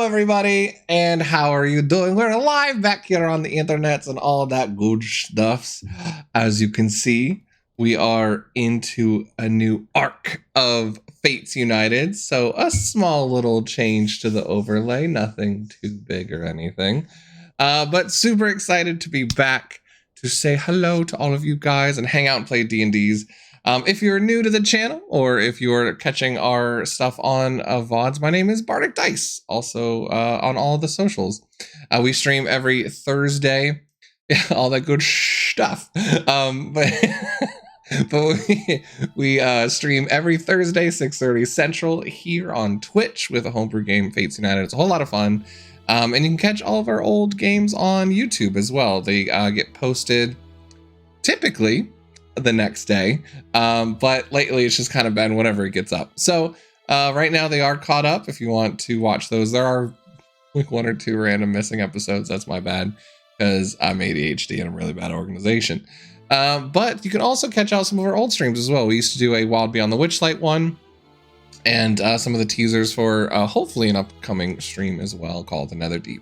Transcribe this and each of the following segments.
everybody, and how are you doing? We're live back here on the internets and all that good stuffs. As you can see, we are into a new arc of Fates United, so a small little change to the overlay, nothing too big or anything. But super excited to be back to say hello to all of you guys and hang out and play D&Ds. If you're new to the channel, or if you're catching our stuff on VODs, my name is Bardicdice, also on all the socials. We stream every Thursday, all that good stuff. But we stream every Thursday, 6:30 Central, here on Twitch with a homebrew game, Fates United. It's a whole lot of fun. And you can catch all of our old games on YouTube as well. They get posted typically the next day, but lately it's just kind of been whenever it gets up. So right now they are caught up. If you want to watch those, there are like 1 or 2 random missing episodes. That's my bad, because I'm ADHD and I'm really bad at organization. But you can also catch out some of our old streams as well. We used to do a Wild Beyond the Witchlight one, and some of the teasers for hopefully an upcoming stream as well called the Netherdeep.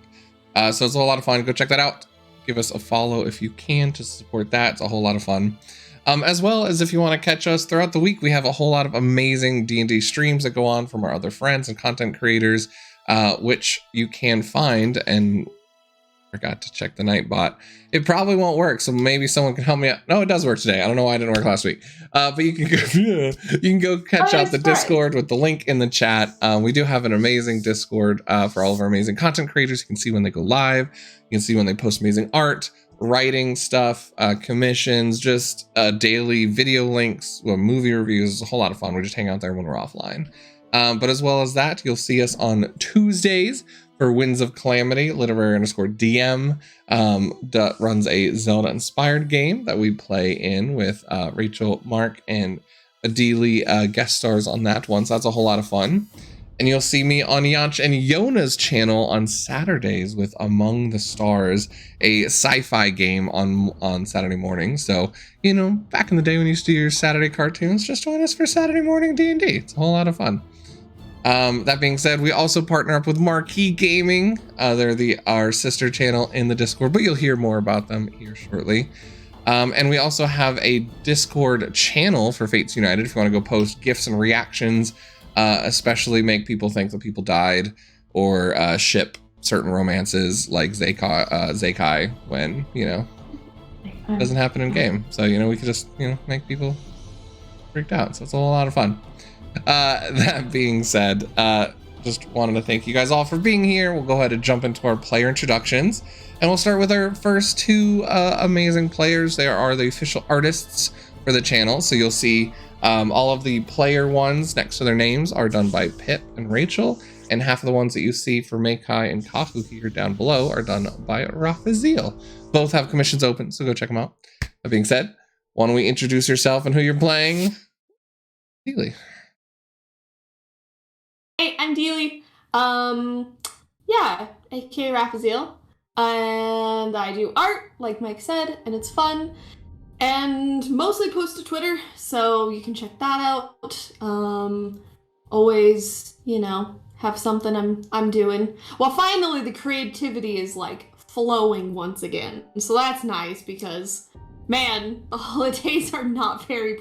So it's a whole lot of fun. Go check that out. Give us a follow if you can to support that. It's a whole lot of fun. As well as if you want to catch us throughout the week, we have a whole lot of amazing D&D streams that go on from our other friends and content creators, which you can find. And forgot to check the Nightbot. It probably won't work, so maybe someone can help me out. No, it does work today. I don't know why it didn't work last week. But you can go catch out the Discord with the link in the chat. We do have an amazing Discord for all of our amazing content creators. You can see when they go live. You can see when they post amazing art, writing stuff, commissions, just daily video links, movie reviews. It's a whole lot of fun. We just hang out there when we're offline. But as well as that, you'll see us on Tuesdays for Winds of Calamity, literary_DM, that runs a Zelda-inspired game that we play in with Rachel, Mark, and Adili guest stars on that one. So that's a whole lot of fun. And you'll see me on Yanch and Yona's channel on Saturdays with Among the Stars, a sci-fi game on Saturday morning. So, you know, back in the day when you used to do your Saturday cartoons, just join us for Saturday morning D&D. It's a whole lot of fun. That being said, we also partner up with Marquee Gaming. They're our sister channel in the Discord, but you'll hear more about them here shortly. And we also have a Discord channel for Fates United if you want to go post gifts and reactions, especially make people think that people died, or ship certain romances like Zakai when, you know, it doesn't happen in game. So, you know, we could just, you know, make people freaked out. So it's a whole lot of fun. That being said, just wanted to thank you guys all for being here. We'll go ahead and jump into our player introductions, and we'll start with our first 2 amazing players. They are the official artists for the channel. So you'll see all of the player ones next to their names are done by Pip and Rachel, and half of the ones that you see for Meikai and Kaku here down below are done by Raphael. Both have commissions open, so go check them out. That being said, why don't we introduce yourself and who you're playing? Dealey. Hey, I'm Dealey. Yeah, aka Raphael. And I do art, like Mike said, and it's fun. And mostly post to Twitter, so you can check that out. Always, you know, have something I'm doing. Well, finally the creativity is like flowing once again. So that's nice, because man, the holidays are not very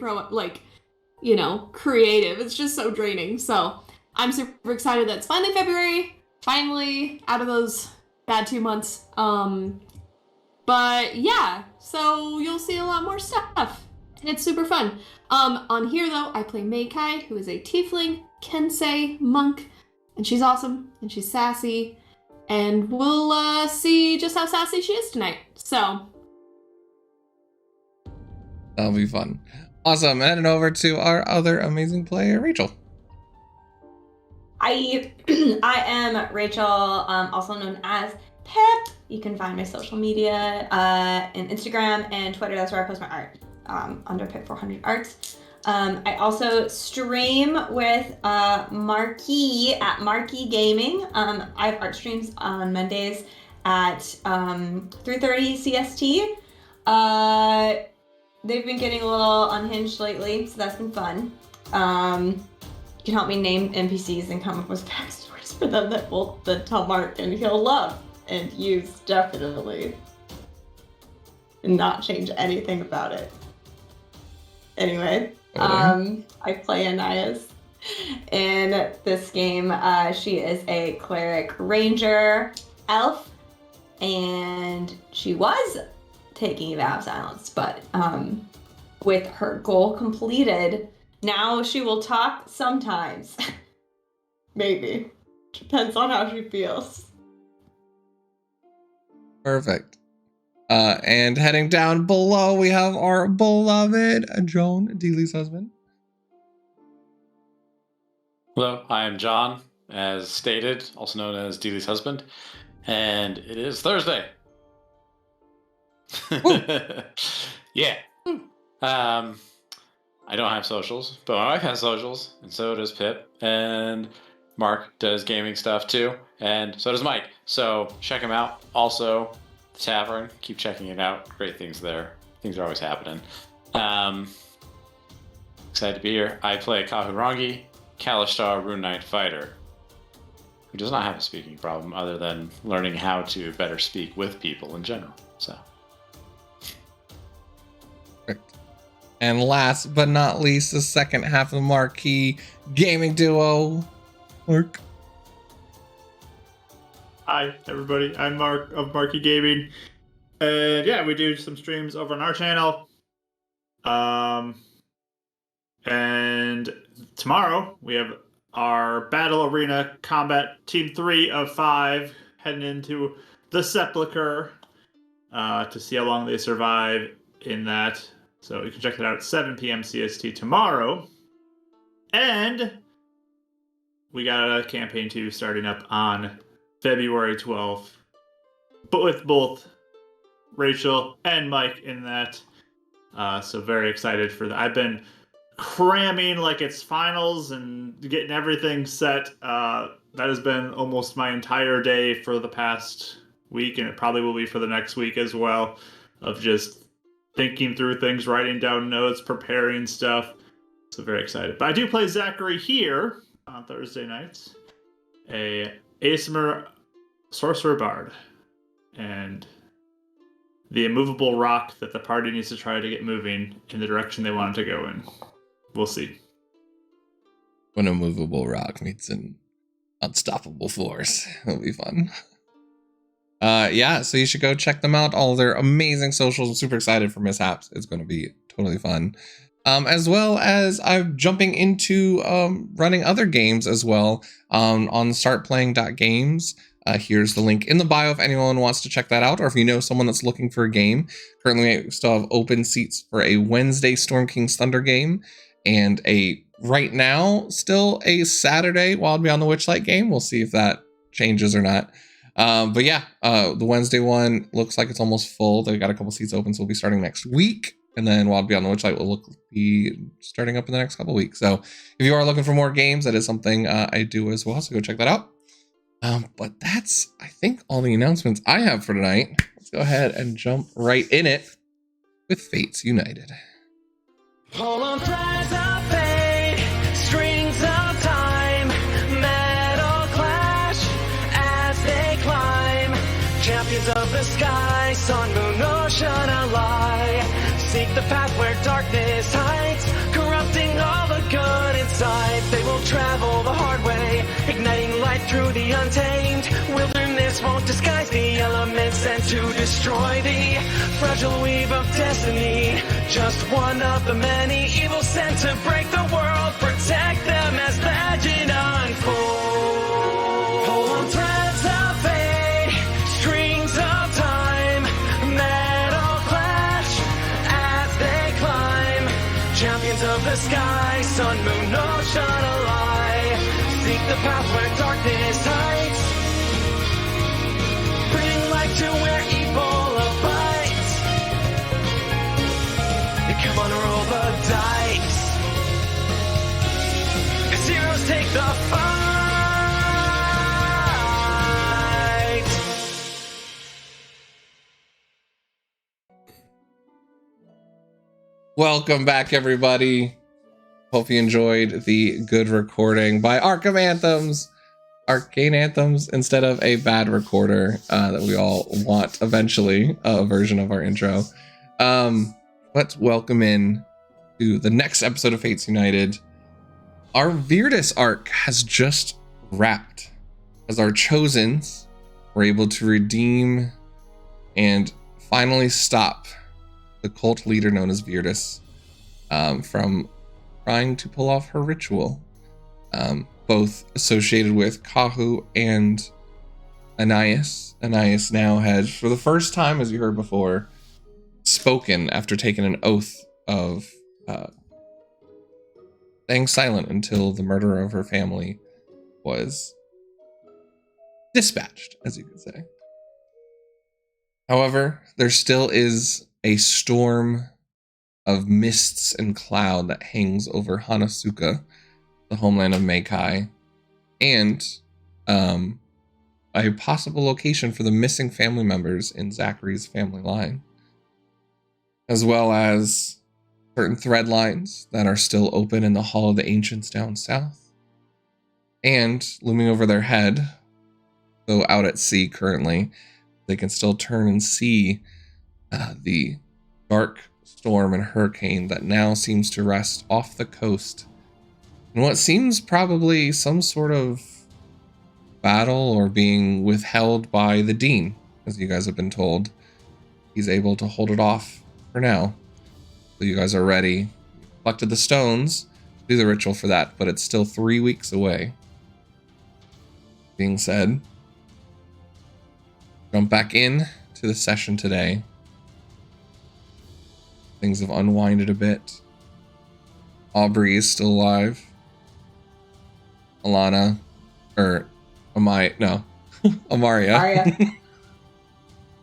you know, creative. It's just so draining. So I'm super excited that it's finally February, finally out of those bad 2 months. But yeah, so you'll see a lot more stuff, and it's super fun. On here though, I play Meikai, who is a tiefling Kensei monk, and she's awesome, and she's sassy, and we'll see just how sassy she is tonight. So that'll be fun. Awesome. Heading over to our other amazing player, Rachel. I am Rachel, also known as Pip. You can find my social media in Instagram and Twitter. That's where I post my art, under Pip400arts. I also stream with Marquee at Marquee Gaming. I have art streams on Mondays at 3:30 CST. They've been getting a little unhinged lately, so that's been fun. You can help me name NPCs and come up with backstories for them that tell Mark and he'll love and use definitely. And not change anything about it. Anyway, I play Anaya's. In this game, she is a cleric ranger elf, and she was taking a vow of silence, but with her goal completed, now she will talk sometimes. Maybe. Depends on how she feels. Perfect. And heading down below, we have our beloved Joan, Dealey's husband. Hello, I am John, as stated, also known as Dealey's husband, and it is Thursday. Yeah. I don't have socials, but my wife has socials, and so does Pip, and Mark does gaming stuff too, and so does Mike. So check him out. Also, the tavern, keep checking it out. Great things there. Things are always happening. Excited to be here. I play Kahurangi, Kalishtar Rune Knight fighter, who does not have a speaking problem other than learning how to better speak with people in general. So. And last but not least, the second half of the marquee gaming duo, Mark. Hi, everybody. I'm Mark of Marky Gaming. And yeah, we do some streams over on our channel. And tomorrow we have our Battle Arena Combat Team 3 of 5 heading into the Sepulchre to see how long they survive in that. So you can check that out at 7 p.m. CST tomorrow. And we got a campaign 2 starting up on February 12th, but with both Rachel and Mike in that. So very excited for that. I've been cramming like it's finals and getting everything set. That has been almost my entire day for the past week, and it probably will be for the next week as well, of just thinking through things, writing down notes, preparing stuff. So very excited. But I do play Zachary here on Thursday nights, a Aesmer Sorcerer Bard, and the immovable rock that the party needs to try to get moving in the direction they want it to go in. We'll see. When a movable rock meets an unstoppable force, it'll be fun. Yeah, so you should go check them out. All their amazing socials. I'm super excited for Mishaps. It's going to be totally fun. As well as I'm jumping into running other games as well on startplaying.games. Here's the link in the bio if anyone wants to check that out, or if you know someone that's looking for a game. Currently, we still have open seats for a Wednesday Storm King's Thunder game, and right now, still a Saturday Wild Beyond the Witchlight game. We'll see if that changes or not. But yeah, the Wednesday one looks like it's almost full. They got a couple seats open, so we'll be starting next week. And then Wild Beyond the Witchlight will be starting up in the next couple weeks. So if you are looking for more games, that is something I do as well. So go check that out. But that's, I think, all the announcements I have for tonight. Let's go ahead and jump right in it with Fates United. Pull on threads of fate, strings of time, metal clash as they climb. Champions of the sky, sun, moon, ocean, ally. Seek the path where darkness hides, corrupting all the good inside. They will travel the hard way, igniting light through the untamed. Wilderness won't disguise the elements sent to destroy the fragile weave of destiny. Just one of the many evils sent to break the world. Protect them as legend unfolds. Pull on threads of fate, strings of time, metal clash as they climb. Champions of the sky, sun, moon, ocean, ally. Seek the path where darkness hides. Bring light to where evil abides. Come on, roll the dice. As heroes take the fight. Welcome back, everybody. Hope you enjoyed the good recording by Arkham Anthems arcane anthems instead of a bad recorder that we all want eventually, a version of our intro. Let's welcome in to the next episode of Fates United. Our Bardicdice arc has just wrapped as our Chosens were able to redeem and finally stop the cult leader known as Bardicdice from trying to pull off her ritual, both associated with Kahu and Anais. Anais now has, for the first time, as you heard before, spoken after taking an oath of staying silent until the murder of her family was dispatched, as you could say. However, there still is a storm of mists and cloud that hangs over Hanasuka, the homeland of Meikai, and a possible location for the missing family members in Zachary's family line, as well as certain thread lines that are still open in the Hall of the Ancients down south. And looming over their head, though out at sea currently, they can still turn and see the dark storm and hurricane that now seems to rest off the coast in what seems probably some sort of battle or being withheld by the Dean, as you guys have been told. He's able to hold it off for now. So you guys are ready. You collected the stones to do the ritual for that, but it's still 3 weeks away. Being said, jump back in to the session today. Things have unwinded a bit. Aubrey is still alive. Alana, or Amaria.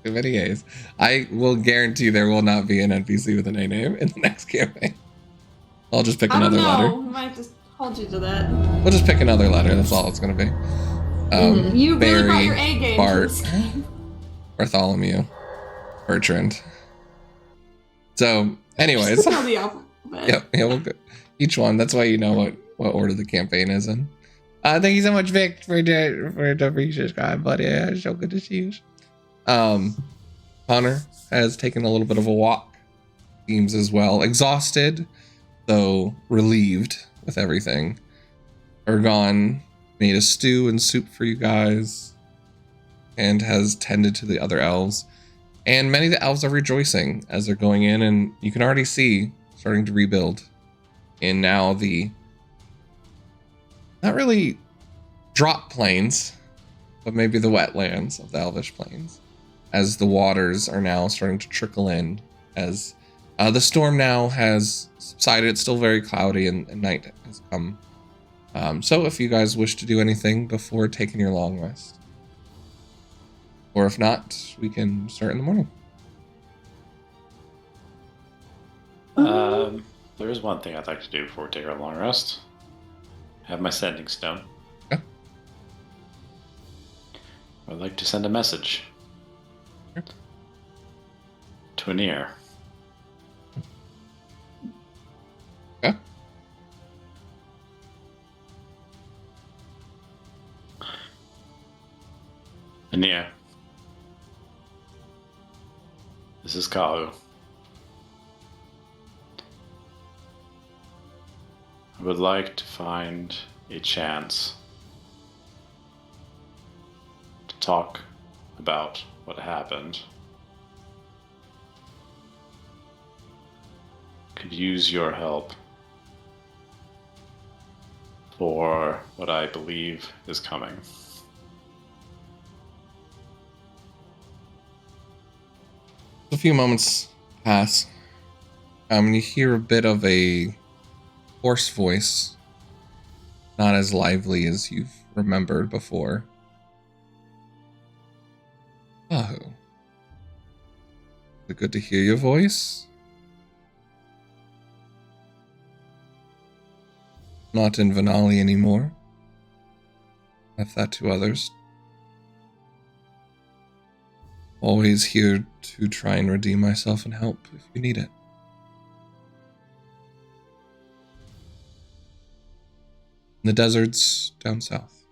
Too many A's. I will guarantee there will not be an NPC with an A name in the next campaign. I'll just pick another letter. We might just hold you to that. We'll just pick another letter. That's all it's going to be. You really brought Barry, your A game. Bart, Bartholomew, Bertrand. So, anyways. Know the alphabet. Yep. Yeah, we'll go. Each one. That's why you know what order the campaign is in. Thank you so much, Vic, for the resubscribe, buddy. It's so good to see you. Connor has taken a little bit of a walk. Seems as well exhausted, though relieved with everything. Ergon made a stew and soup for you guys and has tended to the other elves. And many of the elves are rejoicing as they're going in, and you can already see starting to rebuild in now the not really drop plains, but maybe the wetlands of the Elvish Plains, as the waters are now starting to trickle in, as the storm now has subsided. It's still very cloudy and night has come. So if you guys wish to do anything before taking your long rest, or if not, we can start in the morning. There is one thing I'd like to do before we take our long rest. Have my sending stone. Yeah. I'd like to send a message. Sure. To an ear. Yeah. Ania. This is Kahu. I would like to find a chance to talk about what happened. Could use your help for what I believe is coming. A few moments pass. You hear a bit of a hoarse voice, not as lively as you've remembered before. Oh, is it good to hear your voice? Not in Vanali anymore. Left that to others. Always here to try and redeem myself and help if you need it. In the deserts down south.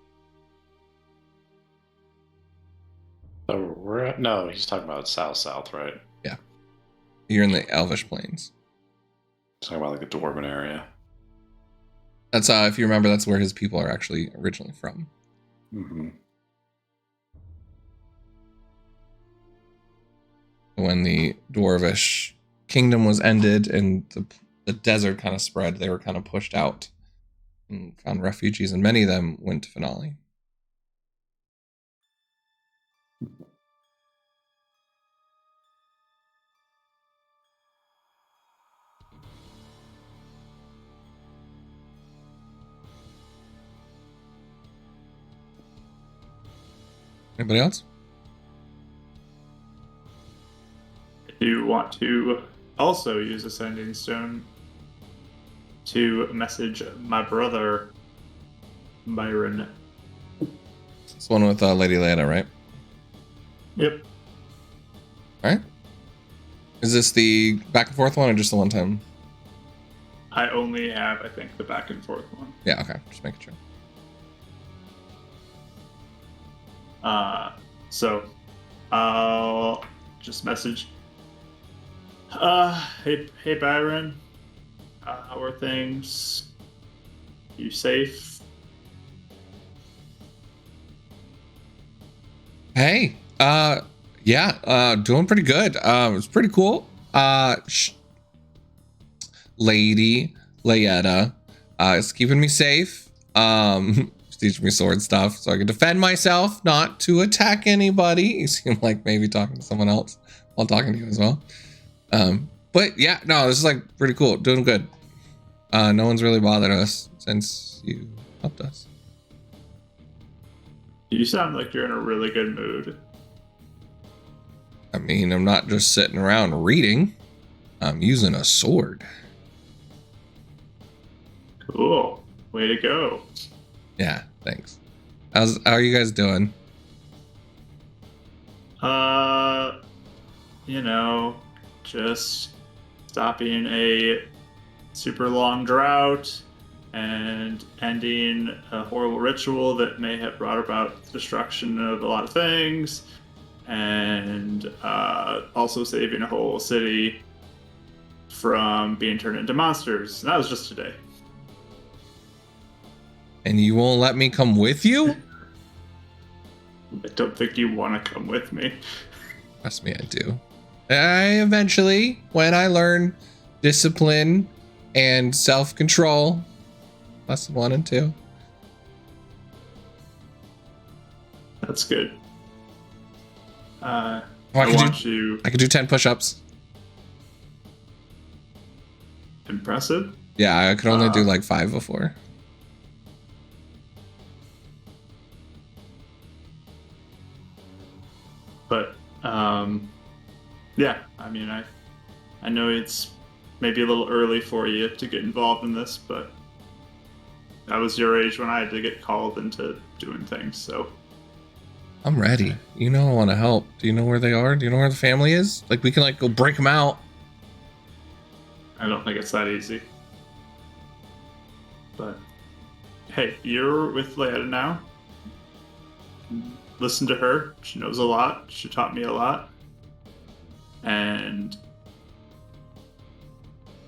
So we're at, no, he's talking about south, right? You're in the Elvish Plains. He's talking about like the Dwarven area. That's if you remember, that's where his people are actually originally from. Mm-hmm. When the Dwarvish kingdom was ended and the desert kind of spread, they were kind of pushed out and found refugees, and many of them went to Finale. Anybody else? If you want to also use a sending stone to message my brother, Byron. It's one with Lady Leia, right? Yep. All right. Is this the back and forth one or just the one time? I only have, I think, the back and forth one. Yeah, okay. Just making sure. So I'll just message. Hey Byron. How are things? You safe? Hey, yeah, doing pretty good. It's pretty cool. Lady Layetta is keeping me safe. She's teaching me sword stuff so I can defend myself, not to attack anybody. You seem like maybe talking to someone else while talking to you as well. But yeah, no, this is like pretty cool. Doing good. No one's really bothered us since you helped us. You sound like you're in a really good mood. I mean, I'm not just sitting around reading. I'm using a sword. Cool. Way to go. Yeah, thanks. How are you guys doing? Just stopping a super long drought and ending a horrible ritual that may have brought about the destruction of a lot of things, and also saving a whole city from being turned into monsters. And that was just today. And you won't let me come with you? I don't think you want to come with me. Trust me, I do. I eventually, when I learn discipline and self-control, lesson 1 and 2. That's good. I could do 10 push-ups. Impressive. Yeah, I could only do like 5 before. But yeah, I mean, I know it's maybe a little early for you to get involved in this, but I was your age when I had to get called into doing things, so. I'm ready. You know I want to help. Do you know where they are? Do you know where the family is? Like, we can like go break them out. I don't think it's that easy. But hey, you're with Leia now. Listen to her. She knows a lot. She taught me a lot. And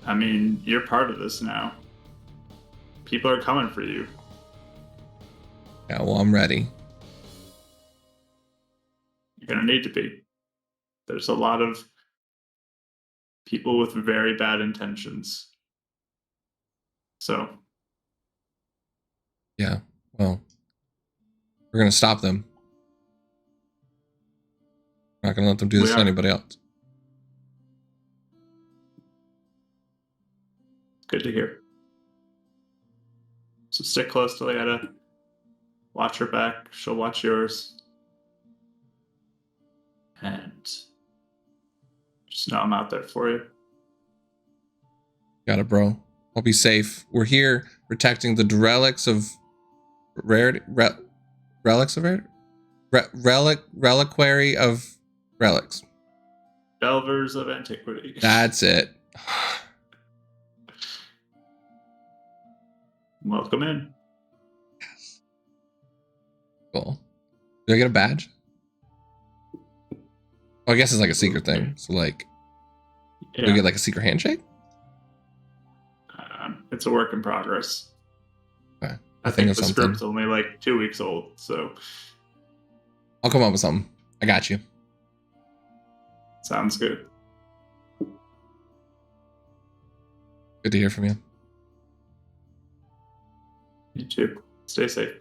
I mean, you're part of this now. People are coming for you. Yeah, well, I'm ready. You're gonna need to be. There's a lot of people with very bad intentions. So. Yeah, well, we're going to stop them. We're not going to let them do this to anybody else. Good to hear. So stick close to Leetta. Watch her back. She'll watch yours. And just know I'm out there for you. Got it, bro. I'll be safe. We're here protecting the relics of rarity. Relics of rarity? Reliquary of relics. Delvers of antiquity. That's it. Welcome in. Cool. Do I get a badge? Well, I guess it's like a secret thing. So like, do we get like a secret handshake? It's a work in progress. Okay. I think the script's only like 2 weeks old, so I'll come up with something. I got you. sounds good. Good to hear from you. You too. Stay safe.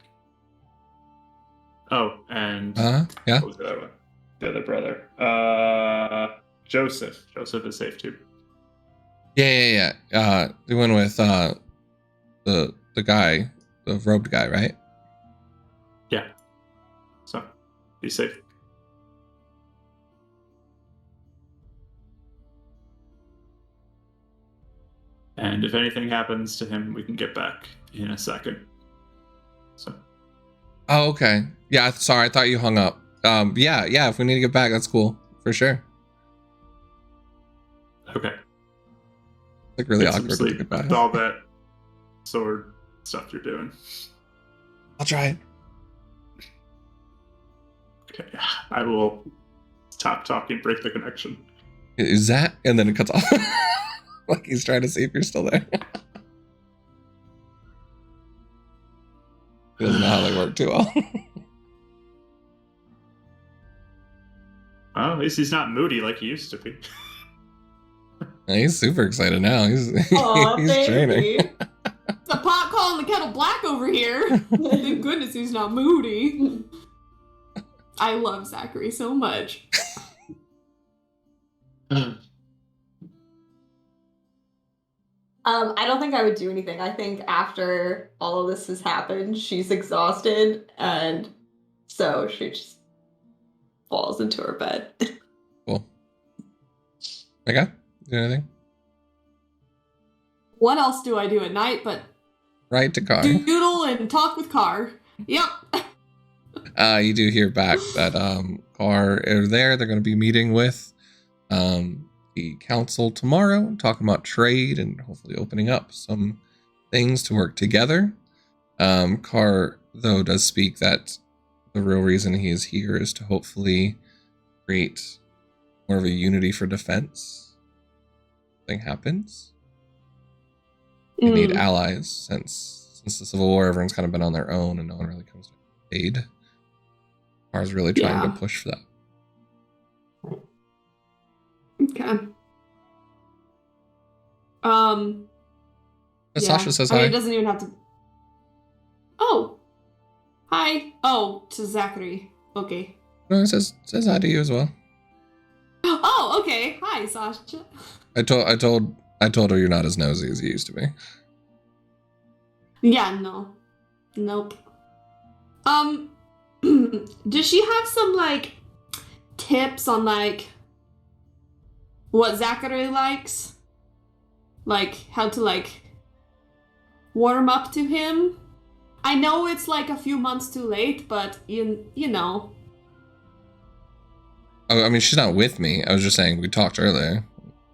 Oh, and Yeah. what was the other one? The other brother. Joseph. Joseph is safe too. Yeah. The one with the guy, the robed guy, right? Yeah. So, be safe. And if anything happens to him, we can get back in a second. So. Oh, okay. Yeah, sorry, I thought you hung up. Yeah, if we need to get back, that's cool. For sure. Okay. Like really Get some awkward to sleep get back. with all that sword stuff you're doing. I'll try. Okay. I will stop talking, break the connection. Is that? And then it cuts off. Like he's trying to see if you're still there. He doesn't know how they work too well. Well, at least he's not moody like he used to be. He's super excited now. He's Aw, he's training. baby. It's a pot calling the kettle black over here. Thank goodness he's not moody. I love Zachary so much. I don't think I would do anything. I think after all of this has happened, she's exhausted, and so she just falls into her bed. Cool. Okay. Do anything? What else do I do at night but Right to car. doodle and talk with Car? Yep. You do hear back that Car are there. They're going to be meeting with the council tomorrow, talking about trade and hopefully opening up some things to work together. Car, though, does speak that the real reason he is here is to hopefully create more of a unity for defense. Thing happens. They need allies since the Civil War. Everyone's kind of been on their own, and no one really comes to aid. Car's really trying to push for that. Okay. Sasha says I mean, hi. it doesn't even have to. Oh. Hi. Oh, to Zachary. Okay. No, it says hi to you as well. Oh, okay. Hi, Sasha. I told her you're not as nosy as you used to be. Yeah, no. Nope. Does she have some, like, tips on, like, what Zachary likes? Like, how to, like, warm up to him? I know it's, like, a few months too late, but, you know. Oh, I mean, she's not with me. I was just saying we talked earlier.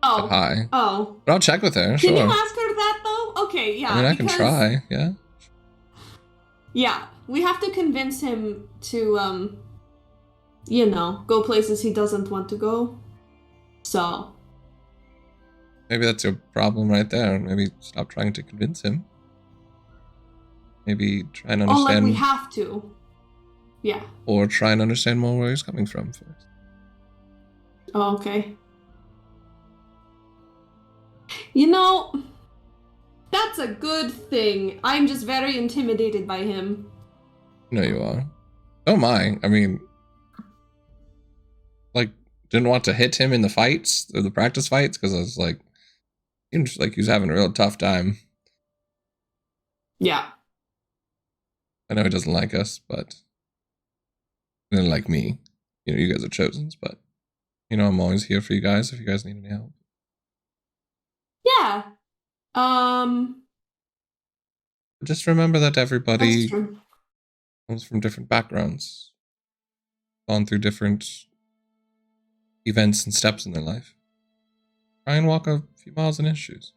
Oh. Said hi. Oh. But I'll check with her. Can Sure. you ask her that, though? Okay, yeah. I mean, I can try. Yeah. Yeah, we have to convince him to, go places he doesn't want to go. So. Maybe that's your problem right there. Maybe stop trying to convince him. Maybe try and understand. Oh, like we have to. Yeah. Or try and understand more where he's coming from first. Oh, okay. You know, that's a good thing. I'm just very intimidated by him. No, you are. Oh my. I mean, like, didn't want to hit him in the fights, or the practice fights, because I was like, seems like he was having a real tough time. Yeah. I know he doesn't like us, but he doesn't like me. You know, you guys are chosens, but I'm always here for you guys if you guys need any help. Yeah. Just remember that everybody That's true. comes from different backgrounds, gone through different events and steps in their life. Try and walk a few miles in his shoes.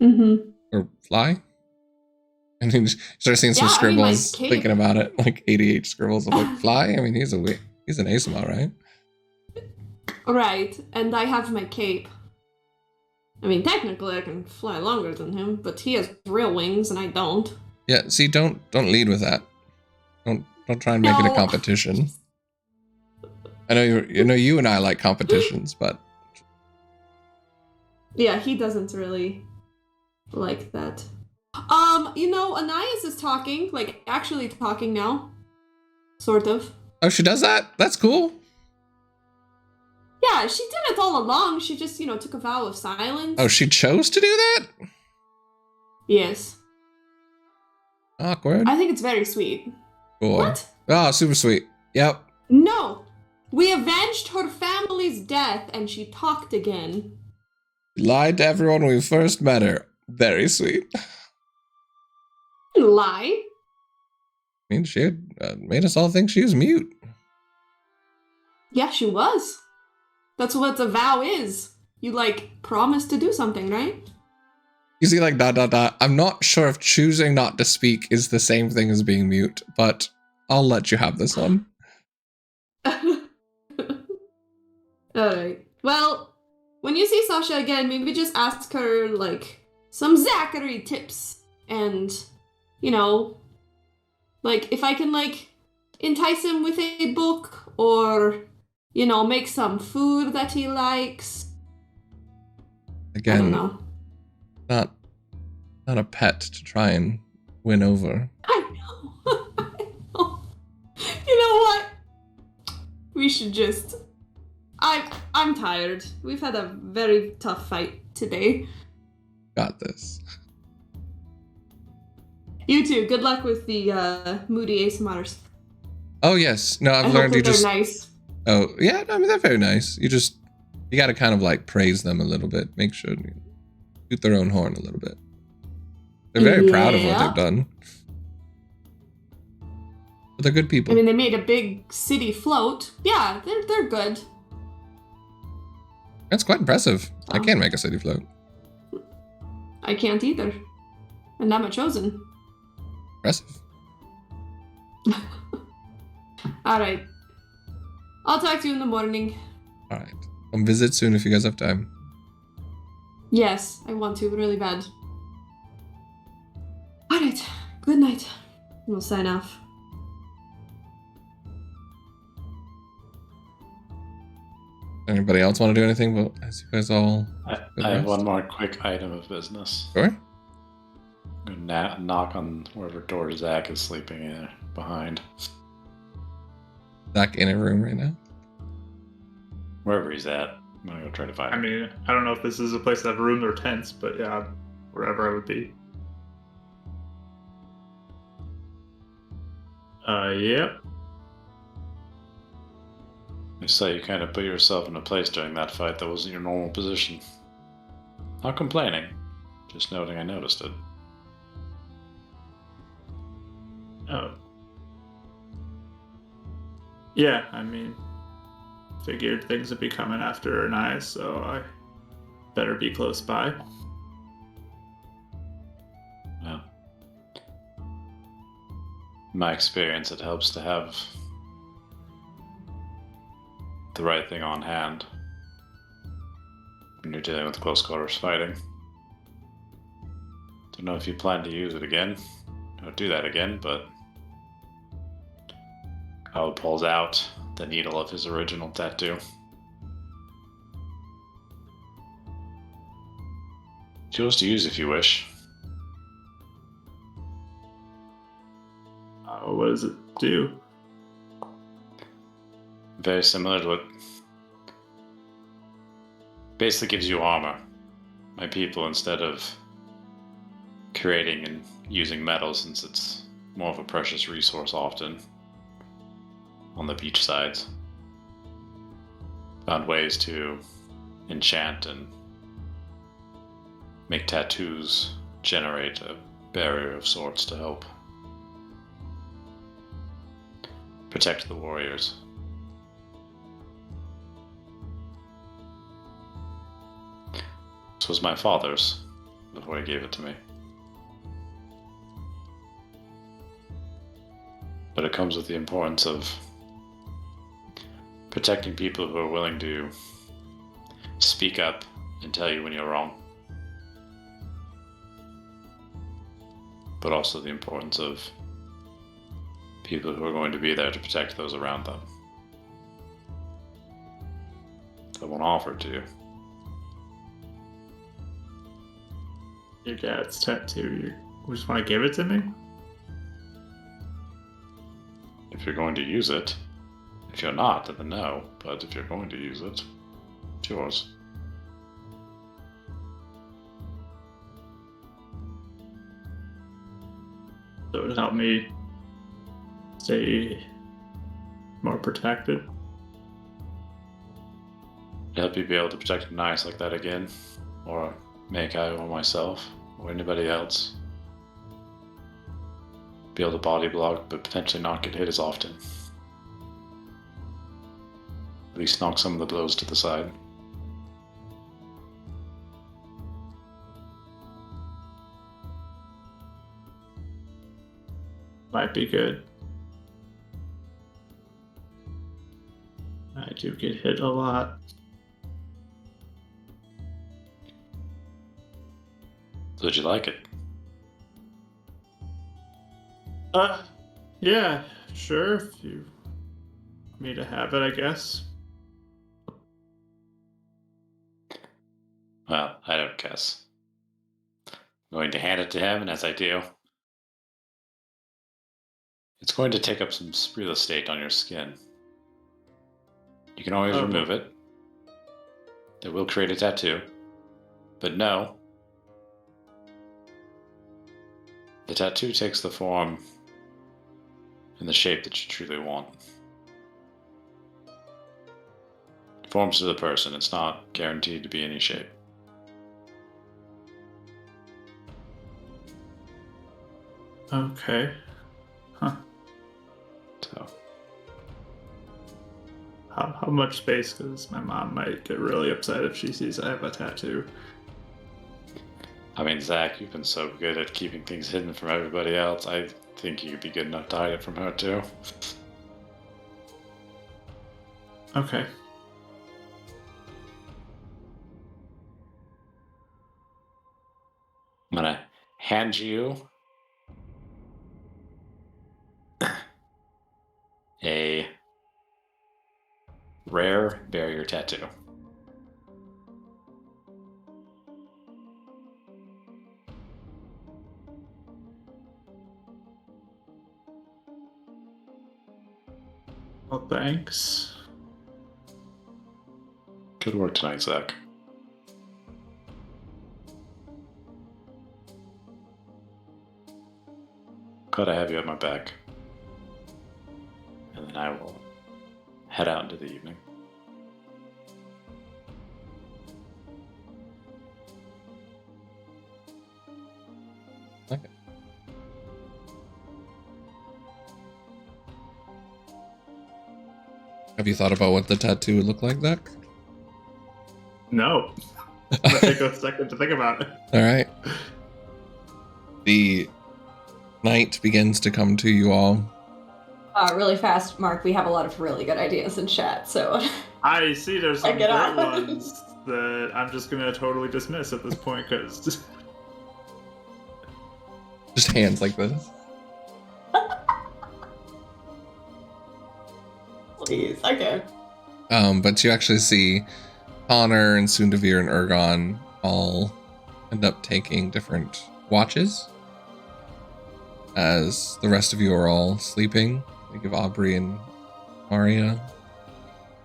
Mm-hmm. Or fly. And then you start seeing some Yeah, I mean, like, scribbles, thinking about it, like 88 scribbles of like, fly? I mean, he's a He's an ASMR, right? Right, and I have my cape. I mean, technically I can fly longer than him, but he has real wings and I don't. Yeah, see, don't lead with that. Don't try and make it a No. competition. I know you and I like competitions, but Yeah, he doesn't really like that. Anais is talking, like actually talking now. Sort of. oh, she does that? That's cool. Yeah, she did it all along. She just, took a vow of silence. Oh, she chose to do that? Yes. Awkward. I think it's very sweet. Cool. What? Oh, super sweet. Yep. No. We avenged her family's death and she talked again. Lied to everyone when we first met her. Very sweet. Lie. I mean, she had made us all think she was mute. Yeah, she was. That's what a vow is. You, promise to do something, right? You see, I'm not sure if choosing not to speak is the same thing as being mute, but I'll let you have this one. Alright. Well, when you see Sasha again, maybe just ask her, some Zachary tips. And, if I can, entice him with a book, or, make some food that he likes. Again, I don't know. not a pet to try and win over. I know. I know. You know what? We should just... I'm tired. We've had a very tough fight today. Got this. You too. Good luck with the moody ASMRs. Oh yes, no, I've I learned hope you that just. they're nice. Oh yeah, no, I mean they're very nice. You got to kind of praise them a little bit. Make sure you toot their own horn a little bit. They're very proud of what Yeah. they've done. But they're good people. I mean, they made a big city float. Yeah, they're good. That's quite impressive. I Oh. can't make a city float. I can't either. And I'm a chosen. Impressive. Alright. I'll talk to you in the morning. All right. Come visit soon if you guys have time. Yes, I want to really bad. Alright. Good night. We'll sign off. Anybody else want to do anything? Well, as you guys all. I have one more quick item of business. Sure. I'm gonna knock on wherever door Zach is sleeping in behind. Zach in a room right now. Wherever he's at. I'm gonna go try to find I him. mean, I don't know if this is a place that have rooms or tents, but yeah, wherever I would be. Yep. I saw you kind of put yourself in a place during that fight that wasn't your normal position. Not complaining, just noting I noticed it. Oh. Yeah, I mean, figured things would be coming after an eye, so I better be close by. Yeah. In my experience, it helps to have the right thing on hand when you're dealing with close quarters fighting. Don't know if you plan to use it again, or do that again, but Kyle pulls out the needle of his original tattoo. It's yours to use if you wish. What does it do? Very similar to what basically gives you armor. My people, instead of creating and using metal, since it's more of a precious resource often on the beach sides, found ways to enchant and make tattoos generate a barrier of sorts to help protect the warriors. This was my father's before he gave it to me. But it comes with the importance of protecting people who are willing to speak up and tell you when you're wrong. But also the importance of people who are going to be there to protect those around them. So I want to offer it to you. Your dad's tattoo. You just want to give it to me? If you're going to use it. If you're not, then no. But if you're going to use it, it's yours. So it would help me stay more protected. Help you be able to protect a nice like that again, or Makai, or myself, or anybody else. Be able to body block, but potentially not get hit as often. At least knock some of the blows to the side. Might be good. I do get hit a lot. So did you like it? Yeah, sure, if you want me to have it, I guess. Well, I don't guess. I'm going to hand it to him, and as I do, it's going to take up some real estate on your skin. You can always remove it. It will create a tattoo. But no. The tattoo takes the form and the shape that you truly want. It forms to the person. It's not guaranteed to be any shape. Okay. Huh. So, How much space? Because my mom might get really upset if she sees I have a tattoo. I mean, Zach, you've been so good at keeping things hidden from everybody else. I think you could be good enough to hide it from her, too. Okay. I'm gonna hand you a rare barrier tattoo. Well, thanks. Good work tonight, Zach. Glad I have you at my back. And then I will head out into the evening. Okay. Have you thought about what the tattoo would look like, Zach? No. I'm gonna take a second to think about it. All right. The night begins to come to you all. Really fast, Mark. We have a lot of really good ideas in chat, so I see there's some Check it great out. ones that I'm just gonna totally dismiss at this point because Just hands like this. please, okay. But you actually see Connor and Sundavir and Ergon all end up taking different watches as the rest of you are all sleeping. They give Aubrey and Maria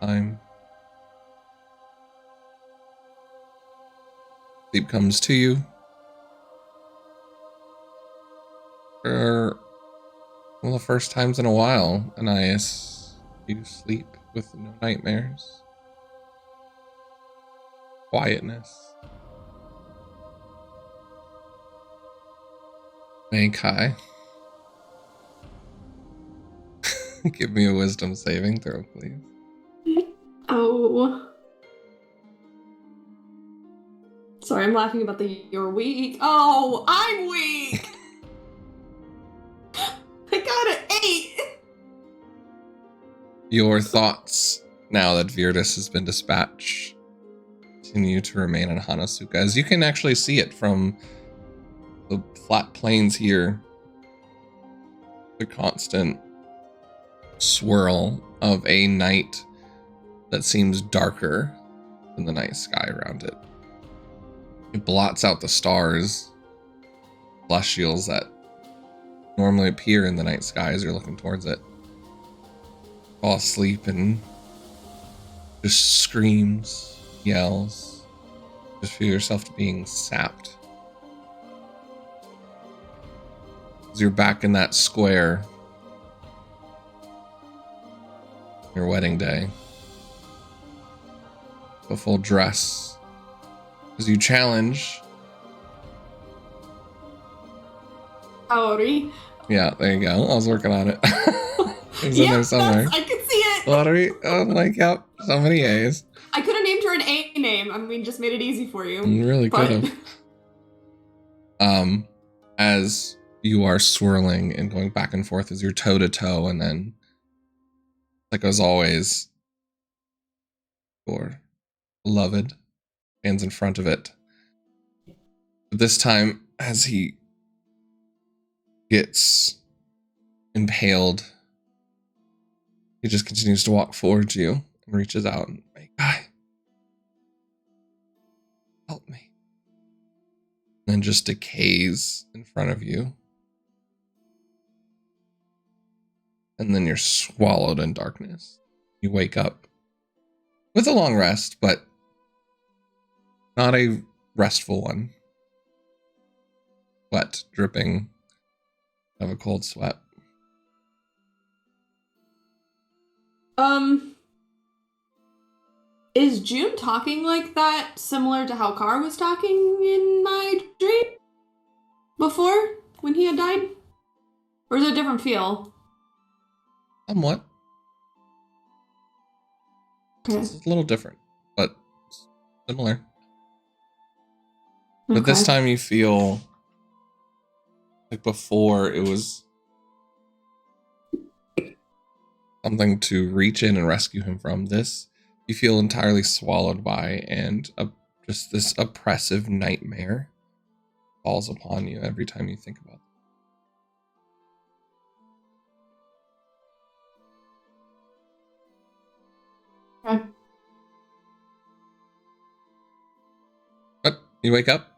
time. Sleep comes to you. For one of the first times in a while, Anais, you sleep with no nightmares. Quietness. Makai. Give me a wisdom saving throw, please. Oh. Sorry, I'm laughing about the you're weak. Oh, I'm weak! I got an 8! Your thoughts now that Virdis has been dispatched, continue to remain in Hanasuka, as you can actually see it from the flat plains here. The constant swirl of a night that seems darker than the night sky around it. It blots out the stars, celestials that normally appear in the night sky as you're looking towards it. Fall asleep and just screams, yells. Just feel yourself being sapped. As you're back in that square, your wedding day, a full dress, as you challenge. Howdy. Yeah, there you go. I was working on it. It's in there somewhere. I could see it. Lottery. Oh, like, yep. So many A's. I could have named her an A name. I mean, just made it easy for you. You really But- could have. As you are swirling and going back and forth as you're toe to toe, and then, like as always, your beloved stands in front of it. But this time, as he gets impaled, he just continues to walk forward to you and reaches out and, hey, guy, help me. And then just decays in front of you. And then you're swallowed in darkness. You wake up with a long rest, but not a restful one. Sweat dripping of a cold sweat. Is June talking like that similar to how Carr was talking in my dream before when he had died? Or is it a different feel? Somewhat. Okay. It's a little different, but similar. But this time you feel like before it was something to reach in and rescue him from. This you feel entirely swallowed by, and just this oppressive nightmare falls upon you every time you think about it. Okay. But you wake up.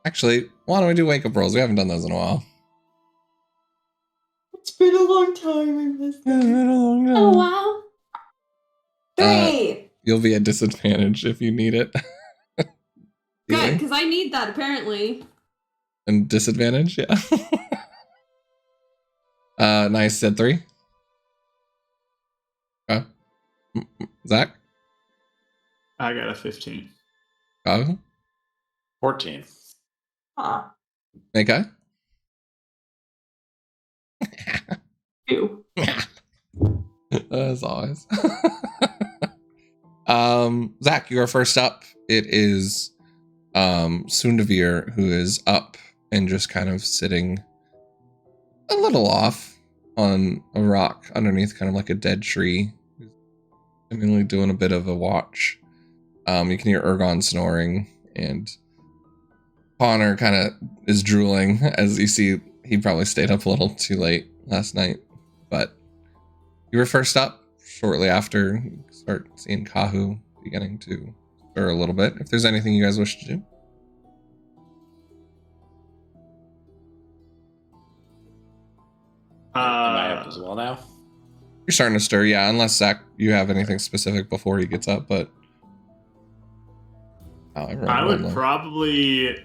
Actually, why don't we do wake up rolls? We haven't done those in a while. It's been a long time. I missed it. Oh, wow. 3. You'll be at disadvantage if you need it. Good, because I need that apparently. And disadvantage, yeah. Nice, said 3. Zach? I got a 15. 14. Huh. Meika? 2. As always. Zach, you are first up. It is Sundavir who is up and just kind of sitting a little off on a rock underneath kind of like a dead tree. Seemingly doing a bit of a watch. You can hear Ergon snoring, and Connor kind of is drooling as you see he probably stayed up a little too late last night. But you were first up. Shortly after, you start seeing Kahu beginning to stir a little bit. If there's anything you guys wish to do. Am I up as well now? You're starting to stir, yeah, unless Zach, you have anything specific before he gets up, but I would probably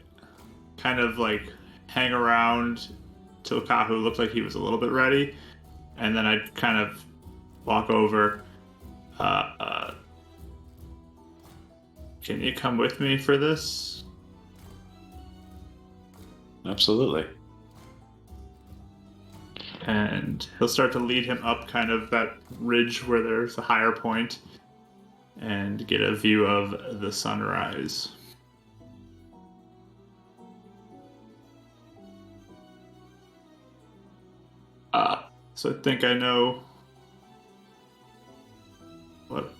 kind of like hang around till Kahu looked like he was a little bit ready, and then I'd kind of walk over. Can you come with me for this? Absolutely. And he'll start to lead him up kind of that ridge where there's a higher point and get a view of the sunrise. So I think I know what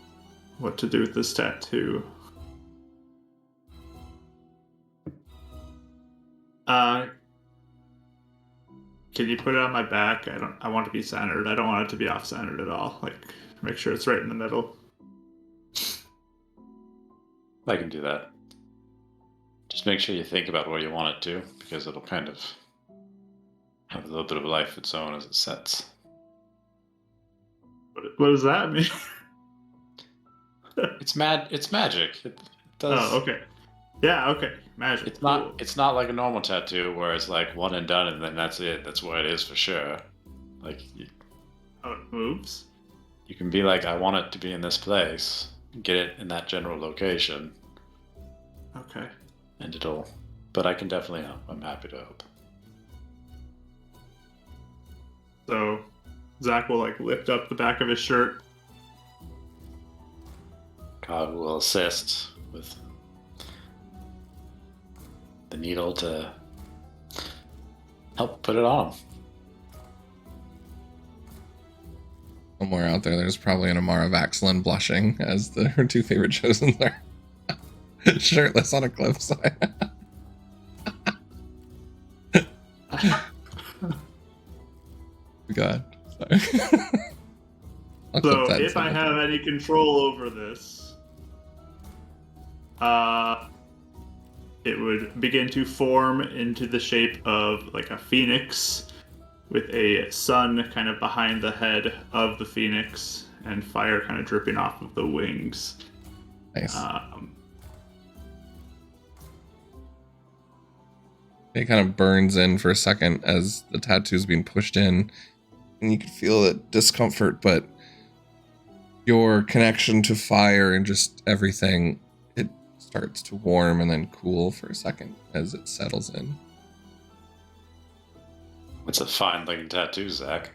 what to do with this tattoo. Can you put it on my back? I want to be centered. I don't want it to be off-centered at all. Like, make sure it's right in the middle. I can do that. Just make sure you think about where you want it to, because it'll kind of have a little bit of life of its own as it sets. What does that mean? It's magic. It does. Oh, okay. Yeah, okay. Magic. It's cool. not. It's not like a normal tattoo where it's like one and done, and then that's it. That's what it is for sure. Like Oh, it moves? you can be like, I want it to be in this place. Get it in that general location, Okay. and it'll. But I can definitely help. I'm happy to help. So, Zach will, like, lift up the back of his shirt. God will assist with the needle to help put it on. Somewhere out there's probably an Amara Vaxlin blushing as her two favorite chosens are shirtless on a cliffside. God. Sorry. I'll clip So, that if I sometime. have any control over this, it would begin to form into the shape of like a phoenix with a sun kind of behind the head of the phoenix and fire kind of dripping off of the wings. Nice. Um, It kind of burns in for a second as the tattoo's being pushed in, and you can feel the discomfort, but your connection to fire and just everything, it starts to warm and then cool for a second as it settles in. It's a fine looking tattoo, Zach.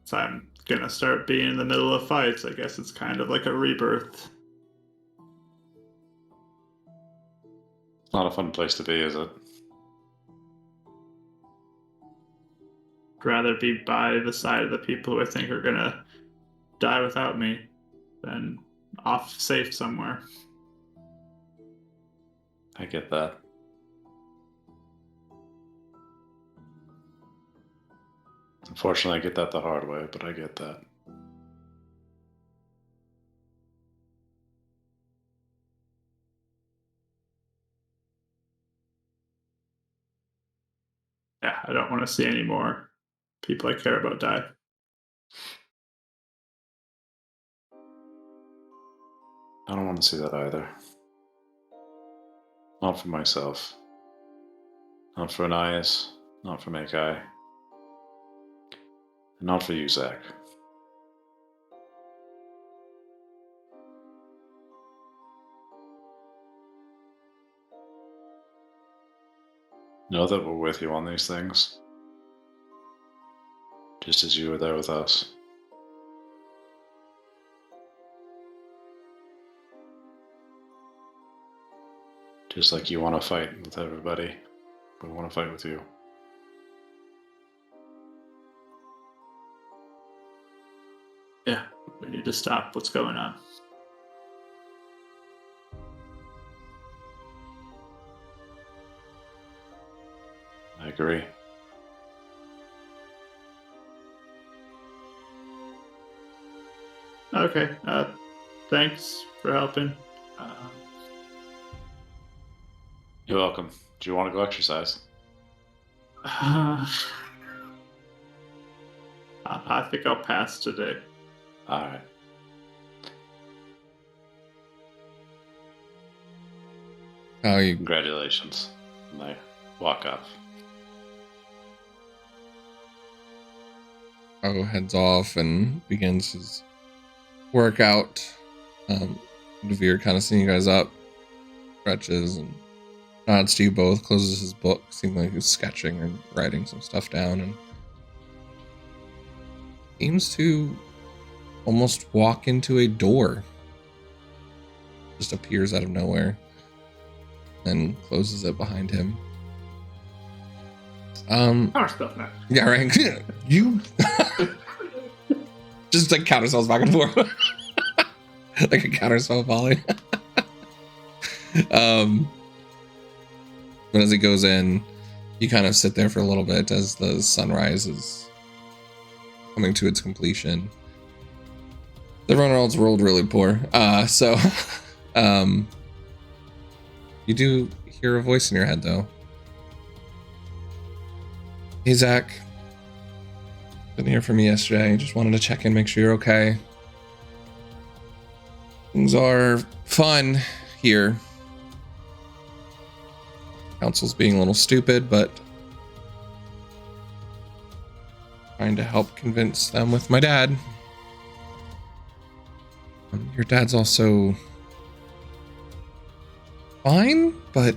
so I'm gonna start being in the middle of fights. I guess it's kind of like a rebirth. Not a fun place to be, is it? I'd rather be by the side of the people who I think are gonna die without me than off safe somewhere. I get that. Unfortunately, I get that the hard way, but I get that. Yeah, I don't want to see any more people I care about die. I don't want to see that either. Not for myself. Not for Anais. Not for Makai. And not for you, Zach. Know that we're with you on these things. Just as you were there with us. Just like you want to fight with everybody, we want to fight with you. Yeah, we need to stop what's going on. I agree. Okay, thanks for helping. You're welcome. Do you want to go exercise? I think I'll pass today. Alright. Oh, you Congratulations. And I walk up. heads off and begins his workout. Devere kind of seeing you guys up, stretches and nods to you both, closes his book, seems like he's sketching and writing some stuff down, and seems to almost walk into a door. Just appears out of nowhere, then closes it behind him. Counterspell that. Yeah, right. You just like counterspells back and forth, like a counterspell volley. But as he goes in, you kind of sit there for a little bit as the sunrise is coming to its completion. Everyone else rolled really poor, so you do hear a voice in your head though. Hey Zach, didn't hear from you yesterday. Just wanted to check in, make sure you're okay. Things are fun here. Council's being a little stupid, but trying to help convince them with my dad. Your dad's also fine, but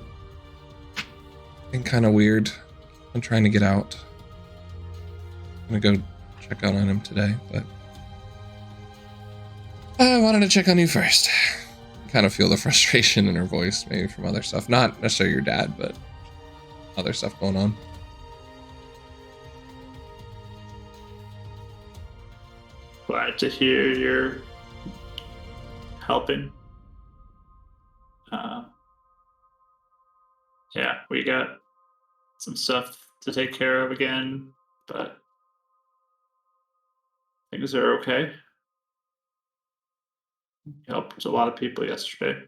been kind of weird. I'm trying to get out. I'm gonna go check out on him today, but I wanted to check on you first. Kind of feel the frustration in her voice, maybe from other stuff. Not necessarily your dad, but other stuff going on. Glad to hear you're helping. Yeah, we got some stuff to take care of again, but things are okay. Helped a lot of people yesterday.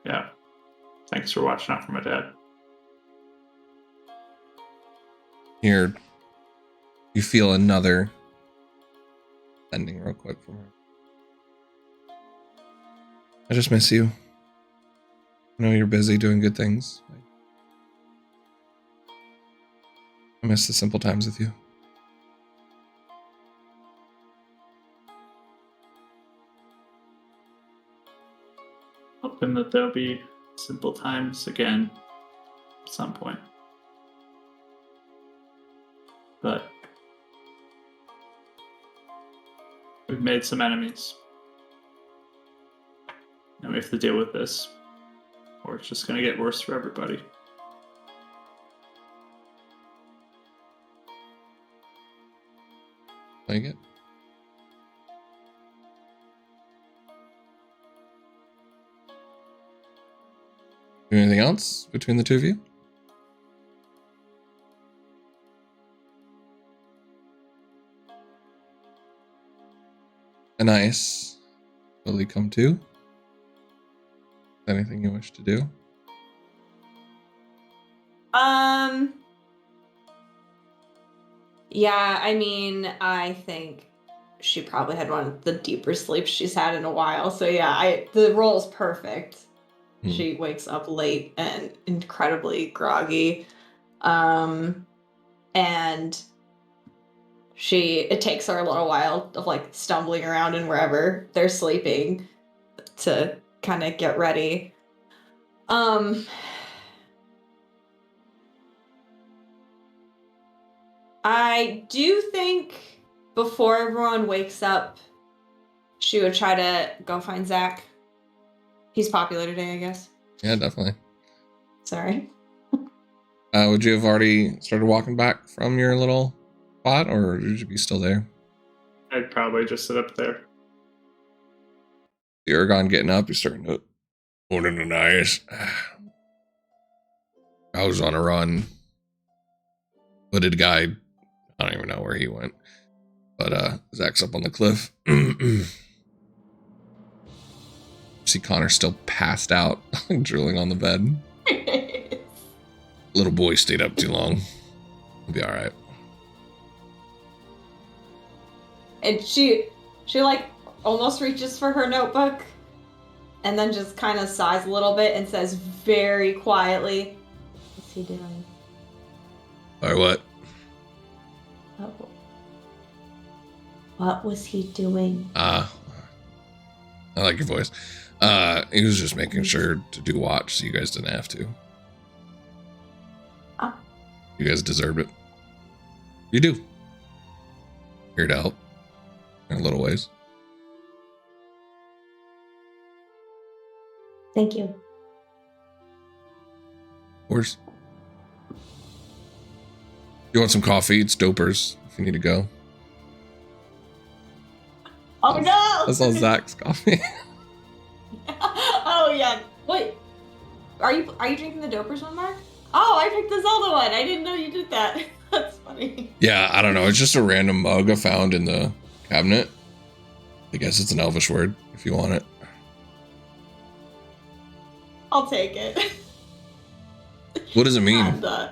Yeah, thanks for watching out for my dad. Here, you feel another sending real quick from her. I just miss you. I know you're busy doing good things. I miss the simple times with you. Hoping that there'll be simple times again at some point. But we've made some enemies. And we have to deal with this, or it's just going to get worse for everybody. Like it? Anything else between the two of you? Nice. Will he come too? Anything you wish to do? Yeah, I mean, I think she probably had one of the deeper sleeps she's had in a while. So yeah, the role's perfect. She wakes up late and incredibly groggy. And it takes her a little while of like stumbling around and wherever they're sleeping to kind of get ready. I do think before everyone wakes up, she would try to go find Zach. He's popular today, I guess. Yeah, definitely. Sorry. Would you have already started walking back from your little spot, or would you be still there? I'd probably just sit up there. The Aragon getting up, you're starting to morning and nice. I was on a run. Hooded guy. I don't even know where he went. But Zach's up on the cliff. See Connor still passed out, drooling on the bed. Little boy stayed up too long. He'll be all right. And she like almost reaches for her notebook and then just kind of sighs a little bit and says very quietly, "What's he doing?" Or what? Oh. What was he doing? I like your voice. He was just making sure to do watch so you guys didn't have to. Ah. You guys deserve it. You do. Here to help. In little ways. Thank you. course. You want some coffee? It's Dopers if you need to go. Oh no! That's all Zach's coffee. Oh yeah. Wait. Are you drinking the Dopers one, Mark? Oh, I picked the Zelda one. I didn't know you did that. That's funny. Yeah, I don't know. It's just a random mug I found in the cabinet. I guess it's an Elvish word if you want it. I'll take it. What does it mean? And,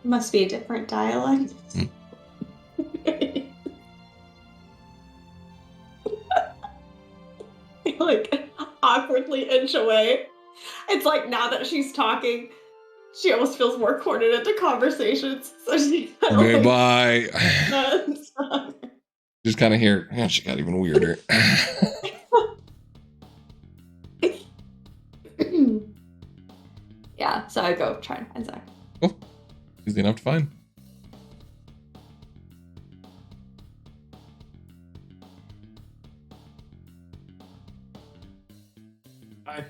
must be a different dialect. Like awkwardly inch away. It's like now that she's talking, she almost feels more cornered into conversations. So she's Okay, like, bye. non-stop. Just kind of hear. Yeah, she got even weirder. Yeah, so I go try and find Zach. Cool. Easy enough to find. Hi.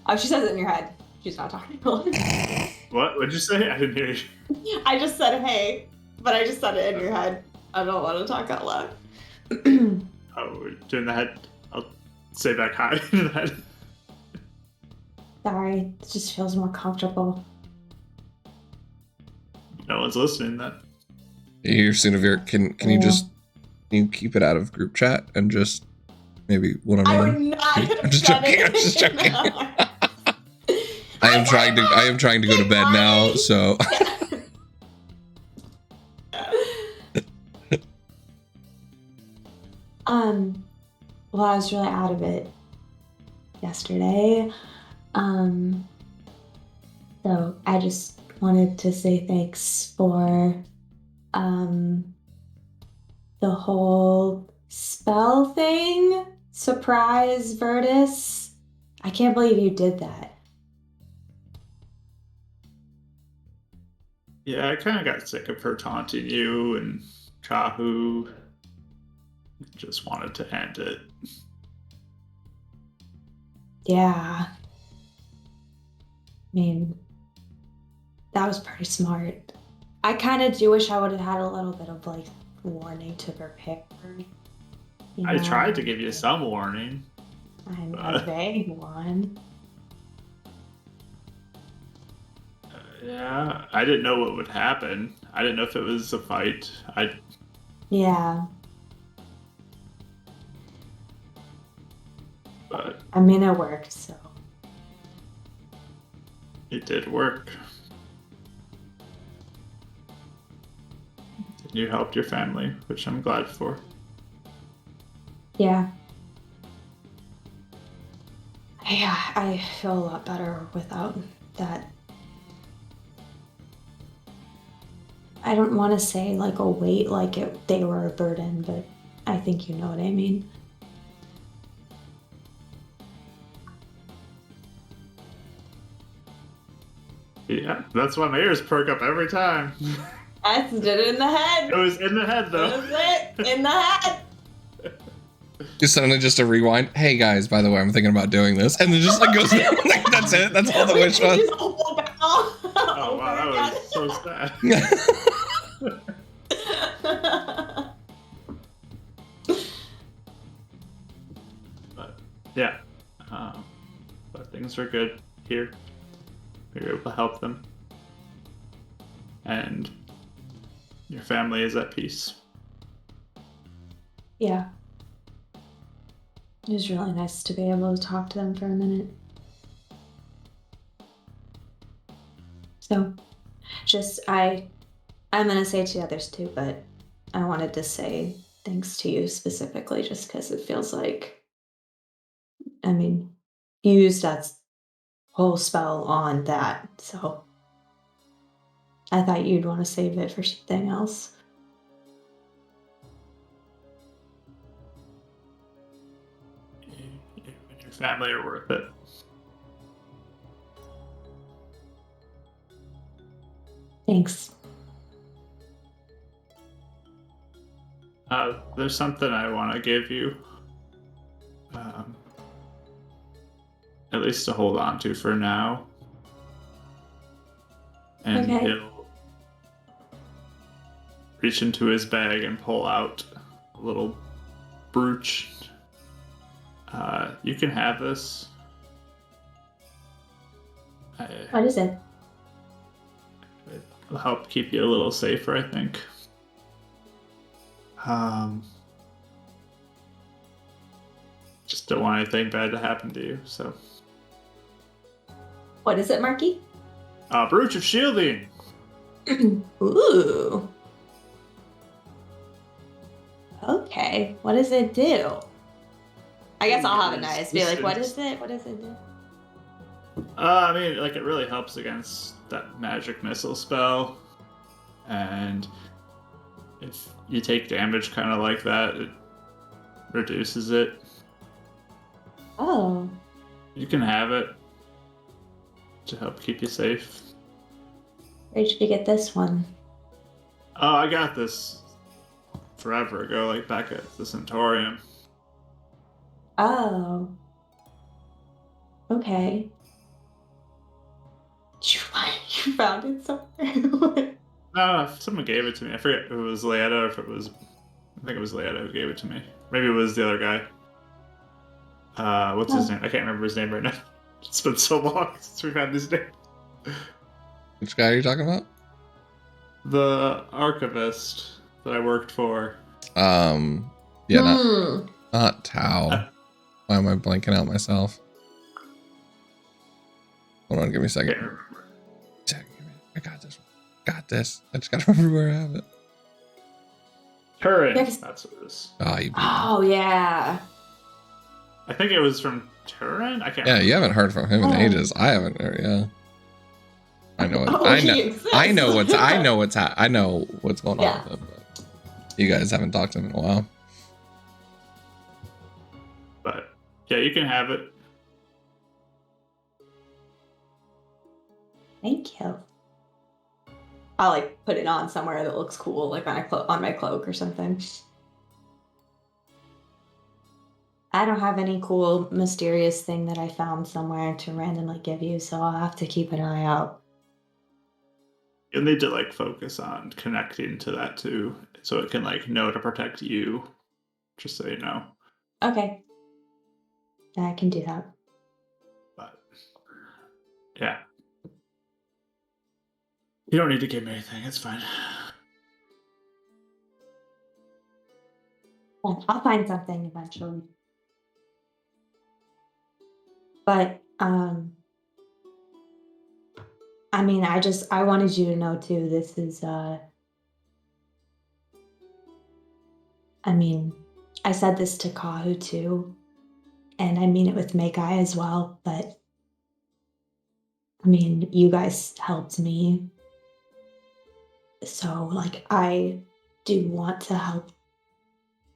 Oh, she says it in your head. She's not talking. What? What'd you say? I didn't hear you. I just said hey, but I just said it in your head. I don't want to talk out loud. Oh, we're doing the head. I'll say back hi in the head. Sorry, it just feels more comfortable. No one's listening then. Here, Sunavir, can you keep it out of group chat and just maybe one on I one? would not have I'm just done joking. it. I'm just joking. I am trying to go to bed now, so. Well, I was really out of it yesterday. So I just wanted to say thanks for the whole spell thing. Surprise, Bardicdice. I can't believe you did that. Yeah, I kind of got sick of her taunting you and Kahu. Just wanted to end it. Yeah. I mean, that was pretty smart. I kind of do wish I would have had a little bit of like warning to prepare. You I know? tried to give you some warning. I'm a vague one. Yeah, I didn't know what would happen. I didn't know if it was a fight. Yeah. But I mean, it worked, so. it did work. You helped your family, which I'm glad for. Yeah. Yeah, I feel a lot better without that. I don't want to say like a weight, like they were a burden, but I think you know what I mean. Yeah, that's why my ears perk up every time. I did it in the head. It was in the head, though. That was it. In the head. Just suddenly just a rewind. Hey guys, by the way, I'm thinking about doing this, and then just like goes. Like, that's it. That's all the wish was. Oh wow, that was so sad. But yeah, but things are good here. We were able to help them, and your family is at peace. Yeah. It was really nice to be able to talk to them for a minute. So, just I'm gonna say to the others too, but I wanted to say thanks to you specifically, just because it feels like, I mean, you used that whole spell on that, so I thought you'd want to save it for something else. You and your family are worth it. Thanks. There's something I want to give you. at least to hold on to for now. And Okay. he'll reach into his bag and pull out a little brooch. You can have this. What is it? It'll help keep you a little safer, I think. Just don't want anything bad to happen to you, so. What is it, Marky? Brooch of Shielding! Ooh. Okay. What does it do? I guess I'll have a nice be like, what is it? What does it do? I mean, like, it really helps against that magic missile spell. And if you take damage kind of like that, it reduces it. Oh. You can have it to help keep you safe. Where did you get this one? Oh, I got this forever ago, like back at the Centaurium. Oh. Okay. You found it somewhere? Someone gave it to me. I forget if it was Leetta or if it was... I think it was Leetta who gave it to me. Maybe it was the other guy. What's his name? I can't remember his name right now. It's been so long since we've had this name. Which guy are you talking about? The archivist that I worked for. Yeah, not Tau. Why am I blanking out myself? Hold on, give me a second. Can't remember. I got this. Got this. I just gotta remember where I have it. Turin. Yes. That's what it is. Ah, you beat me. Oh, yeah. I think it was from Turin? I can't Yeah, remember. you haven't heard from him in Oh. ages. I haven't heard. Yeah. I know it. Oh, I he know. exists. I know what's going Yeah. on with him. But you guys haven't talked to him in a while. But yeah, you can have it. Thank you. I'll like put it on somewhere that looks cool, like on my cloak or something. I don't have any cool mysterious thing that I found somewhere to randomly give you, so I'll have to keep an eye out. You'll need to like focus on connecting to that too, so it can like know to protect you. Just so you know. Okay. I can do that. But yeah. You don't need to give me anything, it's fine. Well, I'll find something eventually. But I mean, I wanted you to know too, this is I mean, I said this to Kahu too, and I mean it with Megai as well, but I mean, you guys helped me. So, like, I do want to help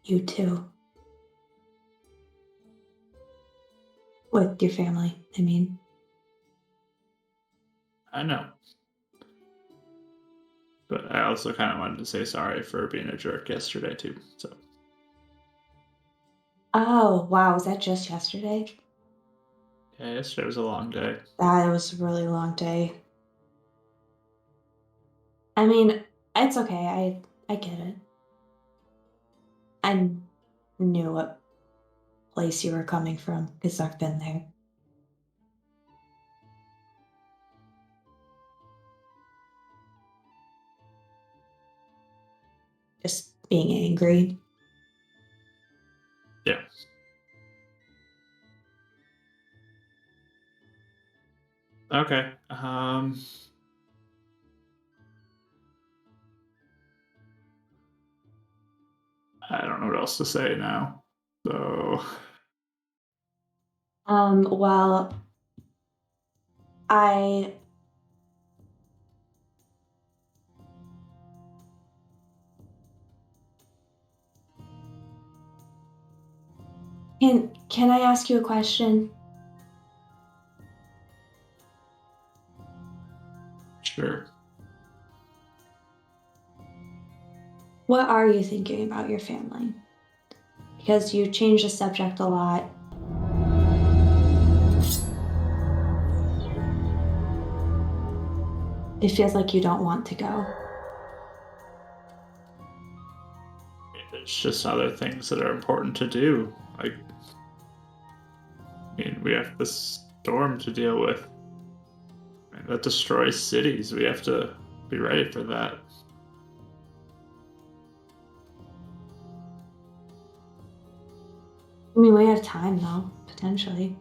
you too. With your family, I mean. I know. But I also kind of wanted to say sorry for being a jerk yesterday too. So. Oh, wow, was that just yesterday? Yeah, yesterday was a long day. That was a really long day. I mean, it's okay. I get it. I knew what place you were coming from because I've been there. Just being angry. Yeah. Okay. I don't know what else to say now. So Well, I can I ask you a question? sure. What are you thinking about your family? Because you change the subject a lot, it feels like you don't want to go. There's just other things that are important to do. Like, I mean, we have the storm to deal with. And that destroys cities. We have to be ready for that. I mean, we have time though, potentially.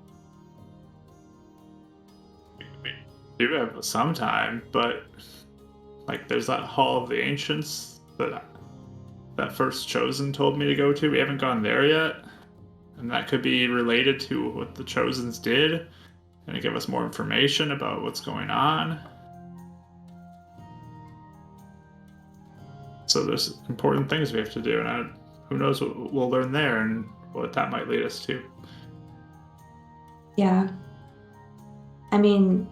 We do have some time, but like, there's that Hall of the Ancients that first Chosen told me to go to. We haven't gone there yet, and that could be related to what the Chosens did, and to give us more information about what's going on. So there's important things we have to do, and who knows what we'll learn there and what that might lead us to. Yeah. I mean,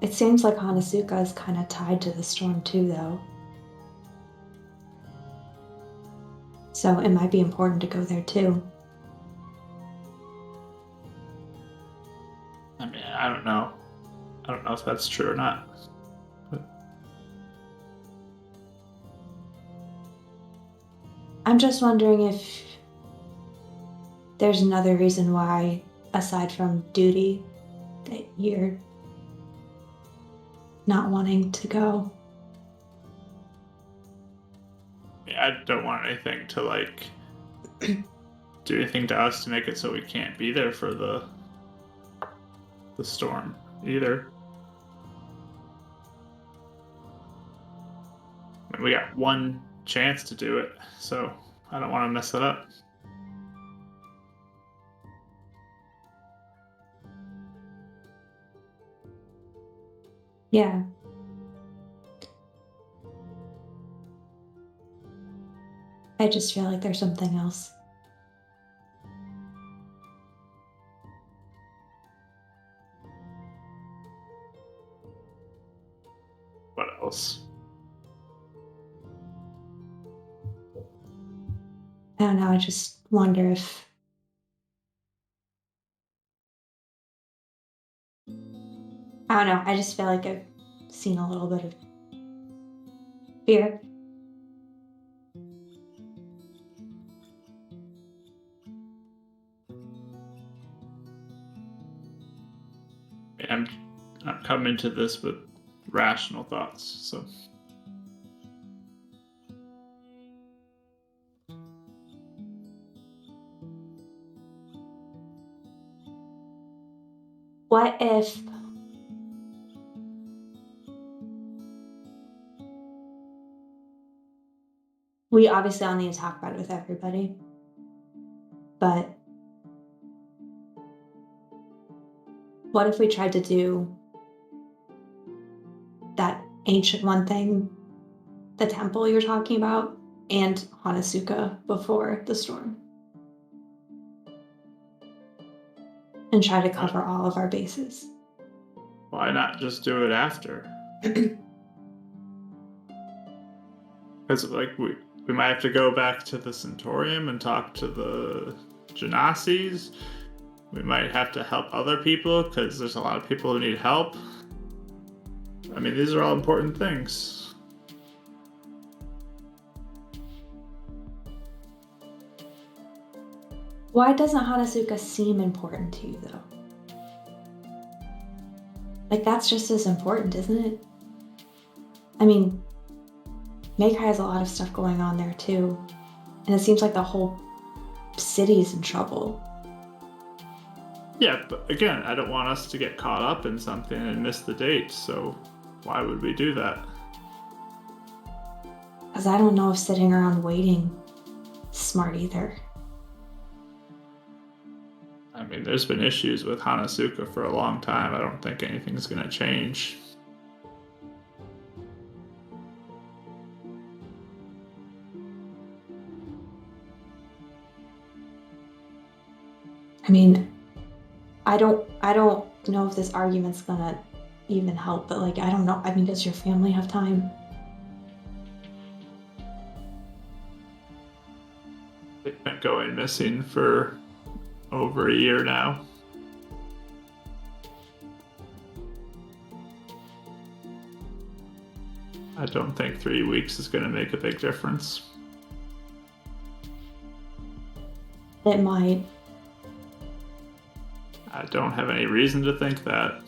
it seems like Hanasuka is kind of tied to the storm too, though. So it might be important to go there too. I mean, I don't know. I don't know if that's true or not. But I'm just wondering if there's another reason why, aside from duty, that you're not wanting to go. I don't want anything to like do anything to us to make it so we can't be there for the storm either. I mean, we got one chance to do it, so I don't want to mess it up. Yeah. I just feel like there's something else. What else? I don't know, I just wonder if I don't know, I just feel like I've seen a little bit of fear. I'm coming to this with rational thoughts, so What if we obviously all need to talk about it with everybody, but what if we tried to do that ancient one thing, the temple you're talking about, and Hanasuka before the storm? And try to cover all of our bases. why not just do it after? Because like we might have to go back to the Centaurium and talk to the Genasi's. We might have to help other people because there's a lot of people who need help. I mean, these are all important things. Why doesn't Hanasuka seem important to you, though? Like, that's just as important, isn't it? I mean, Meika has a lot of stuff going on there, too. And it seems like the whole city is in trouble. Yeah, but again, I don't want us to get caught up in something and miss the date, so why would we do that? Because I don't know if sitting around waiting is smart either. I mean, there's been issues with Hanasuka for a long time. I don't think anything's going to change. I mean, I don't know if this argument's gonna even help, but like, I don't know. I mean, does your family have time? They've been going missing for over a year now. I don't think 3 weeks is going to make a big difference. It might. I don't have any reason to think that.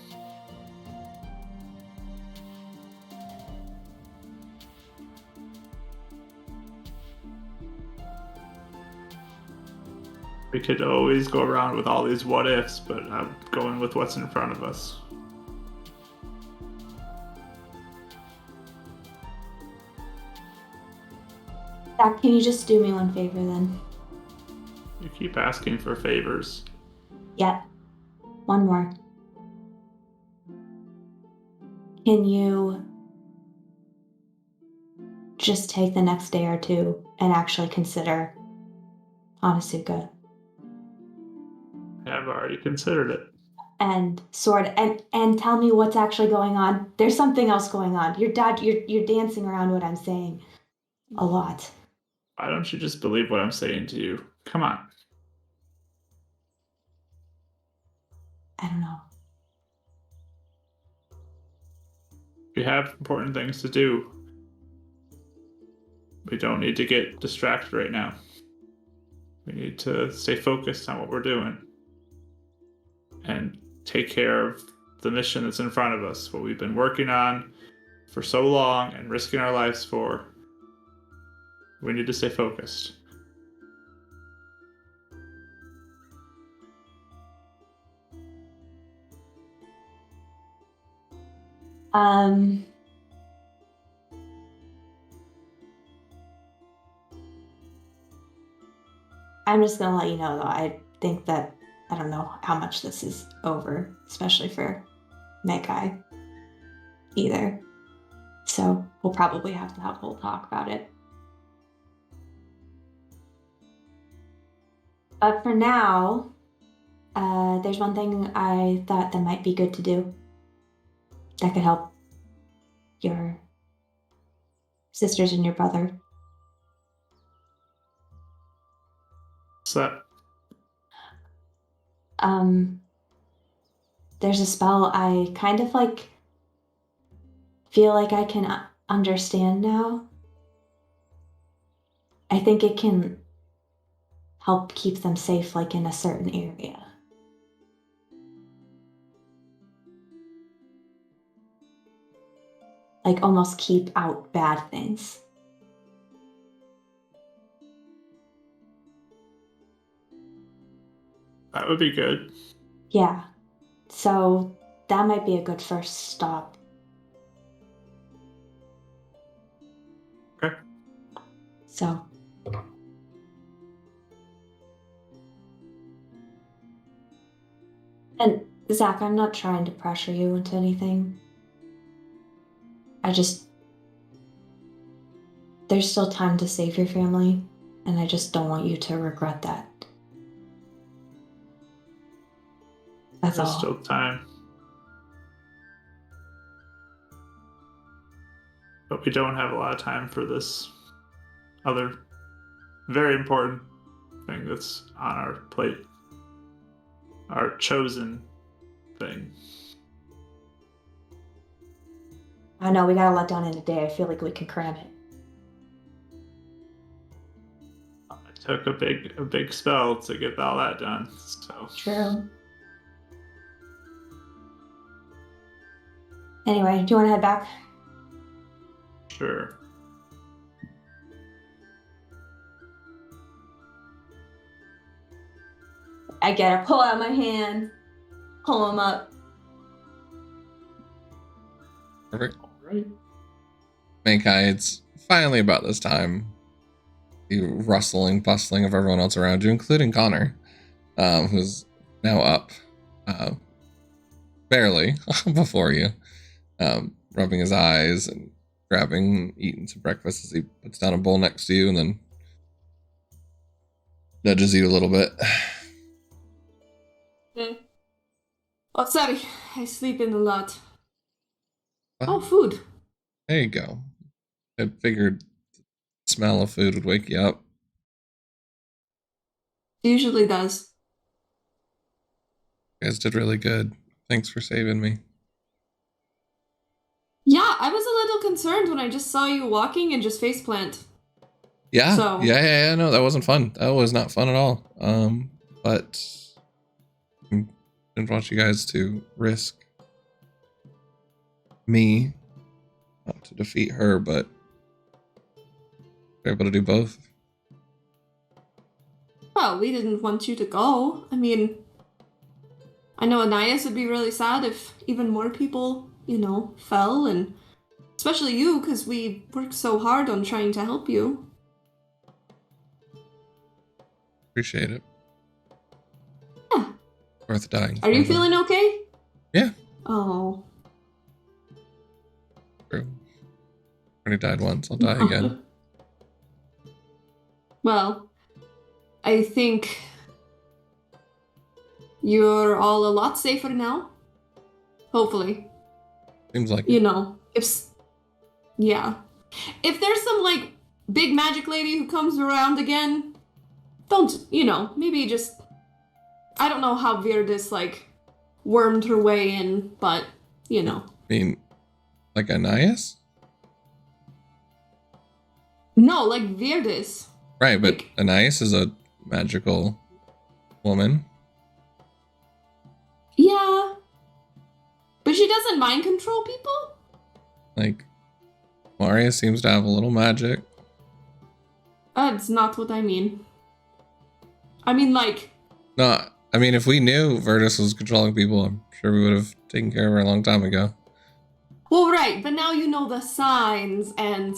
We could always go around with all these what ifs, but I'm going with what's in front of us. Zach, can you just do me one favor then? You keep asking for favors. Yep. One more. Can you just take the next day or two and actually consider Onisuka? I've already considered it. And and tell me what's actually going on. There's something else going on. You're dancing around what I'm saying a lot. Why don't you just believe what I'm saying to you? Come on. I don't know. We have important things to do. We don't need to get distracted right now. We need to stay focused on what we're doing and take care of the mission that's in front of us, what we've been working on for so long and risking our lives for. We need to stay focused. I'm just gonna let you know though, I think that I don't know how much this is over, especially for Mekai either. So we'll probably have to have a whole talk about it. But for now, there's one thing I thought that might be good to do that could help your sisters and your brother. What's that? There's a spell I kind of like feel like I can understand now. I think it can help keep them safe, like in a certain area. Like almost keep out bad things. That would be good. Yeah. So that might be a good first stop. Okay. So. And Zach, I'm not trying to pressure you into anything. There's still time to save your family, and I just don't want you to regret that. That's There's all. still time. But we don't have a lot of time for this other very important thing that's on our plate. Our chosen thing. I know, we got a lot done in a day. I feel like we can cram it. It took a big spell to get all that done. So True. Anyway, do you want to head back? sure. I get her. Pull out my hand. Pull him up. Perfect. Right. Mankai, it's finally about this time. The rustling, bustling of everyone else around you, including Connor, who's now up, barely before you, rubbing his eyes and eating some breakfast as he puts down a bowl next to you and then nudges you a little bit. Oh, sorry. I sleep in a lot. Well, Oh, food. there you go. I figured the smell of food would wake you up. Usually does. You guys did really good. Thanks for saving me. Yeah, I was a little concerned when I just saw you walking and just faceplant. Yeah, So- yeah. No, that wasn't fun. That was not fun at all. But I didn't want you guys to risk me, not to defeat her, but we're able to do both. Well, we didn't want you to go. I mean, I know Anais would be really sad if even more people, fell, and especially you, because we worked so hard on trying to help you. Appreciate it. Yeah. Worth dying. Are you for, feeling okay? Yeah. Oh. True. Already died once. I'll die again. Well, I think you're all a lot safer now. Hopefully. Seems like it. If there's some, big magic lady who comes around again, don't, maybe just... I don't know how Bardicdice, wormed her way in, but, I mean, like Anais? No, like Bardicdice. Right, but Anais is a magical woman. Yeah. But she doesn't mind control people? Like, Maria seems to have a little magic. That's not what I mean. I mean, No, I mean, if we knew Bardicdice was controlling people, I'm sure we would have taken care of her a long time ago. Well, right, but now you know the signs, and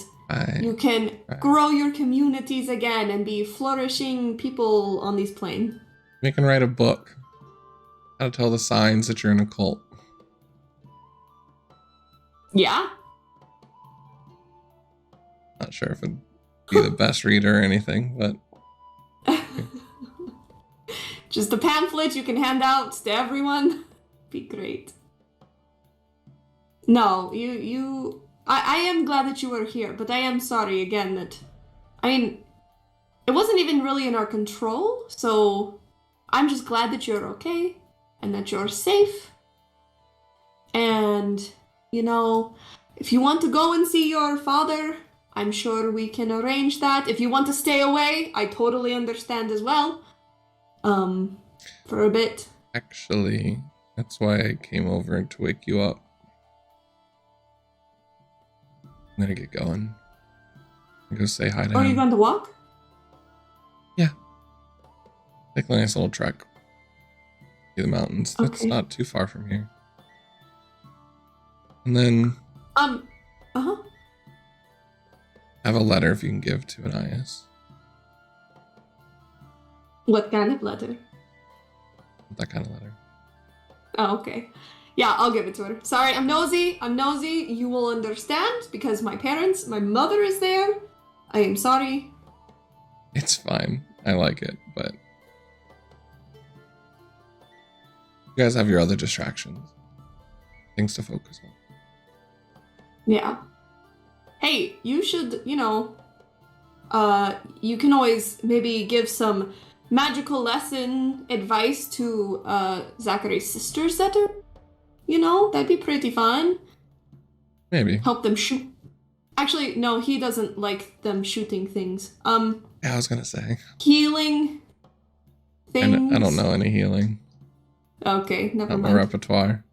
you can Right. grow your communities again and be flourishing people on these planes. You can write a book. How to tell the signs that you're in a cult. Yeah? Not sure if it'd be the best reader or anything, but Just a pamphlet you can hand out to everyone. Be great. No, I am glad that you were here, but I am sorry again that... I mean, it wasn't even really in our control, so I'm just glad that you're okay and that you're safe. And, if you want to go and see your father, I'm sure we can arrange that. If you want to stay away, I totally understand as well. For a bit. actually, that's why I came over to wake you up. I'm gonna get going. I'm gonna say hi to Are you him. going to walk? Take a nice little trek through the mountains. That's Okay. not too far from here. And then Uh-huh. have a letter if you can give to Anais. What kind of letter? That kind of letter. Oh, okay. Yeah, I'll give it to her. Sorry, I'm nosy. You will understand because my mother is there. I am sorry. It's fine. I like it, but you guys have your other distractions. Things to focus on. Yeah. Hey, you should, you can always maybe give some magical lesson advice to Zachary's sisters that are, that'd be pretty fun. Maybe. Help them shoot. Actually, no, he doesn't like them shooting things. Yeah, I was gonna say. Healing things. I don't know any healing. Okay, never Not my mind. repertoire.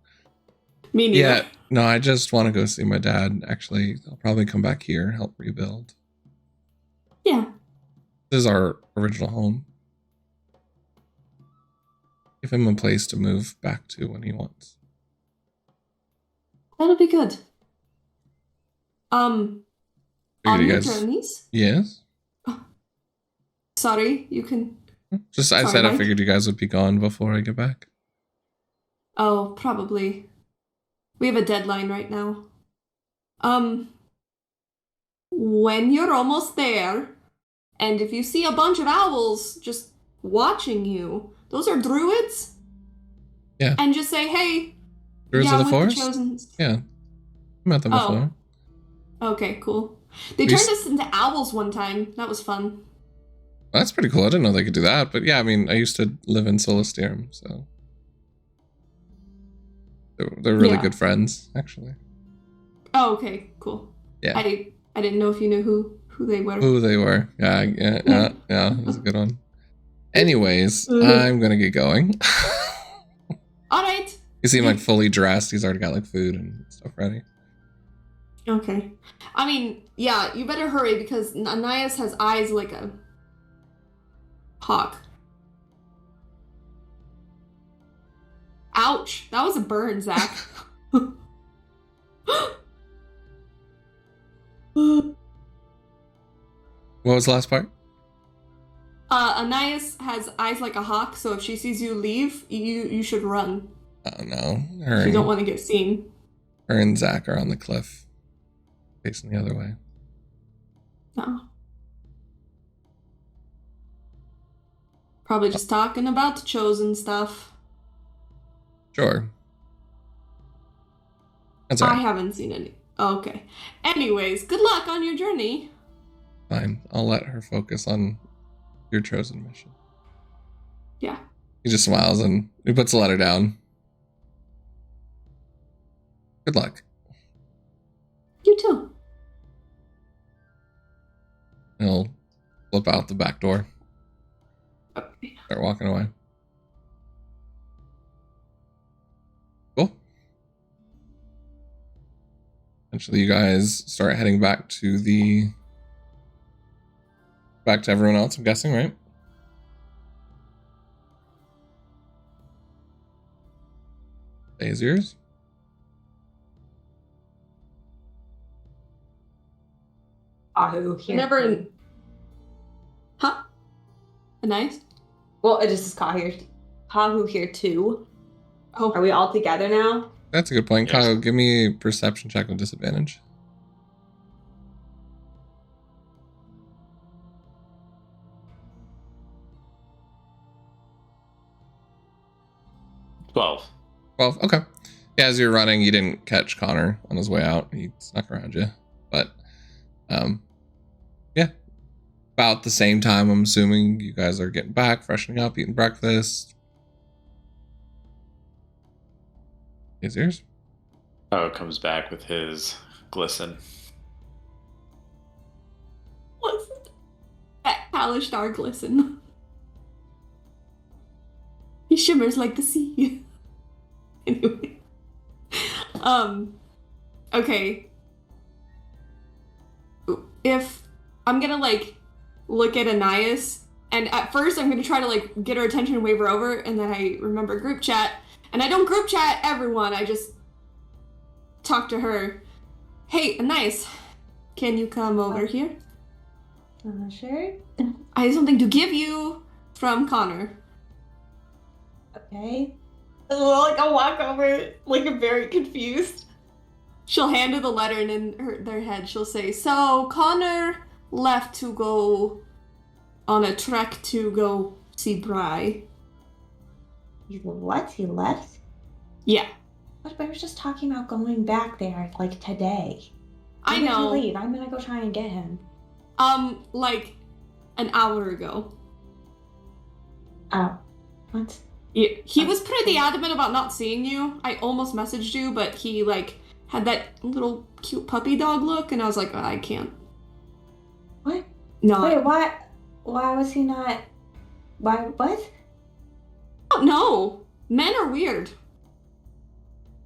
Me neither. Yeah, no, I just want to go see my dad. Actually, I'll probably come back here and help rebuild. Yeah. This is our original home. Give him a place to move back to when he wants. That'll be good. On Figured you your guys- journeys? Yes. Sorry, you can... Just I Sorry, said I Mike. figured you guys would be gone before I get back. Oh, probably. We have a deadline right now. When you're almost there, and if you see a bunch of owls just watching you, those are druids. Yeah. And just say, hey, Druids yeah, of the with Forest? Chosens. Yeah. I met them Oh. before. Okay, cool. They We turned s- us into owls one time. That was fun. That's pretty cool. I didn't know they could do that. But yeah, I mean, I used to live in Solisterum, so. They're really Yeah. good friends, actually. Oh, okay, cool. Yeah. I didn't know if you knew who they were. Who they were. Yeah. That's a good one. Anyways, I'm gonna get going. All right. You seem like fully dressed. He's already got like food and stuff ready. Okay. I mean, yeah, you better hurry because Anais has eyes like a hawk. Ouch. That was a burn, Zach. What was the last part? Anais has eyes like a hawk, so if she sees you leave, you should run. Oh no. You don't want to get seen. Her and Zach are on the cliff, facing the other way. No. Probably just talking about the chosen stuff. Sure. That's all I right. haven't seen any. Okay. Anyways, good luck on your journey. Fine. I'll let her focus on your chosen mission. Yeah. He just smiles and he puts the letter down. Good luck. You too. He'll flip out the back door. Okay. Start walking away. Cool. Eventually you guys start heading back to everyone else, I'm guessing, right? Day is yours. Here. Never. Huh? Nice. Well, it just is Kahu here too. Oh. Are we all together now? That's a good point. Yes. Kyle, give me a perception check with disadvantage. $12. 12. Okay. Yeah, as you're running, you didn't catch Connor on his way out. He snuck around you. But, yeah. About the same time, I'm assuming you guys are getting back, freshening up, eating breakfast. Is yours? Oh, comes back with his glisten. What's it? That Alistar glisten. He shimmers like the sea. Anyway. Okay. If I'm gonna like look at Anais, and at first I'm gonna try to like get her attention and wave her over, and then I remember group chat, and I don't group chat everyone, I just talk to her. Hey, Anais, can you come over here? Sure. I have something to give you from Connor. Okay. Like I'll walk over, like I'm very confused. She'll hand her the letter, and in their head she'll say, so Connor left to go on a trek to go see Bry. What? He left? Yeah. But I was just talking about going back there, like today. I When did know. he leave? I'm gonna go try and get him. Like an hour ago. Oh. What? Yeah, he was pretty adamant about not seeing you. I almost messaged you, but he like had that little cute puppy dog look, and I was like, I can't. What? No. Wait, why? Why was he not? Why? What? Oh, no. Men are weird.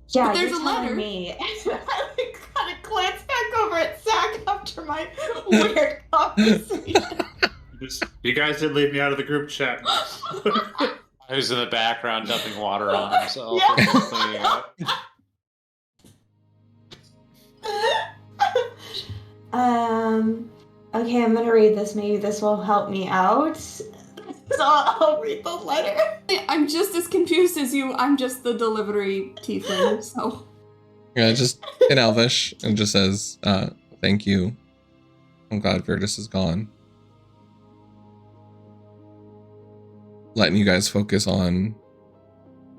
Yeah, But there's you're a telling letter. me. I kind of glance back over at Zach after my weird conversation. You guys did leave me out of the group chat. Who's in the background dumping water on himself Yeah. and cleaning up. Okay, I'm gonna read this. Maybe this will help me out. So I'll read the letter. I'm just as confused as you. I'm just the delivery tiefling, so. Yeah, just in Elvish, and just says, thank you. I'm glad Virtus is gone. Letting you guys focus on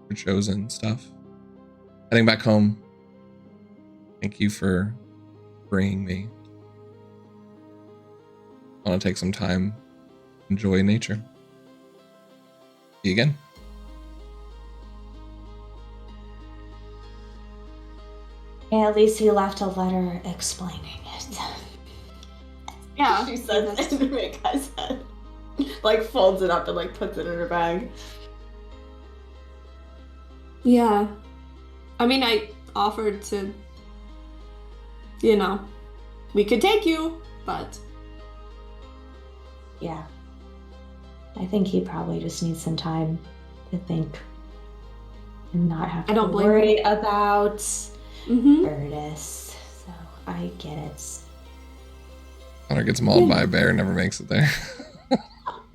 your chosen stuff. Heading back home. Thank you for bringing me. I want to take some time, enjoy nature. See you again. At least he left a letter explaining it. Yeah. She says in Reika's head. Like folds it up and like puts it in her bag. Yeah. I mean, I offered to, we could take you, but... Yeah. I think he probably just needs some time to think and not have to worry about Bardicdice. So I get it. Connor gets mauled by a bear, never makes it there.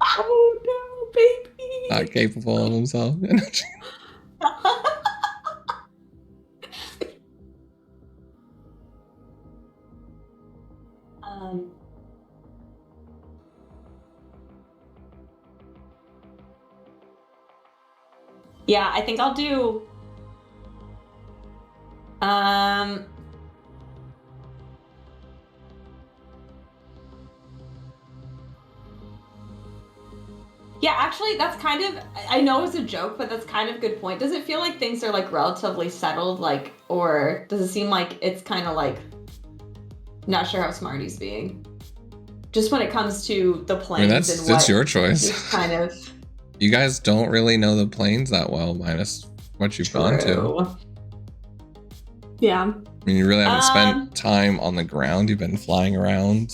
Oh no, baby! Not capable of himself. Yeah, I think I'll do. Yeah, actually, that's kind of. I know it's a joke, but that's kind of a good point. Does it feel like things are like relatively settled, like, or does it seem like it's kind of like not sure how smart he's being? Just when it comes to the planes that's your choice. He's kind of. You guys don't really know the planes that well, minus what you've gone to. Yeah. I mean, you really haven't spent time on the ground. You've been flying around.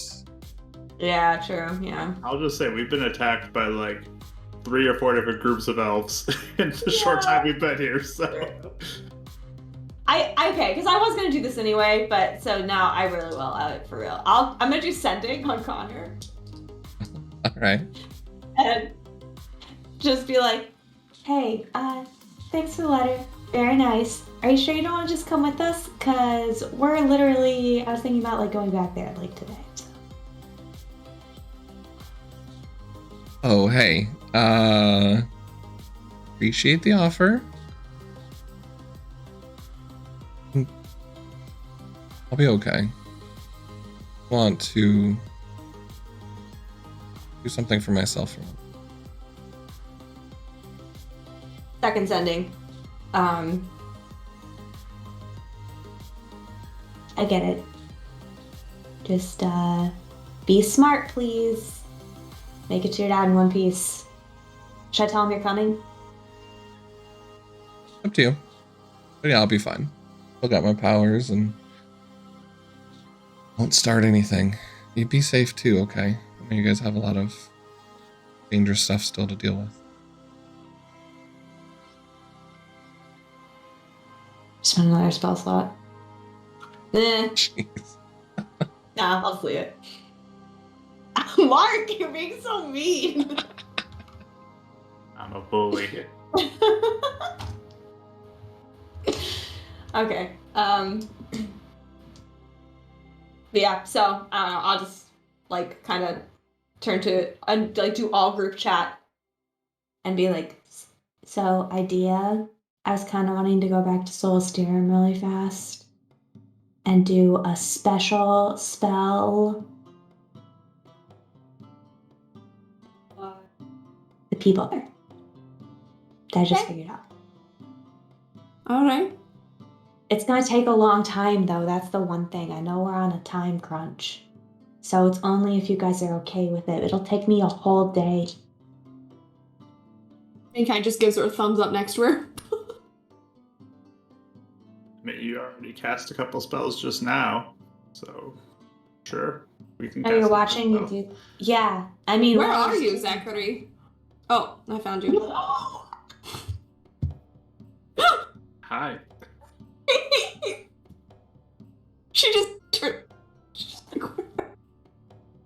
Yeah, true. Yeah. I'll just say we've been attacked by like 3 or 4 different groups of elves in the short time we've been here. So. Okay, because I was gonna do this anyway, but so now I really will, for real. I'm gonna do sending on Connor. All right. And just be like, hey, thanks for the letter. Very nice. Are you sure you don't want to just come with us? Because we're literally, I was thinking about like going back there like today. So. Oh, hey. Appreciate the offer. I'll be okay. Want to do something for myself for once. Second sending. I get it. Just be smart, please. Make it to your dad in one piece. Should I tell him you're coming? Up to you. But yeah, I'll be fine. Still got my powers and won't start anything. You be safe too, okay? I know you guys have a lot of dangerous stuff still to deal with. Spend another spell slot. Jeez. Nah, I'll see it. Mark, you're being so mean. I'm a bully. Okay. But yeah, so I don't know, I'll just like kind of turn to and like do all group chat and be like, so idea, I was kind of wanting to go back to Solstice really fast and do a special spell for the people there that I just figured out. All right. It's going to take a long time, though. That's the one thing. I know we're on a time crunch. So it's only if you guys are okay with it. It'll take me a whole day. And kind of just gives her a thumbs up next to her. I mean, you already cast a couple spells just now, so sure, we can. Oh, you're watching me do. Yeah, I mean, where are you, Zachary? Oh, I found you. Hi. She just turned. She's like, where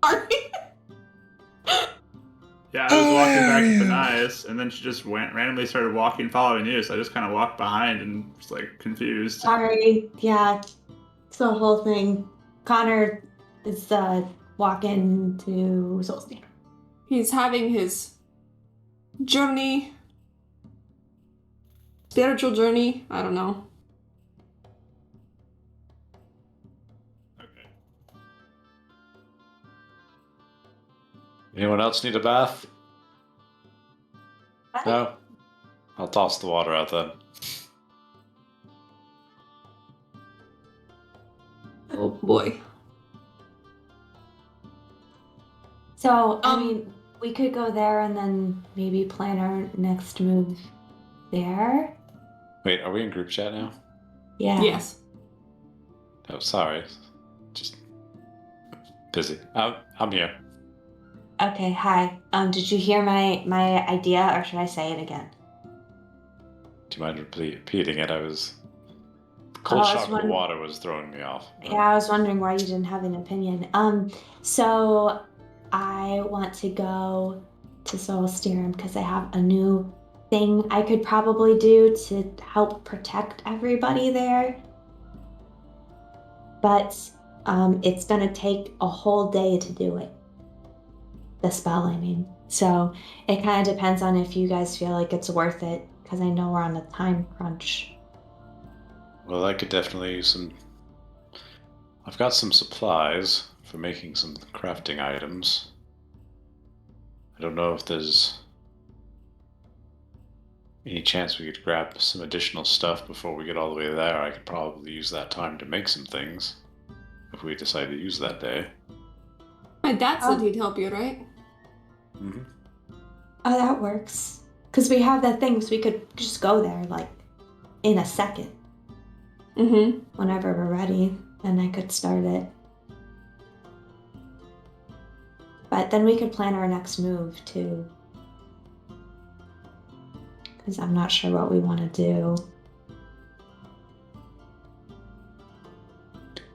are you? Yeah, I was walking back to Benias, and then she just randomly started walking, following you. So I just kind of walked behind and was like confused. Sorry. Yeah, it's the whole thing. Connor is walking to Solstice. He's having his journey, spiritual journey. I don't know. Anyone else need a bath? No? I'll toss the water out then. Oh boy. So, I mean, we could go there and then maybe plan our next move there. Wait, are we in group chat now? Yeah. Yes. Oh, sorry. Just busy. I'm here. Okay, hi. Did you hear my idea, or should I say it again? Do you mind repeating it? Cold shock of the water was throwing me off. Yeah, I was wondering why you didn't have an opinion. So I want to go to Solstirum because I have a new thing I could probably do to help protect everybody there. But it's gonna take a whole day to do it. The spell, I mean. So it kind of depends on if you guys feel like it's worth it, because I know we're on a time crunch. Well, I could definitely use some. I've got some supplies for making some crafting items. I don't know if there's any chance we could grab some additional stuff before we get all the way there. I could probably use that time to make some things if we decide to use that day. My dad said he'd help you, right? Mm-hmm. Oh, that works. Because we have that thing, so we could just go there, like, in a second. Mm-hmm. Whenever we're ready, and I could start it. But then we could plan our next move, too. Because I'm not sure what we want to do.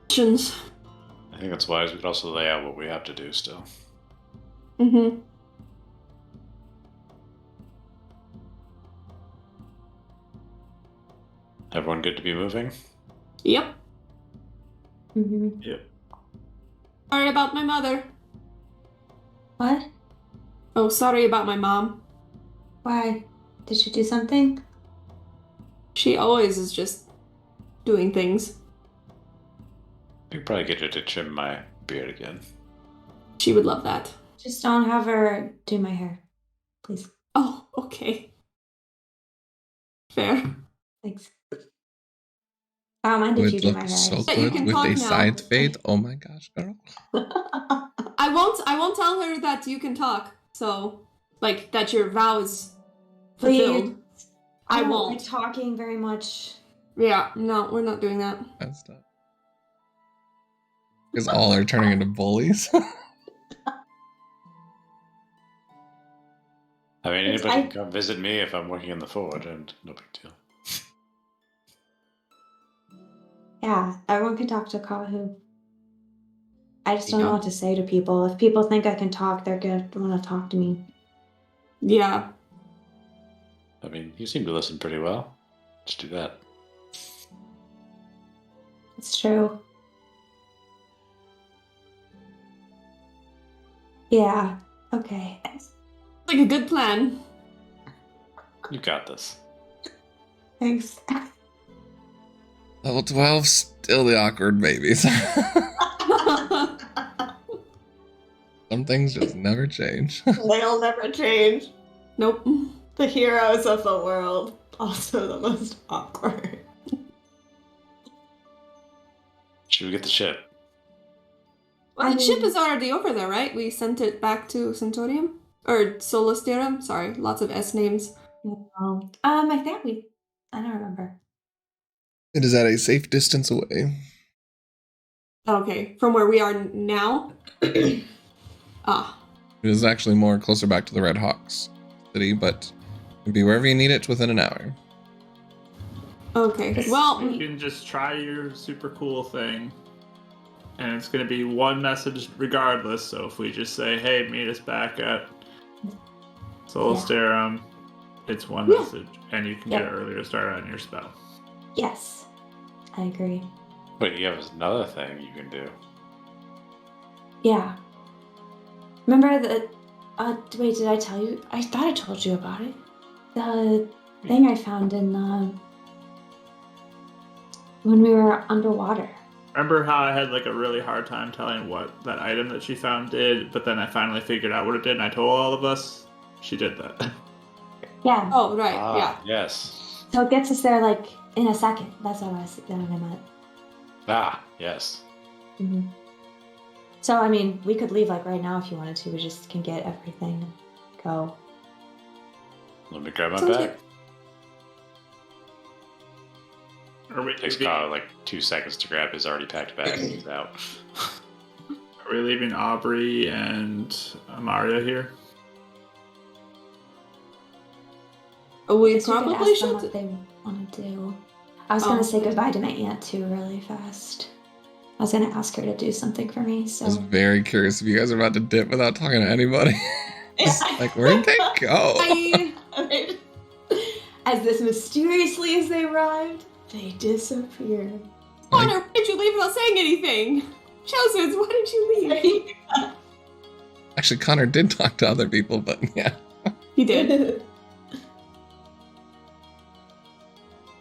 Options. I think that's wise. We could also lay out what we have to do still. Mm-hmm. Everyone good to be moving? Yep. Mm-hmm. Yep. Sorry about my mother. What? Oh, sorry about my mom. Why? Did she do something? She always is just doing things. We could probably get her to trim my beard again. She would love that. Just don't have her do my hair. Please. Oh, okay. Fair. Thanks. I don't mind if you Would do my look hair. so Yeah, you good can with talk a now. side fade. Oh my gosh, girl. I won't tell her that you can talk. So, like, that your vow is fulfilled. I don't won't. like talking very much. Yeah, no, we're not doing that. That's not. Because all are turning into bullies. I mean, It's- anybody I- can come visit me if I'm working in the forge, and no big deal. Yeah, everyone can talk to Kahu. I just don't know what to say to people. If people think I can talk, they're gonna want to talk to me. Yeah. I mean, you seem to listen pretty well. Let's do that. It's true. Yeah, okay. Like a good plan. You got this. Thanks. Level 12, still the awkward babies. Some things just never change. They'll never change. Nope. The heroes of the world. Also the most awkward. Should we get the ship? Well, I the ship mean- is already over there, right? We sent it back to Centaurium? Or Solstirum? Sorry, lots of S names. I think I don't remember. It is at a safe distance away. Okay, from where we are now? Ah. It is actually more closer back to the Red Hawks city, but it'll be wherever you need it within an hour. Okay, well, You can just try your super cool thing, and it's going to be one message regardless. So if we just say, hey, meet us back at Solstirum, it's one Yeah. message, and you can get an earlier start on your spell. Yes, I agree. Wait, you have another thing you can do. Yeah. Remember the... wait, did I tell you? I thought I told you about it. The thing I found in the... when we were underwater. Remember how I had like a really hard time telling what that item that she found did, but then I finally figured out what it did, and I told all of us? She did that. Yeah. oh, right, yeah. Yes. So it gets us there like in a second. That's what I meant. Ah, yes. Mm-hmm. So, I mean, we could leave like right now if you wanted to. We just can get everything and go. Let me grab my Sounds bag. Are we, It takes Kyle like 2 seconds to grab his already packed bag and he's out. are we leaving Aubrey and Mario here? We Guess you could probably ask them should. what they want to do. I was Oh. gonna say goodbye to my aunt too, really fast. I was gonna ask her to do something for me. So I was very curious if you guys are about to dip without talking to anybody. Just like, where'd they go? I, as this mysteriously as they arrived, they disappear. Connor, why did you leave without saying anything? Joseph, why did you leave? Actually, Connor did talk to other people, but yeah. He did.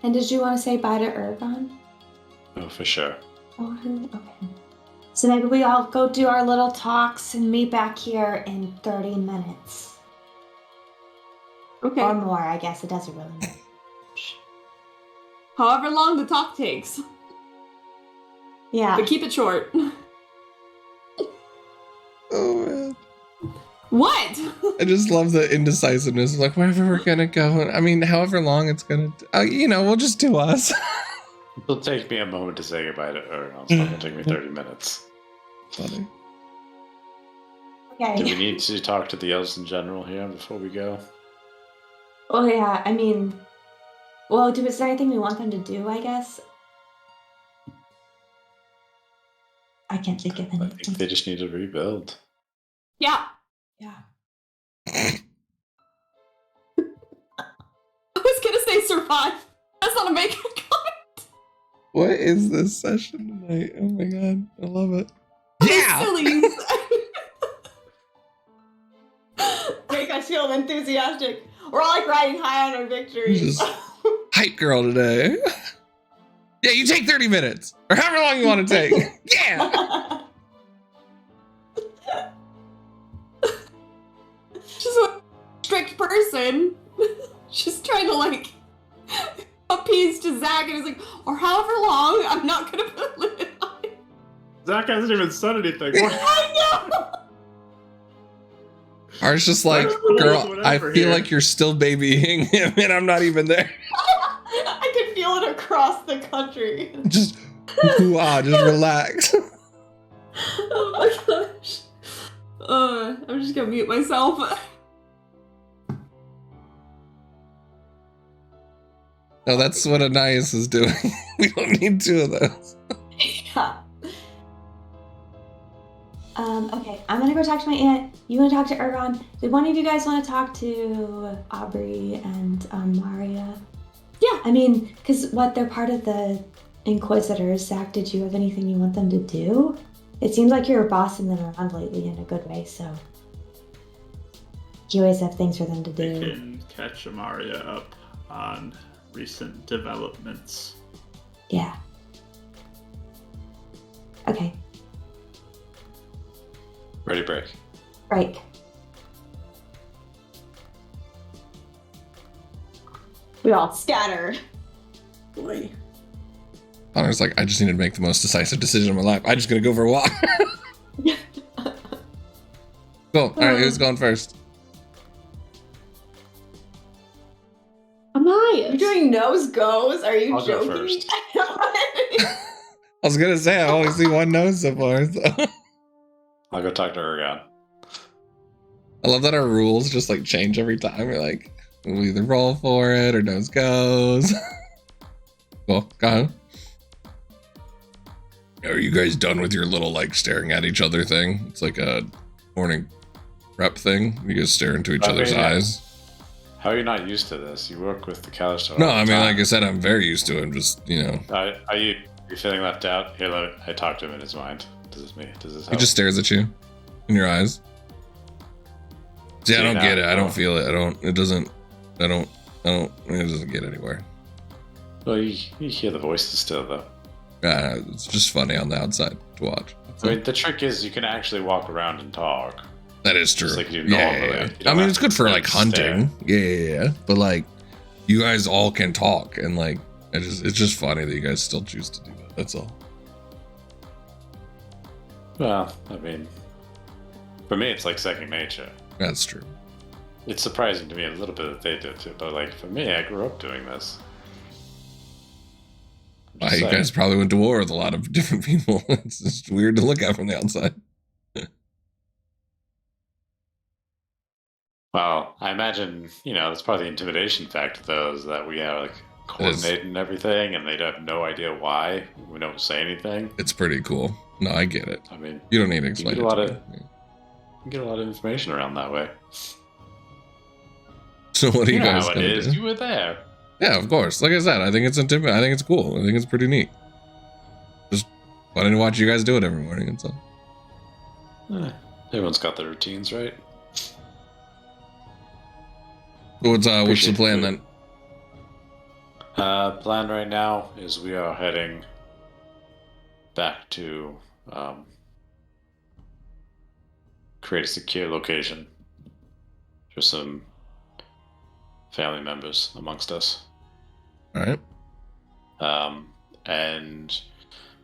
And did you want to say bye to Ergon? Oh, for sure. Oh, okay. So maybe we all go do our little talks and meet back here in 30 minutes. Okay. Or more, I guess. It doesn't really matter. However long the talk takes. Yeah. But keep it short. Oh man. What? I just love the indecisiveness. Like, wherever we're gonna go. I mean, however long it's gonna. We'll just do us. It'll take me a moment to say goodbye to her. It's not gonna take me 30 minutes. Funny. Do we Okay. need to talk to the elves in general here before we go? Well, yeah, I mean... Well, is there anything we want them to do, I guess? I can't think of I think anything. they just need to rebuild. Yeah. Yeah. I was gonna say survive. That's not a make comment. What is this session tonight? Oh my god, I love it. Yeah. Silly. Make us feel enthusiastic. We're all like riding high on our victories. Just- Hype girl today. Yeah, you take 30 minutes or however long you want to take. Yeah. She's a strict person. She's trying to like appease to Zach, and he's like, or however long, I'm not gonna put a limit on it. Zach hasn't even said anything. I know. Or it's just like, girl, I Whatever feel here. like you're still babying him and I'm not even there. I could feel it across the country. Just, just relax. Oh my gosh. I'm just gonna mute myself. No, that's what Anais is doing. We don't need 2 of those. Yeah. Okay, I'm gonna go talk to my aunt. You wanna talk to Ergon? Did one of you guys wanna talk to Aubrey and Maria? Yeah. I mean, because they're part of the Inquisitors. Zach, did you have anything you want them to do? It seems like you're bossing them around lately in a good way, so you always have things for them to We do. can catch Amaria up on recent developments. Yeah. Okay, Ready, break. break. We all scatter. Boy. Connor's like, I just need to make the most decisive decision of my life. I'm just gonna go for a walk. Cool. All right, who's going first? Amaya. You're doing nose goes? Are you I'll go joking? first. I was gonna say I only see one nose so far. So. I'll go talk to Ergon. I love that our rules just like change every time. We're like, we'll either roll for it or nose goes. Cool. Go on. Are you guys done with your little like staring at each other thing? It's like a morning prep thing. You guys stare into each other's yeah. eyes. How are you not used to this? You work with the Callister. No, I mean, like I said, I'm very used to it. I'm just, Are you feeling left out? Here, I talked to him in his mind. Does this he help? just stares at you in your eyes. See, I don't get it. I don't feel it. It doesn't get anywhere. Well, you hear the voices still, though. It's just funny on the outside to watch. I mean, the trick is you can actually walk around and talk. That is true. Just like you do Yeah, normally. yeah. You I don't mean, have it's good to for like stare. hunting. Yeah. But like, you guys all can talk, and like, it's just funny that you guys still choose to do that. That's all. Well, I mean, for me, it's like second nature. That's true. It's surprising to me a little bit that they did too, but like for me, I grew up doing this. Why, you guys probably went to war with a lot of different people. It's just weird to look at from the outside. Well, I imagine, that's part of the intimidation factor, though, is that we are like coordinating everything, and they have no idea why we don't say anything. It's pretty cool. No, I get it. I mean, you don't need to explain it. You get a lot of information around that way. So what do you guys how it is? do? You were there. Yeah, of course. Like I said, I think it's intimidating. I think it's cool. I think it's pretty neat. Just wanting to watch you guys do it every morning and stuff. Everyone's got their routines, right? What's the plan then? Plan right now is we are heading back to create a secure location for some family members amongst us. All right. And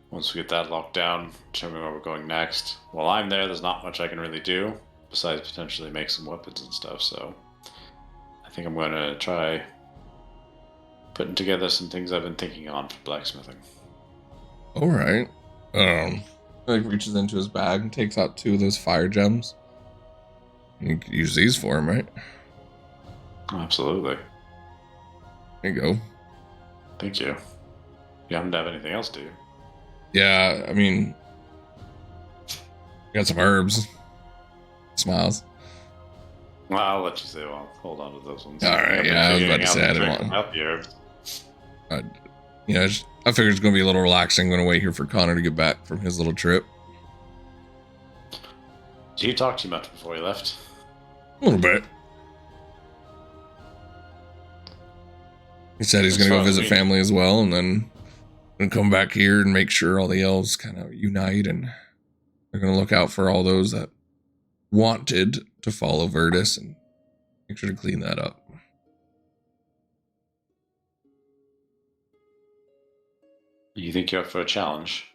once we get that locked down, determine where we're going next. While I'm there, there's not much I can really do besides potentially make some weapons and stuff. So I think I'm going to try putting together some things I've been thinking on for blacksmithing. All right. Like reaches into his bag and takes out 2 of those fire gems. You can use these for him, right? Absolutely. There you go. Thank you. You happen to have anything else, do you? Yeah, I mean, got some herbs. Smiles. Well, I'll let you say, well, hold on to those ones. All right, yeah, I was about to say I didn't want out the herbs. I figured it's going to be a little relaxing. I'm going to wait here for Connor to get back from his little trip. Did he talk to you much before he left? A little bit. He said he's going to go visit family as well, and then going to come back here and make sure all the elves kind of unite, and they're going to look out for all those that wanted to follow Verdus and make sure to clean that up. You think you're up for a challenge?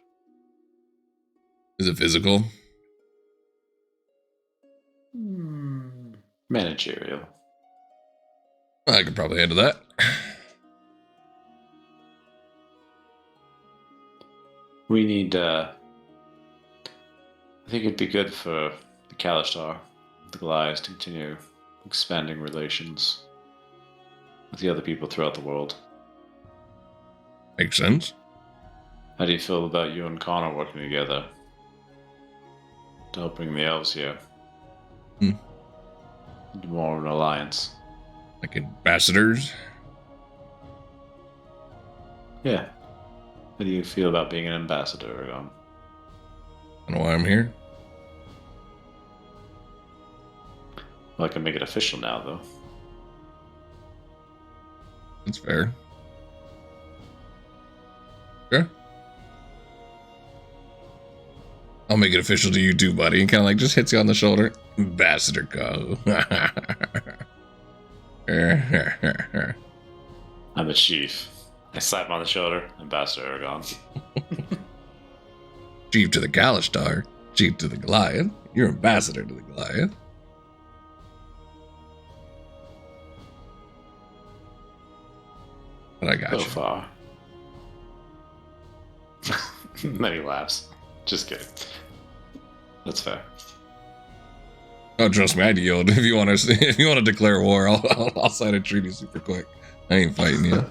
Is it physical? Managerial. I could probably handle that. We need, I think it'd be good for the Kalishtar, the Goliaths, to continue expanding relations with the other people throughout the world. Makes sense. How do you feel about you and Connor working together to help bring the elves here? More of an alliance. Like ambassadors? Yeah. How do you feel about being an ambassador, Aragon? I know why I'm here. Well, I can make it official now, though. That's fair. Sure. I'll make it official to you too, buddy. And kind of like just hits you on the shoulder. Ambassador go. I'm a chief. I slap him on the shoulder. Ambassador Aragon. Chief to the Kalishtar. Chief to the Goliath. You're ambassador to the Goliath. But I got So you. far. Then he laughs. Just kidding. That's fair. Oh, trust me, I'd yield. If you want to declare war, I'll sign a treaty super quick. I ain't fighting you.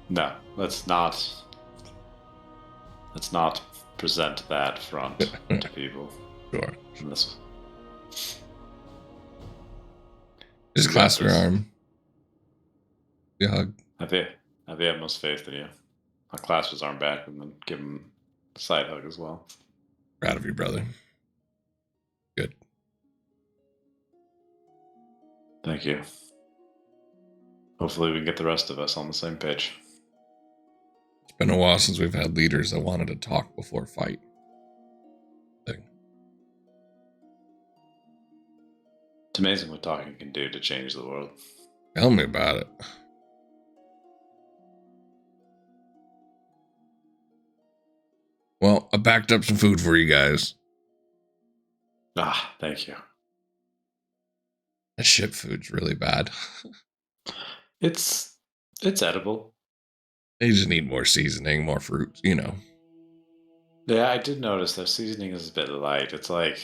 No, let's not present that front to people. Sure. This. Just clasp your arm. Be a hug. I have the utmost faith in you. I'll clasp his arm back and then give him a side hug as well. Proud of you, brother. Good. Thank you. Hopefully we can get the rest of us on the same page. It's been a while since we've had leaders that wanted to talk before fight. Thing. It's amazing what talking can do to change the world. Tell me about it. I backed up some food for you guys. Ah, thank you. That ship food's really bad. It's edible. They just need more seasoning, more fruit, you know. Yeah, I did notice their seasoning is a bit light. It's like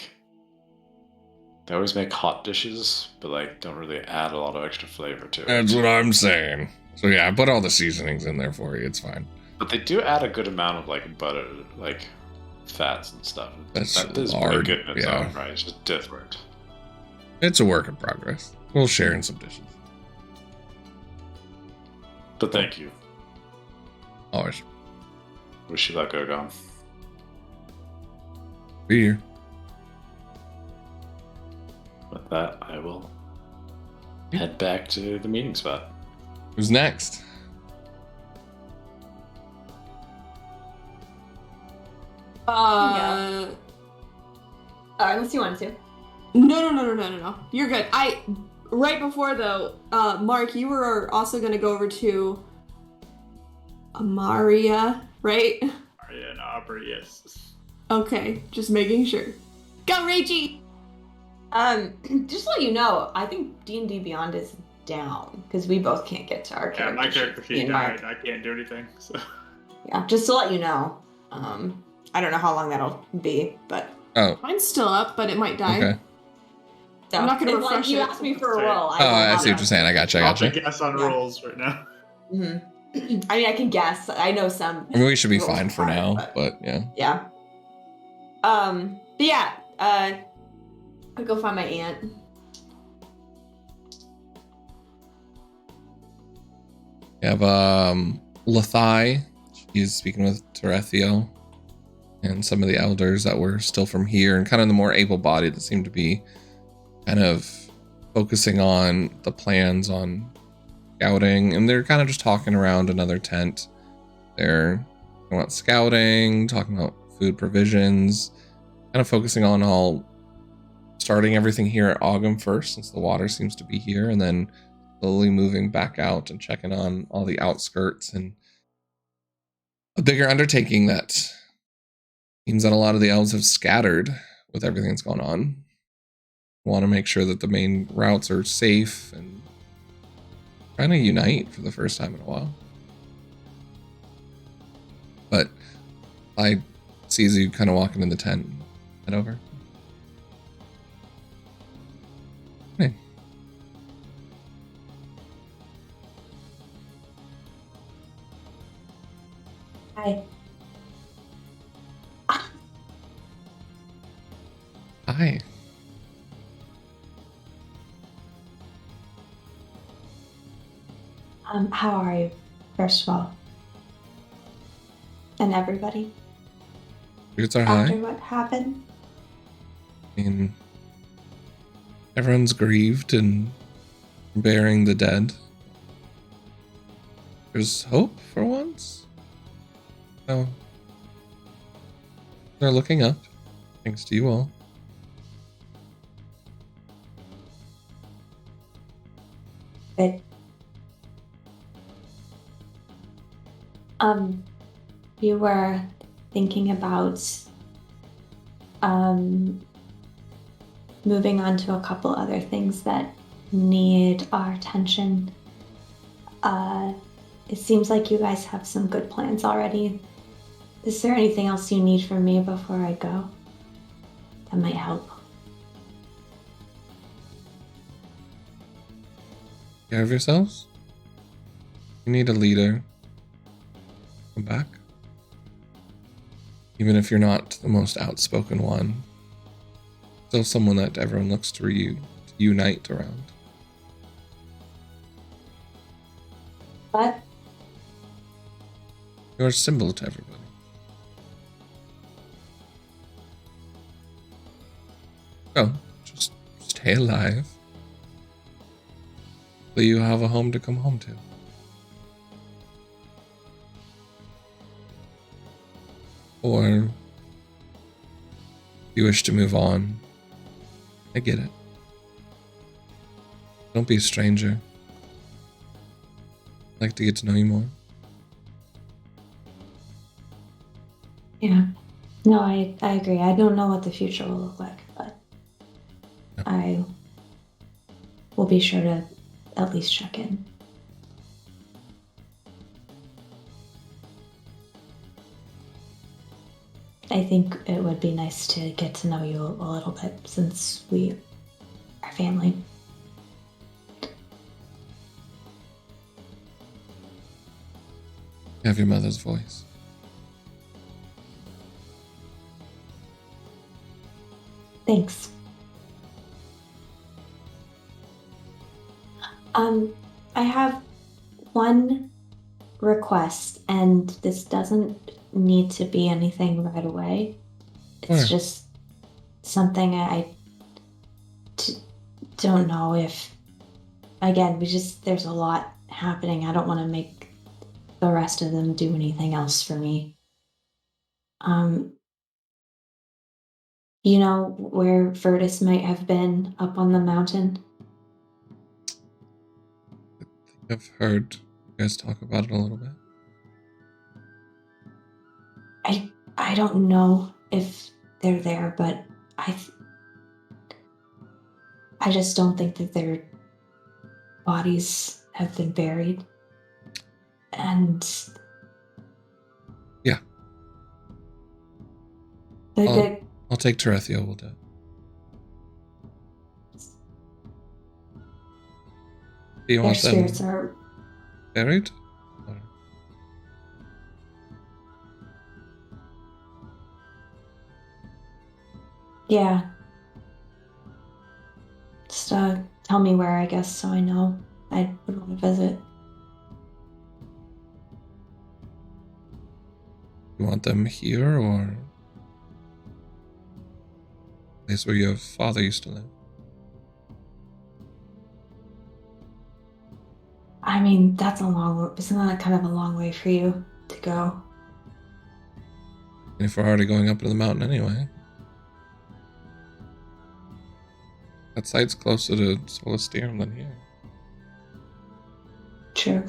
they always make hot dishes, but like don't really add a lot of extra flavor to it. That's what I'm saying. So yeah, I put all the seasonings in there for you. It's fine. But they do add a good amount of like butter, like fats and stuff. That's that is pretty lard, good in its yeah. own right. It's just different. It's a work in progress. We'll share in some dishes. But thank you. Always. Wish you luck, Ogon. Be here. With that, I will head back to the meeting spot. Who's next? Unless you wanted to. No. You're good. Right before though, Mark, you were also gonna go over to Amaria, right? Arya and Aubrey, yes. Okay, just making sure. Go, Reggie! Just to let you know, I think D&D Beyond is down because we both can't get to our Yeah, character. my character sheet. sheet Me and Mark. died. I can't do anything. So Yeah, just to let you know. I don't know how long that'll be, but Oh, Mine's still up, but it might die. okay. so, I'm not gonna it's like refresh you it. asked me for a Same. roll. Oh, I see don't what you're saying. I gotcha. I'll take a guess on Yeah. rules right now. know. I mean, I can guess. I know some. I mean, we should be rules fine are for hard, now, but yeah. Yeah. But yeah. I'll go find my aunt. We have Lathai. She's speaking with Terethio and some of the elders that were still from here and kind of the more able-bodied that seem to be kind of focusing on the plans on scouting, and they're kind of just talking around another tent. They're talking about scouting, talking about food provisions, kind of focusing on all starting everything here at Ogum first, since the water seems to be here, and then slowly moving back out and checking on all the outskirts, and a bigger undertaking that seems that a lot of the elves have scattered with everything that's going on. Want to make sure that the main routes are safe and trying to unite for the first time in a while. But I sees you kind of walking in the tent. Head over. Hey. Hi. Hi. How are you, first of all? And everybody? Spirits are After high. what happened? I mean, everyone's grieved and burying the dead. There's hope for once. So, they're looking up. Thanks to you all. Good. You were thinking about moving on to a couple other things that need our attention. It seems like you guys have some good plans already. Is there anything else you need from me before I go? That might help. Care of yourselves. You need a leader. Come back. Even if you're not the most outspoken one, still someone that everyone looks to unite around. But You're a symbol to everybody. So, just stay alive. So you have a home to come home to. Or if you wish to move on, I get it. Don't be a stranger. I'd like to get to know you more. yeah, No, I agree. I don't know what the future will look like, but No. I will be sure to at least check in. I think it would be nice to get to know you a little bit since we are family. You have your mother's voice. Thanks. I have one request, and this doesn't need to be anything right away. It's Sure. just something don't know if, again, there's a lot happening. I don't want to make the rest of them do anything else for me. You know where Virtus might have been up on the mountain? I've heard you guys talk about it a little bit. I don't know if they're there, but I just don't think that their bodies have been buried. And Yeah. I'll take Terethia, we'll do it. Do you their want them spirits are buried? Or- yeah. Just tell me where, I guess, so I know I would want to visit. You want them here or place where your father used to live? I mean, that's a long. Isn't that kind of a long way for you to go? And if we're already going up to the mountain anyway. That site's closer to Solisterum than here. True.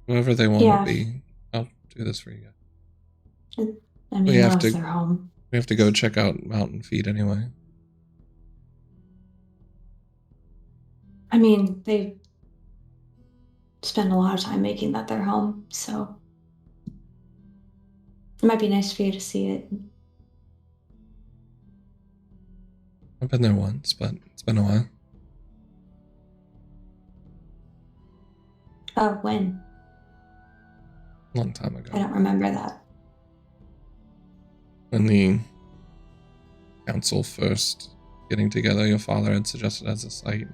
Whoever they want Yeah. to be, I'll do this for you guys. I mean, We have that was to- their home. We have to go check out Mountain Feet anyway. I mean, they spend a lot of time making that their home, so it might be nice for you to see it. I've been there once, but it's been a while. When? A long time ago. I don't remember that. When the council first getting together, your father had suggested as a site.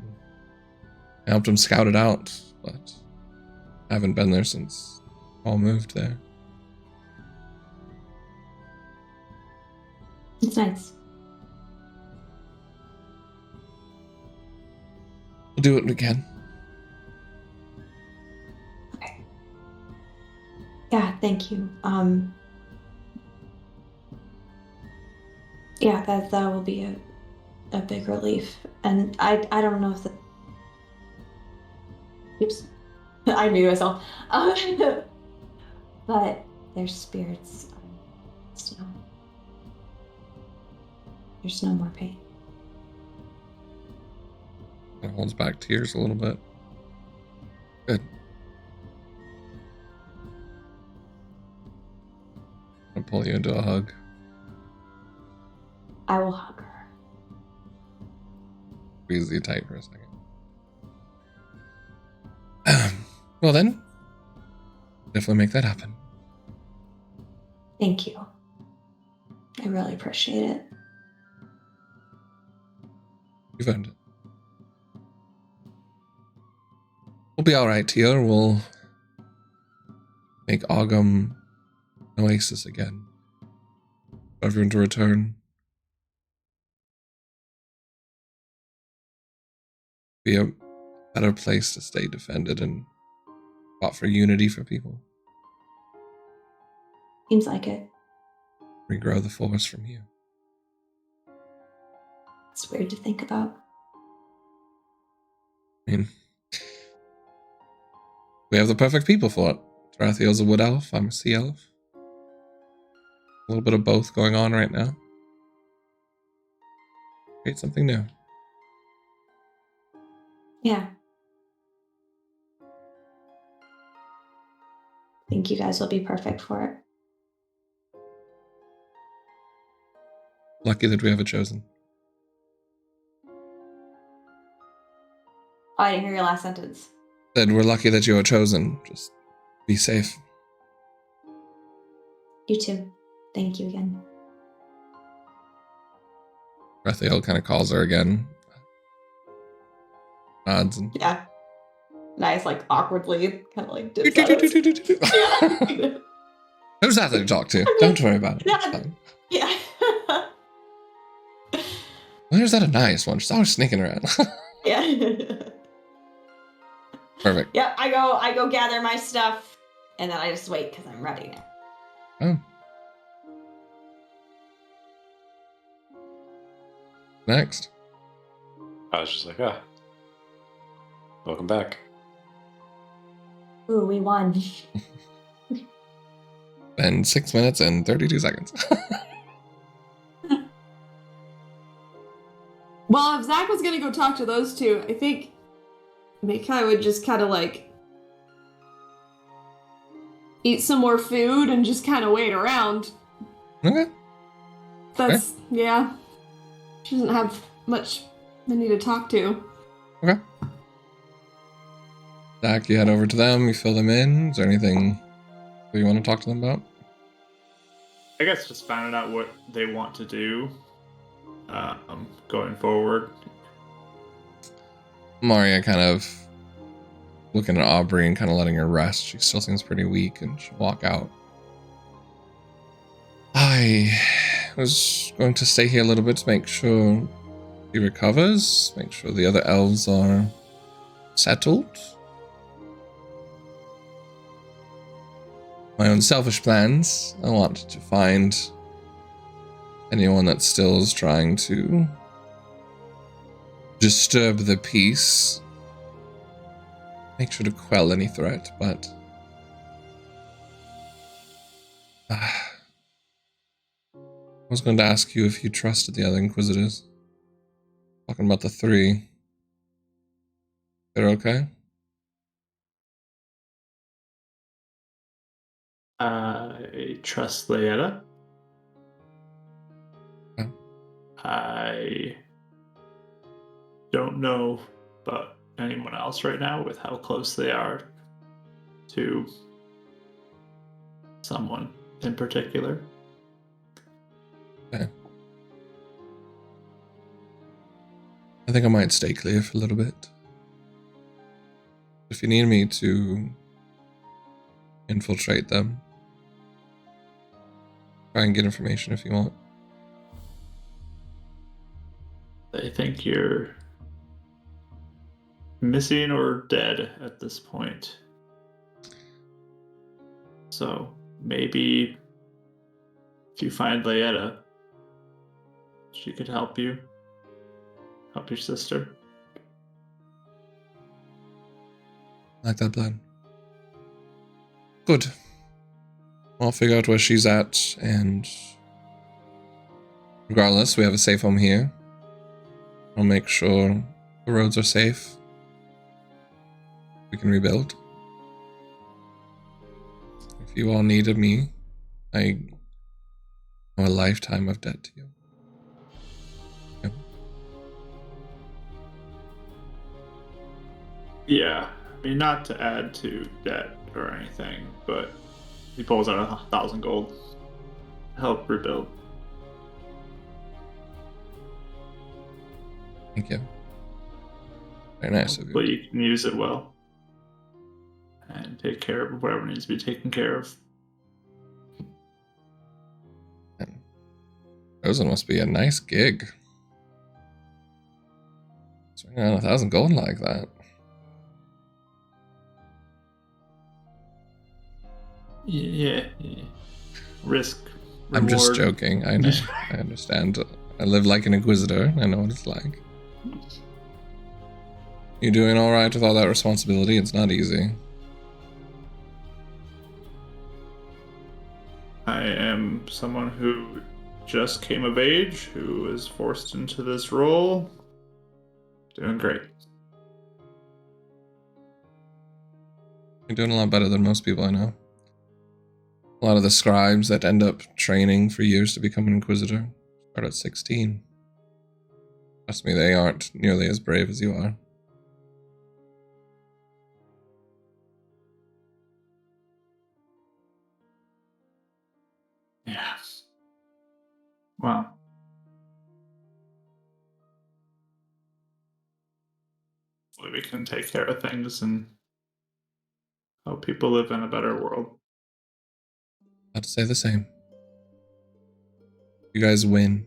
I helped him scout it out, but I haven't been there since Paul moved there. It's nice. We'll do what we can. Okay. Yeah, thank you. Yeah, that will be a big relief. And I don't know if the oops. I muted myself. But their spirits are there's no more pain. It holds back tears a little bit. Good. I'll pull you into a hug. I will hug her. Squeeze you tight for a second. Well then, definitely make that happen. Thank you. I really appreciate it. You've earned it. We'll be alright here. We'll make Ogum an oasis again. For everyone to return. Be a better place to stay defended and fought for unity for people. Seems like it. Regrow the forest from here. It's weird to think about. I mean, we have the perfect people for it. Rathiel's a wood elf. I'm a sea elf. A little bit of both going on right now. Create something new. Yeah. I think you guys will be perfect for it. Lucky that we have a chosen. Oh, I didn't hear your last sentence. Then we're lucky that you are chosen. Just be safe. You too. Thank you again. Rathiel kind of calls her again. Nods and Yeah. Nice, like awkwardly, kind of like dips out. Yeah. Who's that to talk to? Don't worry about it. It's Yeah. fine. Yeah. Where's that a nice one? She's always sneaking around. Yeah. Perfect. Yep, I go gather my stuff, and then I just wait because I'm ready now. Oh. Next. I was just like, ah, welcome back. Ooh, we won. Been 6 minutes and 32 seconds. Well, if Zach was gonna go talk to those two, I think Mikai would just kind of like eat some more food and just kind of wait around. Okay. That's, yeah. She doesn't have much they need to talk to. Okay. Zach, you head over to them, you fill them in. Is there anything that you want to talk to them about? I guess just finding out what they want to do going forward. Maria kind of looking at Aubrey and kind of letting her rest. She still seems pretty weak and she'll walk out. I was going to stay here a little bit to make sure he recovers, make sure the other elves are settled. My own selfish plans. I want to find anyone that still is trying to disturb the peace. Make sure to quell any threat, but I was going to ask you if you trusted the other Inquisitors. Talking about the three. They're okay? I trust Leetta. Okay. I don't know about anyone else right now with how close they are to someone in particular. Okay. I think I might stay clear for a little bit. If you need me to infiltrate them, try and get information if you want. They think you're missing or dead at this point. So maybe if you find Leetta, she could help you. Help your sister. Like that plan. Good. I'll figure out where she's at, and regardless, we have a safe home here. I'll make sure the roads are safe. We can rebuild. If you all needed me, I owe a lifetime of debt to you. Yep. Yeah, I mean, not to add to debt or anything, but he pulls out 1,000 gold to help rebuild. Thank you. Very nice of But you. you can use it well and take care of whatever needs to be taken care of. Chosen must be a nice gig. Swinging around 1,000 gold like that. Yeah. Risk. Reward. I'm just joking. I know. I understand. I live like an Inquisitor. I know what it's like. You doing alright with all that responsibility? It's not easy. I am someone who just came of age, who was forced into this role. Doing great. You're doing a lot better than most people I know. A lot of the scribes that end up training for years to become an inquisitor start at 16. Trust me, they aren't nearly as brave as you are. Yeah. Well. Hopefully we can take care of things and help people live in a better world. I'd say the same. You guys win.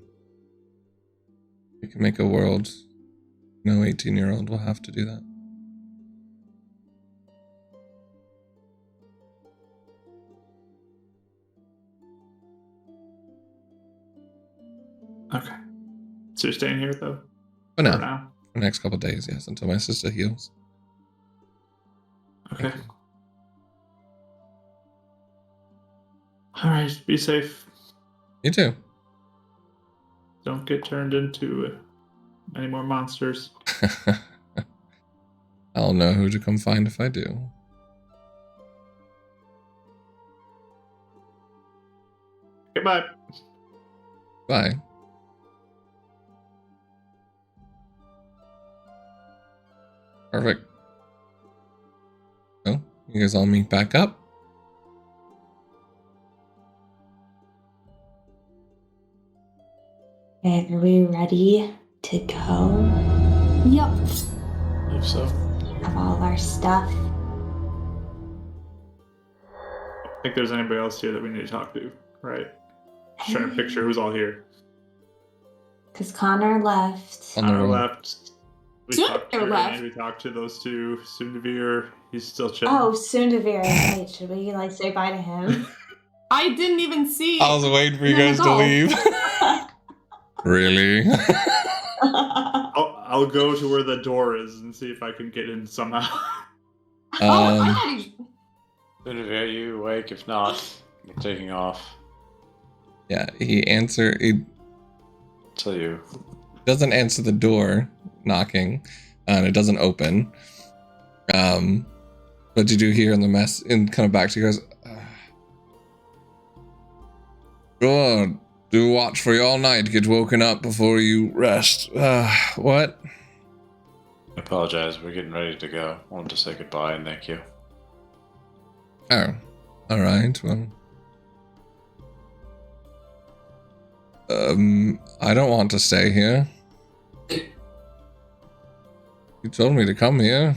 We can make a world. No 18-year-old will have to do that. Okay. So you're staying here, though? For now. For now? For the next couple of days, yes, until my sister heals. Okay. Alright, be safe. You too. Don't get turned into any more monsters. I'll know who to come find if I do. Goodbye. Bye. Perfect. Well, you guys all meet back up. Are we ready to go? Yep. If so. Have all of our stuff? I think there's anybody else here that we need to talk to, right? Just trying to picture who's all here. Because Connor left. On the Connor road. left. We Soon talked to they're left. Renee, we talked to those two. Soondavir, he's still chilling. Oh, Soondavir. Wait, should we like say bye to him? I didn't even see. I was waiting for you There guys we to go. leave. Really? I'll go to where the door is and see if I can get in somehow. I thought he. Are you awake? If not, we're taking off. Yeah, he Tell you. doesn't answer the door knocking, and it doesn't open. But you do hear in the mess, and kind of back to you guys. Sure, do watch for you all night. Get woken up before you rest. What? I apologize. We're getting ready to go. I wanted to say goodbye and thank you. Oh, all right. Well, I don't want to stay here. You told me to come here.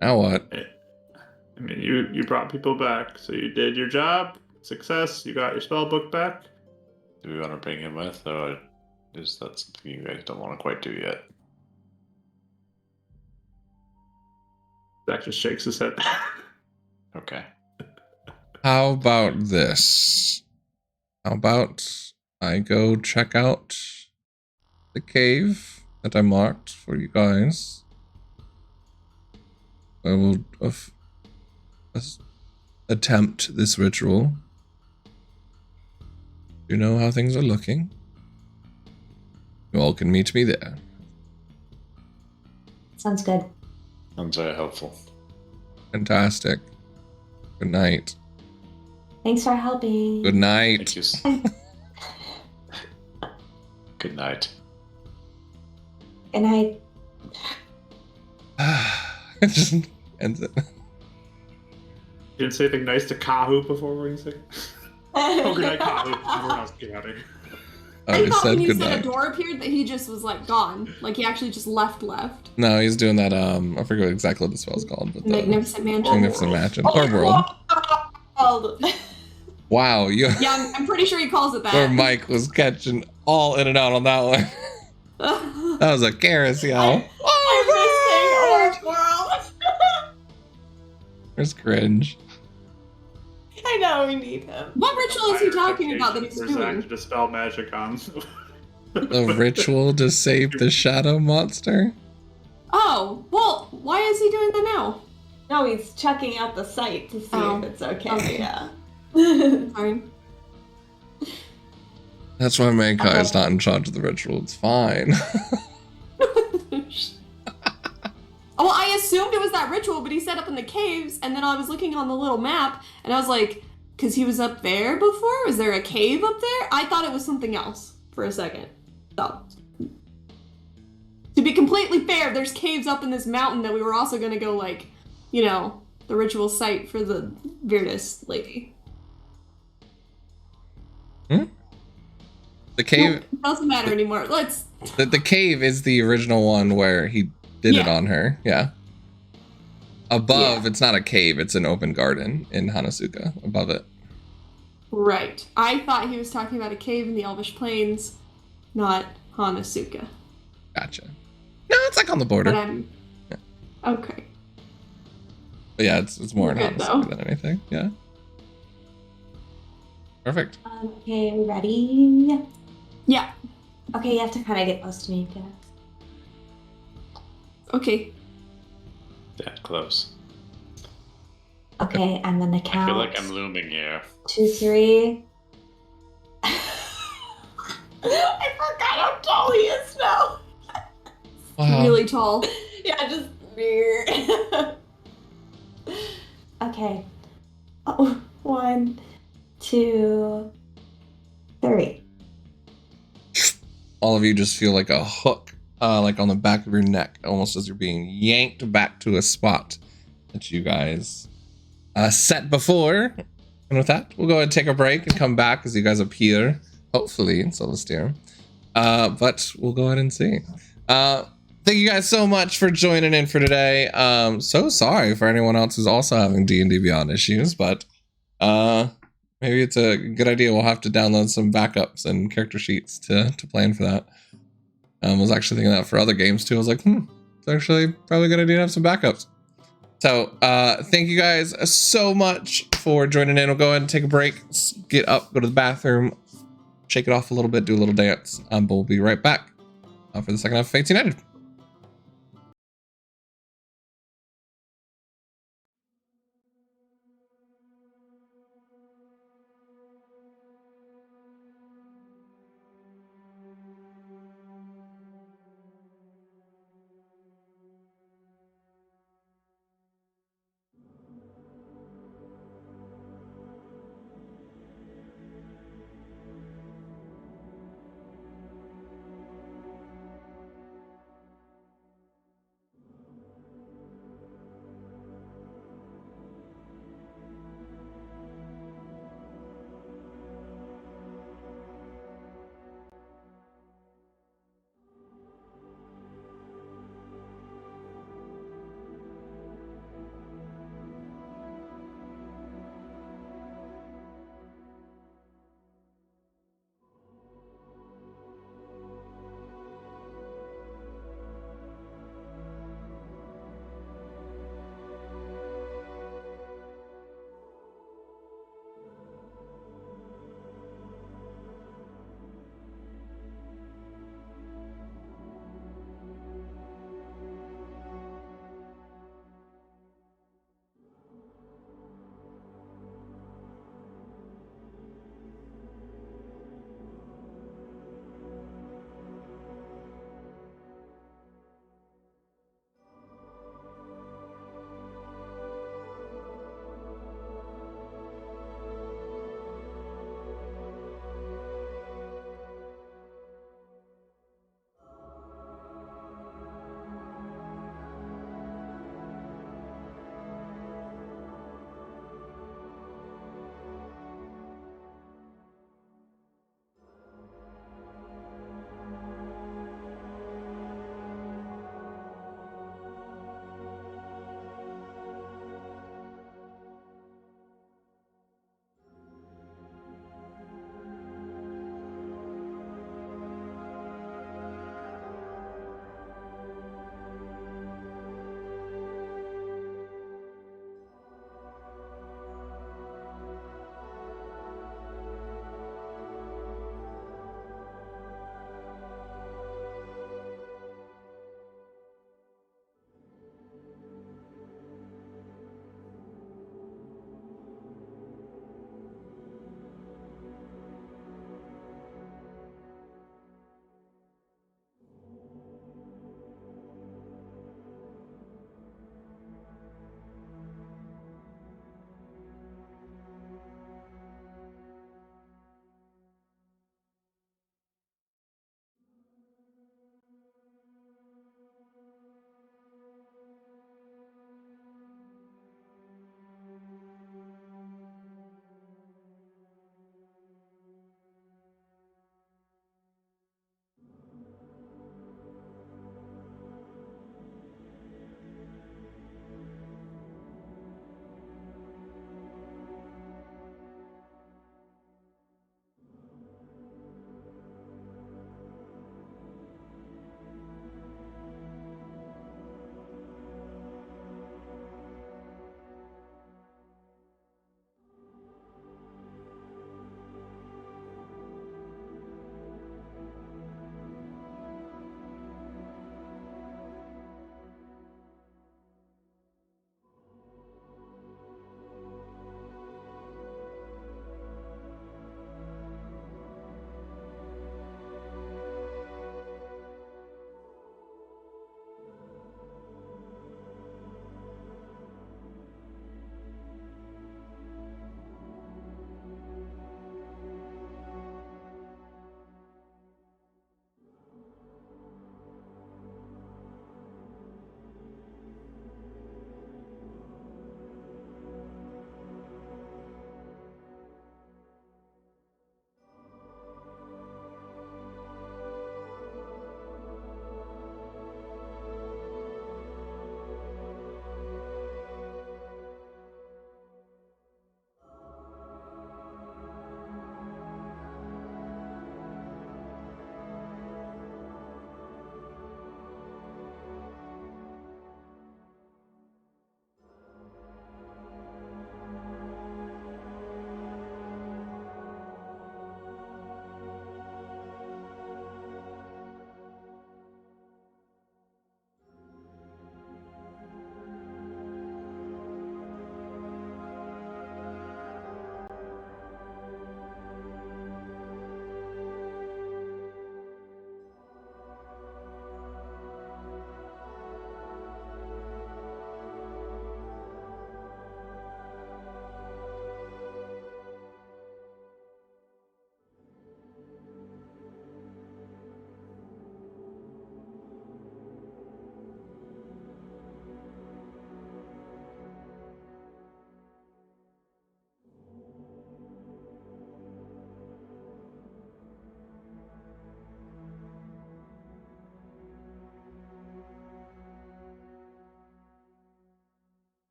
Now what? I mean, you brought people back, so you did your job. Success. You got your spell book back. Do we want to bring him with, or is that something you guys don't want to quite do yet? Zach just shakes his head. Okay. How about this? How about I go check out the cave that I marked for you guys? I will attempt this ritual. You know how things are looking. You all can meet me there. Sounds good. Sounds very helpful. Fantastic. Good night. Thanks for helping. Good night. Thank you. Good night. Good night. It just ends it. You didn't say anything nice to Kahu before we're going to say? Oh, good night, Kahu. Everyone else, get out of here. I I already thought said when you good said a night. door appeared that he just was like gone. Like he actually just left. No, he's doing that. I forget exactly what the spell's called. But Magnificent Mansion. Magnificent Mansion. Or World. Oh, Wow, yeah, I'm pretty sure he calls it your that. mic was catching all in and out on that one. That was a carousel. I'm missing Orange World. There's cringe. I know we need him. What ritual is he talking about that he's There's actually doing? dispel magic on. The ritual to save the shadow monster. Oh, well, why is he doing that now? No, he's checking out the site to see Oh, if it's okay. okay. Yeah. Sorry. That's why Mankai is Okay. not in charge of the ritual. It's fine. Well, I assumed it was that ritual, but he set up in the caves, and then I was looking on the little map, and I was like, because he was up there before? Was there a cave up there? I thought it was something else for a second. So, to be completely fair, there's caves up in this mountain that we were also going to go, like, you know, the ritual site for the Bardicdice lady. The cave. Nope, it doesn't matter anymore. Let's. The cave is the original one where he did it Yeah. on her. Yeah. Above, Yeah. it's not a cave. It's an open garden in Hanazuka. Above it. Right. I thought he was talking about a cave in the Elvish Plains, not Hanazuka. Gotcha. No, it's like on the border. But I'm. Yeah. Okay. But yeah, it's more in Good, Hanazuka though. than anything. Yeah. Perfect. Okay, are we ready? Yeah. Okay, you have to kind of get close to me, Jeff. Okay. That close. Okay, I'm gonna count. I feel like I'm looming here. 2, 3. I forgot how tall he is now. Wow. Really tall. Yeah, just okay. Oh, 1, 2, 3. All of you just feel like a hook, like on the back of your neck, almost as you're being yanked back to a spot that you guys set before. And with that, we'll go ahead and take a break and come back as you guys appear, hopefully, in Celestia. But we'll go ahead and see. Thank you guys so much for joining in for today. So sorry for anyone else who's also having D&D Beyond issues, but maybe it's a good idea. We'll have to download some backups and character sheets to plan for that. I was actually thinking that for other games too. I was like, it's actually probably a good idea to have some backups. So thank you guys so much for joining in. We'll go ahead and take a break, get up, go to the bathroom, shake it off a little bit, do a little dance. But we'll be right back for the second half of Fates United.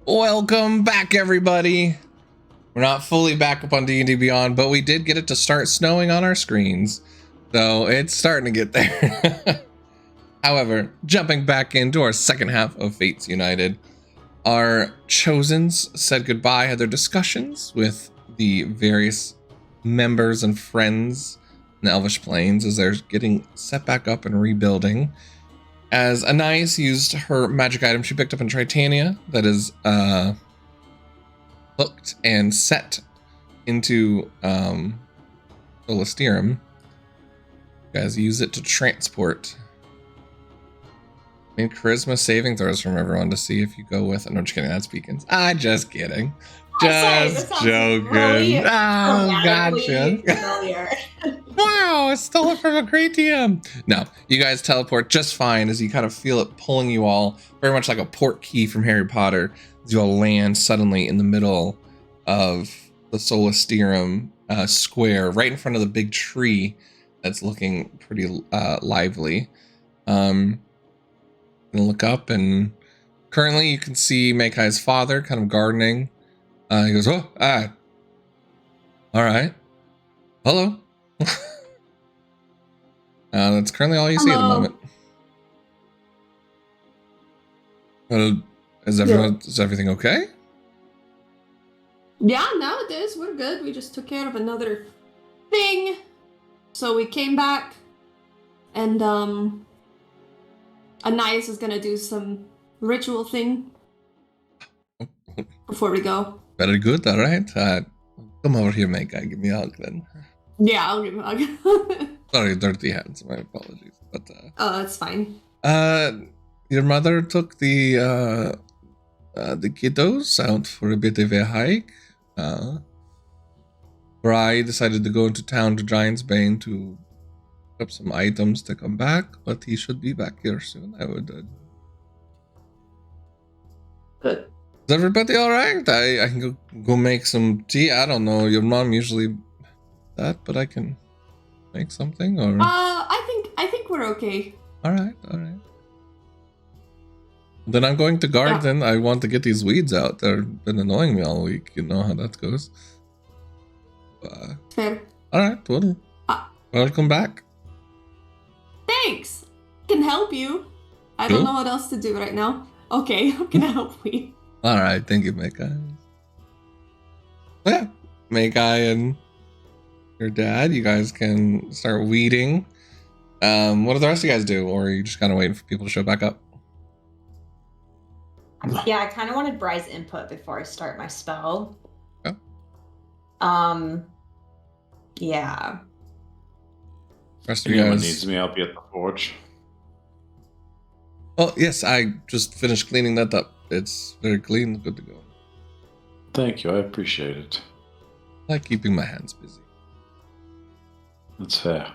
Welcome back, everybody. We're not fully back up on D&D Beyond, but we did get it to start snowing on our screens. So it's starting to get there. However, jumping back into our second half of Fates United, our Chosens said goodbye, had their discussions with the various members and friends in the Elvish Plains as they're getting set back up and rebuilding. As Anais used her magic item she picked up in Tritania that is hooked and set into Solisterum. You guys use it to transport. I need charisma saving throws from everyone to see if you go with. No, just kidding. That's Beacons. Just kidding. Just joking. Really Gotcha. familiar. Wow, I stole it from a great DM. No, you guys teleport just fine as you kind of feel it pulling you all, very much like a port key from Harry Potter, as you all land suddenly in the middle of the Solisterum square, right in front of the big tree that's looking pretty lively. Gonna look up, and currently you can see Makai's father kind of gardening. He goes, all right. Hello. That's currently all you see at the moment. Is everything okay? Yeah, no, it is. We're good. We just took care of another thing. So we came back, and Anais is gonna do some ritual thing before we go. Very good, all right. Come over here, Makai. Give me a hug then. Yeah, I'll give him a hug. Sorry, dirty hands. My apologies. But Oh, that's fine. your mother took the kiddos out for a bit of a hike. Bri decided to go into town to Giant's Bane to pick up some items to come back, but he should be back here soon. I would. Good. Is everybody all right? I can go make some tea. I don't know. Your mom usually that, but I can make something. Or I think we're okay. all right. Then I'm going to garden. I want to get these weeds out. They've been annoying me all week. You know how that goes. Fair. All right. Well, welcome back. Thanks. Can help you. I Cool. don't know what else to do right now. Okay, how can I help you? All right. Thank you, Makai. Yeah, Makai and your dad, you guys can start weeding. What do the rest of you guys do? Or are you just kind of waiting for people to show back up? Yeah, I kind of wanted Bry's input before I start my spell. Okay. Yeah. Rest of you Anyone guys. needs me, I'll be at the forge. Oh, yes, I just finished cleaning that up. It's very clean, good to go. Thank you, I appreciate it. I like keeping my hands busy. That's fair.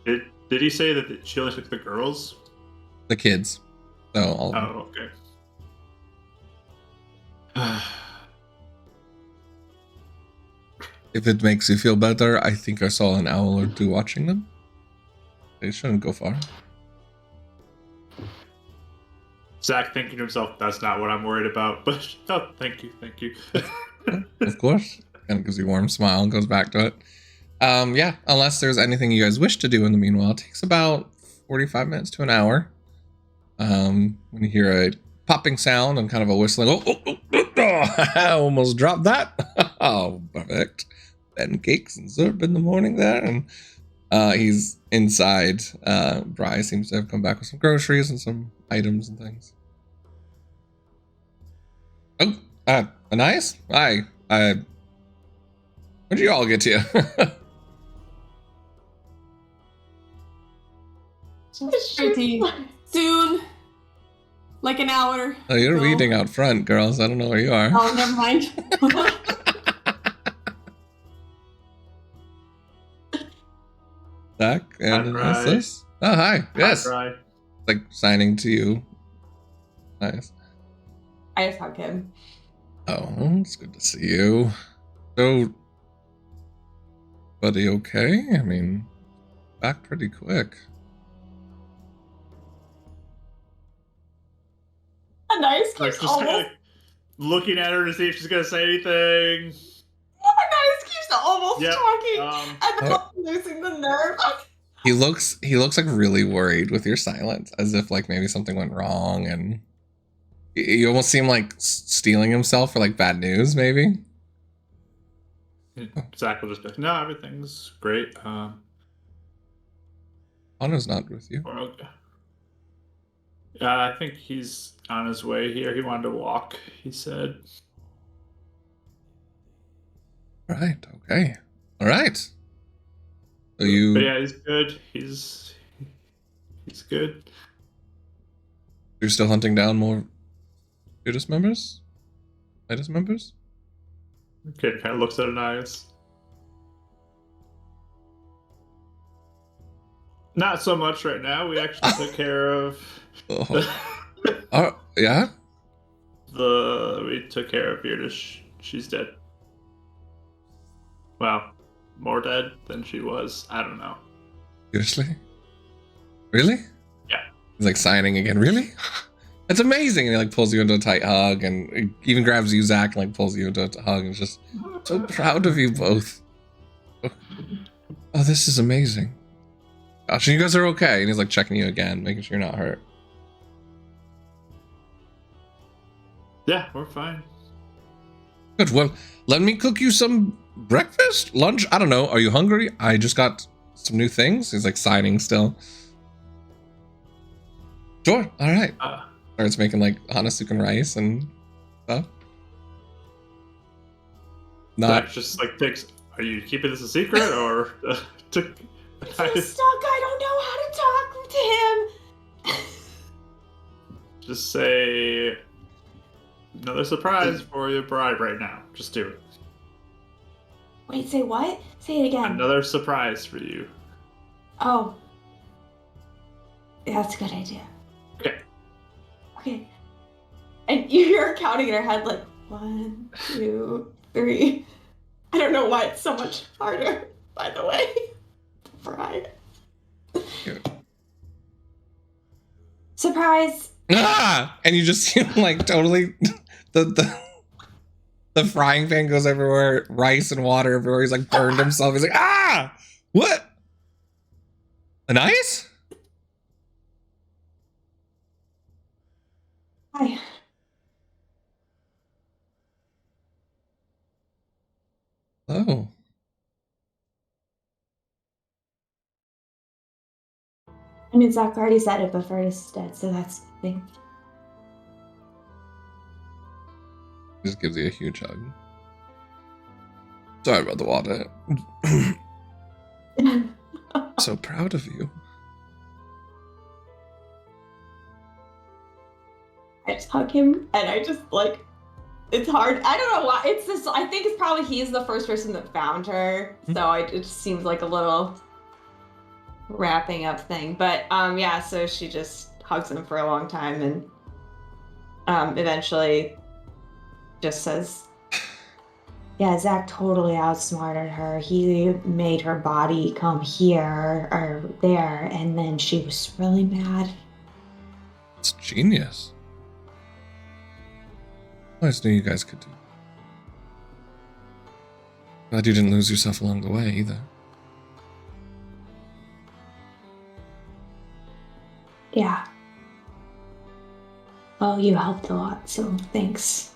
Did he say that she only took the girls? The kids. So all of them. Oh, okay. If it makes you feel better, I think I saw an owl or two watching them. They shouldn't go far. Zach thinking to himself, that's not what I'm worried about. But oh, thank you. Of course. Kind of gives you a warm smile and goes back to it. Yeah, unless there's anything you guys wish to do in the meanwhile. It takes about 45 minutes to an hour. When you hear a popping sound and kind of a whistling. I almost dropped that. Oh, perfect. Pancakes and syrup in the morning there. And he's inside. Bri seems to have come back with some groceries and some items and things. Oh, Anais? Hi. Where'd you all get to? Pretty soon. Like an hour. Oh, you're So- reading out front, girls. I don't know where you are. Oh, never mind. Zach and Hi, Bri. Anastas. Oh, hi. Yes. Right. Like signing to you. Nice. I just hug him. Oh, it's good to see you. So, buddy, okay? I mean, back pretty quick. Nice Like keeps just kind almost. of looking at her to see if she's gonna say anything. Nice keeps almost Yep, talking, and then Oh. losing the nerve. He looks like really worried with your silence, as if like maybe something went wrong, and you almost seem like stealing himself for like bad news, maybe. Zach will just be like, no, everything's great. Anna's not with you. We're okay. I think he's on his way here. He wanted to walk, he said. Right. Okay. All right. So But yeah, he's good. He's good. you're still hunting down more Judas members? Midas members? Kid kind of looks at her eyes. Not so much right now. We actually took care of Oh, yeah? we took care of Beardish. She's dead. Well, more dead than she was. I don't know. Seriously? Really? Yeah. He's like signing again. Really? That's amazing. And he like pulls you into a tight hug, and he even grabs you, Zach, and like pulls you into a hug, and is just so proud of you both. Oh, this is amazing. Gosh, and you guys are okay. And he's like checking you again, making sure you're not hurt. Yeah, we're fine. Good. Well, let me cook you some breakfast, lunch. I don't know. Are you hungry? I just got some new things. He's like signing still. Sure. All right. Starts making like Hanasukan rice and stuff. Zach just like thinks, are you keeping this a secret or to? He's stuck. I don't know how to talk to him. Just say another surprise for your bride right now. Just do it. Wait, say what? Say it again. Another surprise for you. Oh. That's a good idea. Okay. Okay. And you're counting in her head like 1, 2, 3. I don't know why it's so much harder, by the way. Bride. Surprise! Ah! And you just see him like totally the frying pan goes everywhere, rice and water everywhere. He's like burned himself. He's like, ah! What? An ice? Hi. Oh. I mean, Zach already said it, but Fergus is dead, so that's the thing. Just gives you a huge hug. Sorry about the water. So proud of you. I just hug him, and I just like, it's hard. I don't know why. It's this. I think it's probably he's the first person that found her, so it just seems like a little wrapping up thing. But yeah. So she just hugs him for a long time, and eventually just says, "Yeah, Zach totally outsmarted her. He made her body come here or there, and then she was really mad." It's genius. I always knew you guys could do. Glad you didn't lose yourself along the way either. Yeah. Well, you helped a lot, so thanks.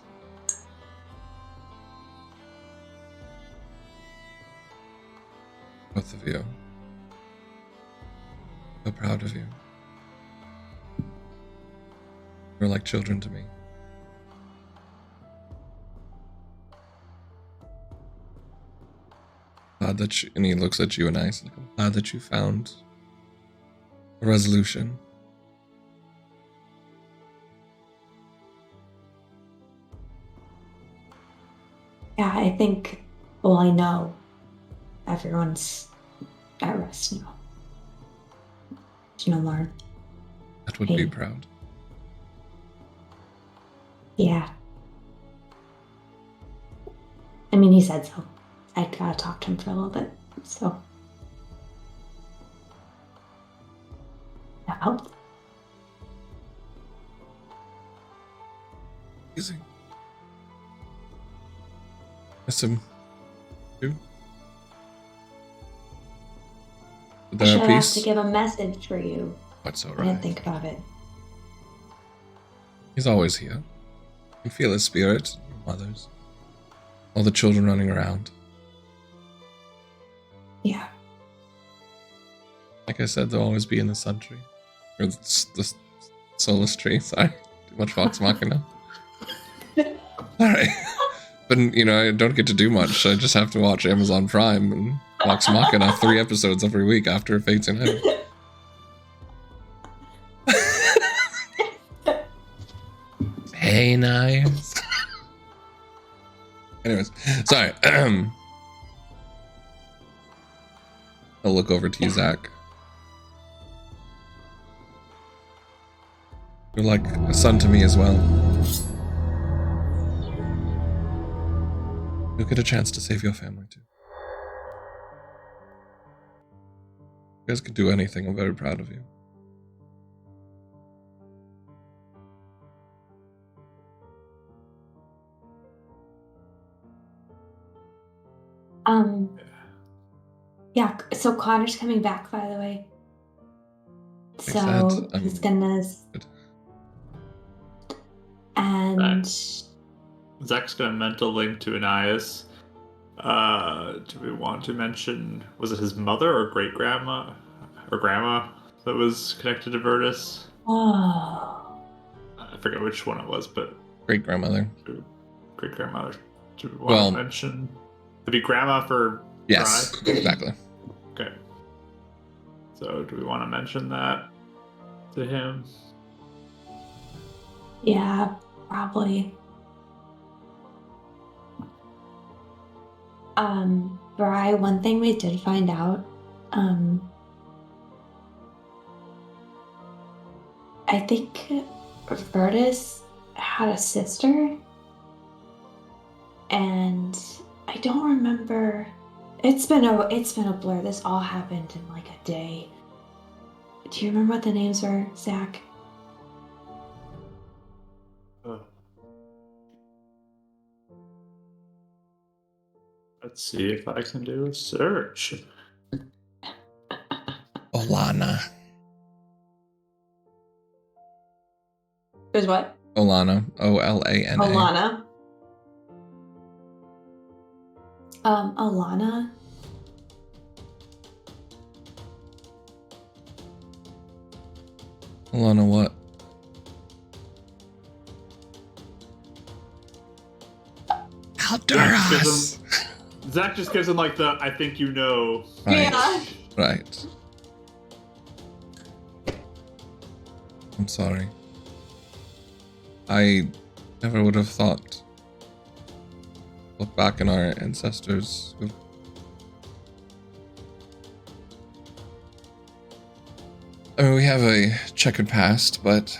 Both of you. So proud of you. You're like children to me. Glad that you, and he looks at you and I said, I'm glad that you found a resolution. Yeah, I think, well, I know everyone's at rest now. There's no more. That would be proud. Yeah. I mean, he said so. I gotta talk to him for a little bit, so. That helped. Easy. Miss him. You? I should There have asked to peace? give a message for you. That's all I didn't right. think about it. He's always here. You feel his spirit, your mother's. All the children running around. Yeah. Like I said, they'll always be in the sun tree. Or the Solus tree, sorry. Too much Vox Machina. Alright. But, you know, I don't get to do much. I just have to watch Amazon Prime and Vox Machina 3 episodes every week after Fates United. Hey, nice. Anyways, sorry. I'll look over to you, Zach. You're like a son to me as well. You'll get a chance to save your family too. You guys can do anything. I'm very proud of you. Yeah, so Connor's coming back, by the way. Like So that, he's gonna... good. And... Zach's gonna mental link to Anais. Do we want to mention, was it his mother or great grandma or grandma that was connected to Virtus? Oh. I forget which one it was, but Great grandmother. great grandmother. Do we want Well- to mention? It'd be grandma for Yes, Dry? exactly. Okay. So do we want to mention that to him? Yeah, probably. Bri, one thing we did find out, I think Virtus had a sister, and I don't remember. It's been a blur. This all happened in like a day. Do you remember what the names were, Zach? Let's see if I can do a search. Olana. There's what? Olana. Olana. Alana. Alana. Olana what? Alduras! Zach just gives him like the I think you know. Right. Yeah. Right. I'm sorry. I never would have thought. Look back in our ancestors. I mean, we have a checkered past, but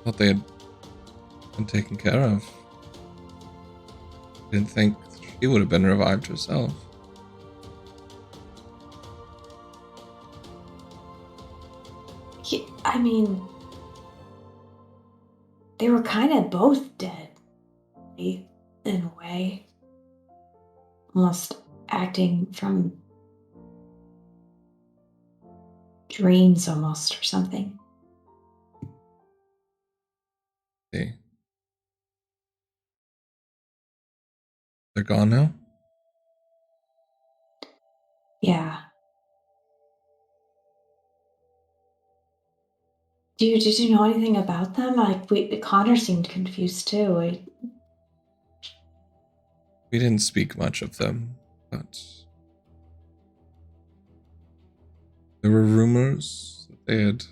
I thought they had been taken care of. Didn't think she would have been revived herself. I mean, they were kind of both dead, in a way. Almost acting from dreams almost or something. See. They're gone now? Yeah. Did you know anything about them? Like, Connor seemed confused too. We didn't speak much of them, but there were rumors that they had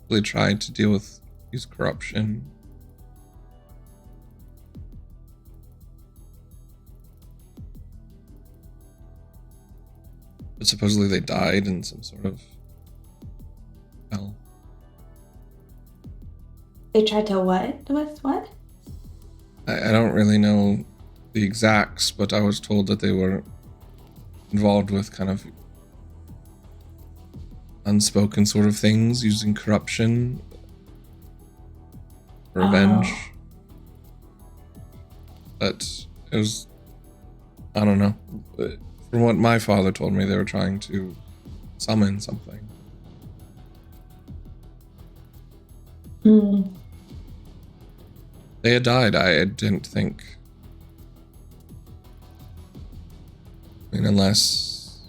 really tried to deal with his corruption. But supposedly they died in some sort of hell. They tried to what? With what? I don't really know the exacts, but I was told that they were involved with kind of unspoken sort of things using corruption, revenge. But it was, I don't know. From what my father told me, they were trying to summon something. They had died. I didn't think. I mean, unless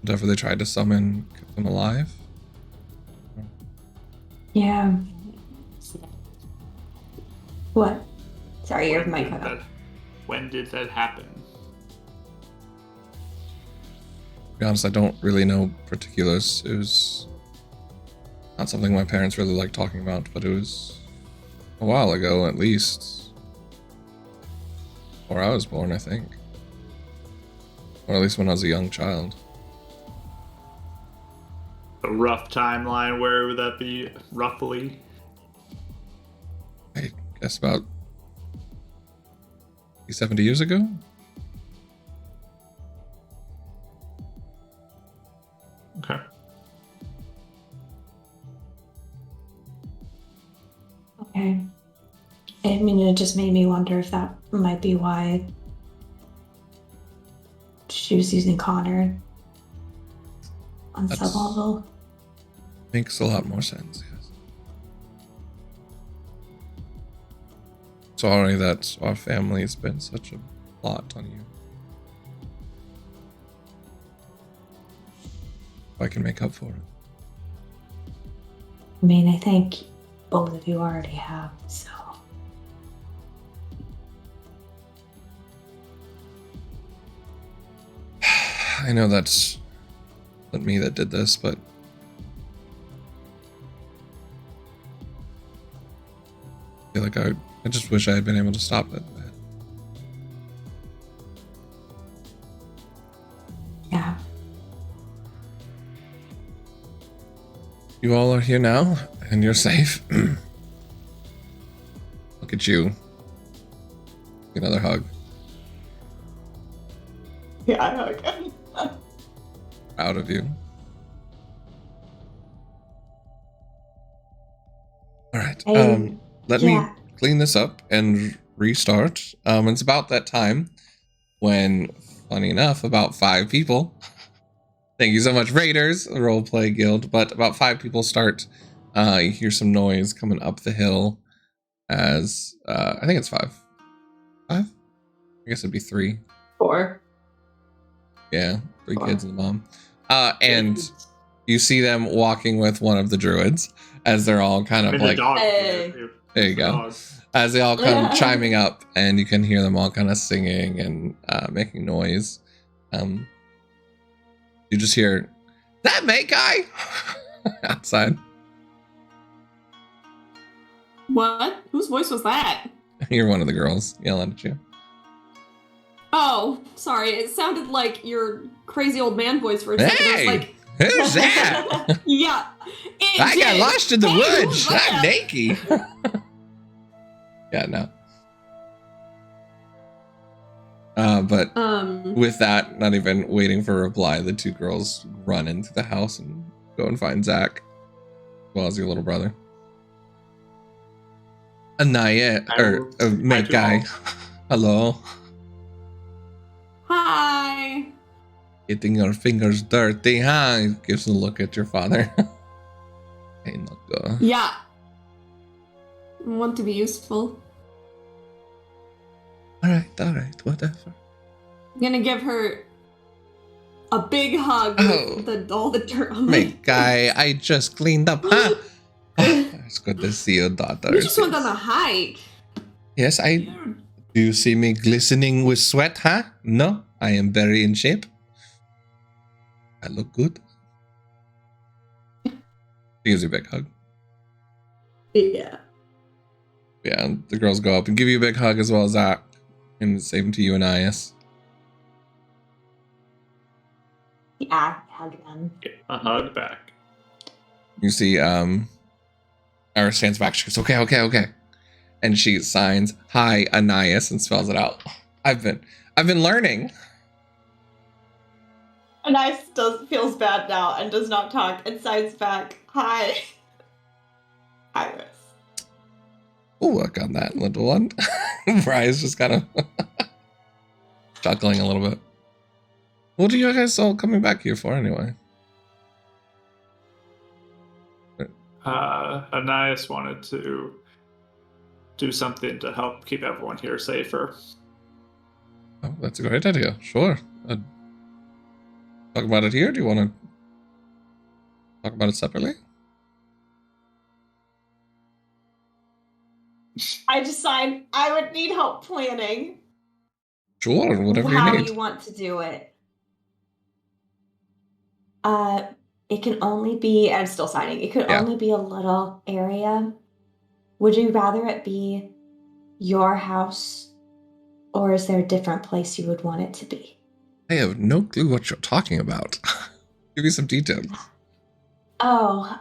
whatever they tried to summon kept them alive. Yeah. What? Sorry, your mic cut off. When did that happen? To be honest, I don't really know particulars. It was not something my parents really liked talking about, but it was a while ago at least. Before I was born, I think. Or at least when I was a young child. A rough timeline, where would that be roughly? I guess about 70 years ago? Okay. Okay. I mean, it just made me wonder if that might be why she was using Connor on That's- some level. Makes a lot more sense, yes. Sorry that our family's been such a blot on you. If I can make up for it. I mean, I think both of you already have, so. I know that's not me that did this, but I feel like I just wish I had been able to stop it. Yeah. You all are here now, and you're safe. Look at you. Another hug. Yeah, I know. Proud of you. All right. Let me clean this up and restart. It's about that time when, funny enough, about 5 people. Thank you so much, Raiders, the roleplay guild. But about 5 people start. You hear some noise coming up the hill. As I think it's 5. 5? I guess it'd be 3. 4. Yeah, 3 kids and the mom. And you see them walking with one of the druids as they're all kind of like. There you go. As they all come chiming up, and you can hear them all kind of singing and making noise. You just hear that mate guy outside. What? Whose voice was that? You're one of the girls yelling at you. Oh, sorry. It sounded like your crazy old man voice for a second. I was Hey, like, who's that? yeah. I got lost in the Hey, woods. who's that? I'm naked. Yeah, no. But with that, not even waiting for a reply, the 2 girls run into the house and go and find Zach, as well as your little brother. Anaya, or mate guy. Hello. Hi. Getting your fingers dirty, huh? He gives a look at your father. Hey, not go. Yeah. I want to be useful. Alright, whatever. I'm gonna give her a big hug with all the dirt on my Mate guy, I just cleaned up, huh? It's good to see your daughter. We just went on a hike. Yes, do you see me glistening with sweat, huh? No, I am very in shape. I look good. She gives you a big hug. Yeah. Yeah, and the girls go up and give you a big hug as well as that. And same to you and Ias. Yeah, hug them. Get a hug back. You see, Iris stands back. She goes, okay. And she signs, "Hi, Anais," and spells it out. I've been learning. And Ice feels bad now and does not talk and signs back. Hi. Iris. We'll work on that, little one. Brian's just kind of chuckling a little bit. What are you guys all coming back here for anyway? Anais wanted to do something to help keep everyone here safer. Oh, that's a great idea. Sure. Talk about it here? Do you want to talk about it separately? I just signed. I would need help planning. Sure, whatever you How need. you want to do it. It can only be. I'm still signing. It could only be a little area. Would you rather it be your house, or is there a different place you would want it to be? I have no clue what you're talking about. Give me some details. Oh,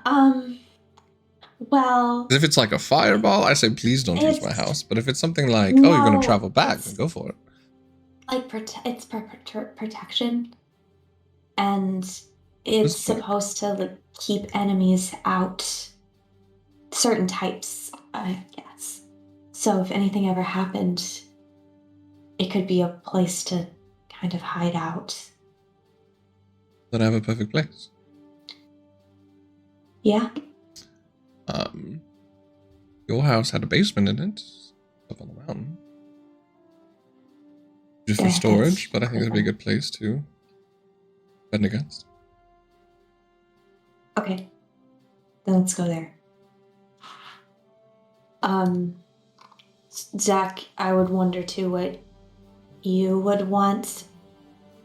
well... If it's like a fireball, I say please don't use my house. But if it's something like, oh, you're going to travel back, then go for it. Like, it's protection. And it's supposed to like, keep enemies out. Certain types, I guess. So if anything ever happened, it could be a place to kind of hide out. Then I have a perfect place. Yeah? Your house had a basement in it, up on the mountain. Just for storage, but I think it'd be a good place to defend against. Okay. Then let's go there. Zach, I would wonder too what you would want,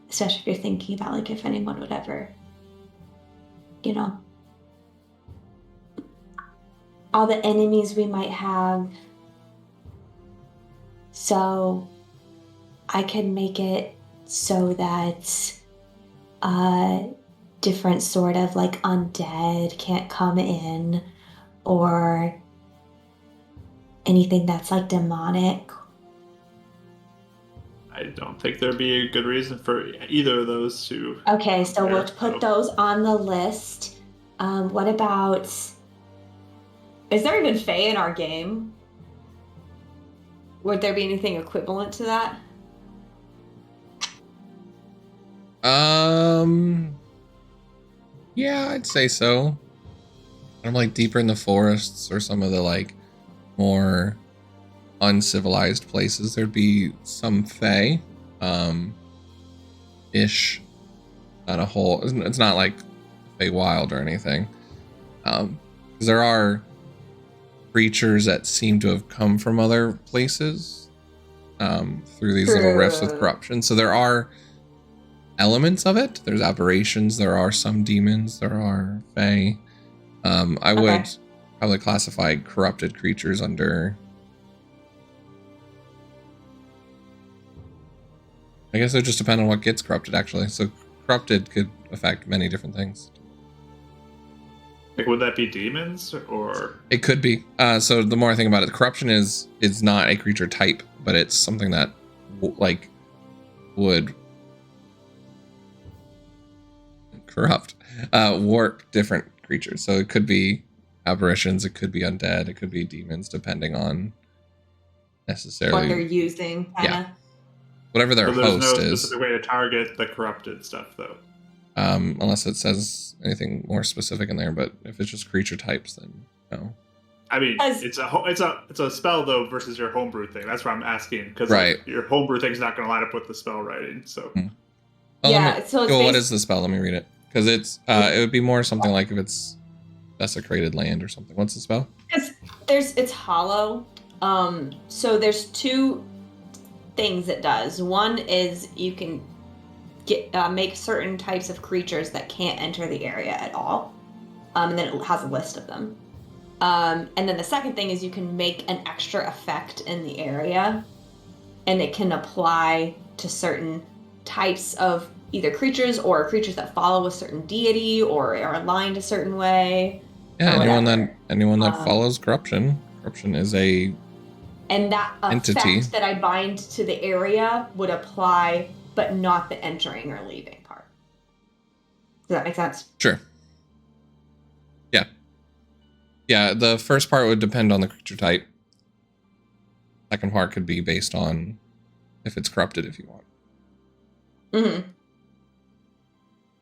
especially if you're thinking about like if anyone would ever, you know, all the enemies we might have. So I can make it so that different sort of like undead can't come in, or anything that's like demonic. I don't think there'd be a good reason for either of those to. Okay, so we'll put those on the list. What about... Is there even Fae in our game? Would there be anything equivalent to that? Yeah, I'd say so. I'm like deeper in the forests or some of the like more uncivilized places. There'd be some Fae, ish. Not a whole. It's not like Fae Wild or anything. Because there are creatures that seem to have come from other places through these little rifts with corruption. So there are elements of it. There's aberrations. There are some demons. There are Fae. I would probably classify corrupted creatures under... I guess it would just depend on what gets corrupted, actually. So corrupted could affect many different things. Like, would that be demons, or...? It could be. So the more I think about it, corruption is not a creature type, but it's something that like would corrupt, warp different creatures. So it could be aberrations, it could be undead, it could be demons, depending on necessarily what they're using. Yeah, whatever their host is. There's no is. specific way to target the corrupted stuff, though. Unless it says anything more specific in there, but if it's just creature types, then no. I mean, it's a spell though versus your homebrew thing. That's why I'm asking, because like, your homebrew thing's not going to line up with the spell writing. So Well, what is the spell? Let me read it, because it's it would be more something like if it's desecrated land or something. What's the spell? It's hollow. So there's two things it does. One is you can make certain types of creatures that can't enter the area at all, and then it has a list of them. And then the second thing is you can make an extra effect in the area, and it can apply to certain types of either creatures or creatures that follow a certain deity or are aligned a certain way. Yeah, anyone that follows corruption is a and that entity effect that I bind to the area would apply, but not the entering or leaving part. Does that make sense? Sure. Yeah. Yeah, the first part would depend on the creature type. Second part could be based on if it's corrupted, if you want. Mm-hmm.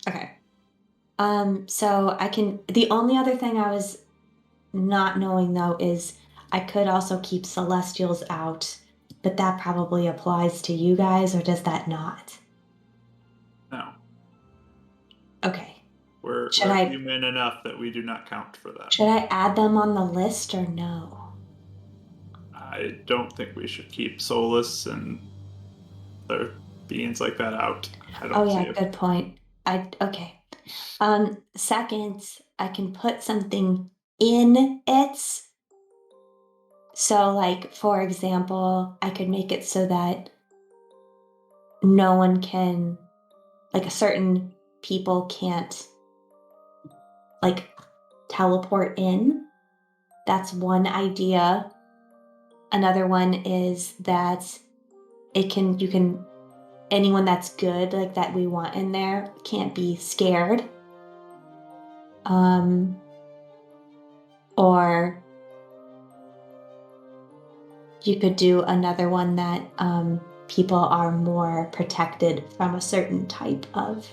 Okay. So the only other thing I was not knowing though is I could also keep celestials out, but that probably applies to you guys, or does that not? No. Okay. We're Should I- human enough that we do not count for that. Should I add them on the list or no? I don't think we should keep Solus and other beings like that out. I don't Oh see yeah, it. good point. Okay. Second, I can put something in it. So, like, for example, I could make it so that no one can, like, certain people can't, like, teleport in. That's one idea. Another one is that anyone that's good, like that we want in there, can't be scared. Or you could do another one that people are more protected from a certain type of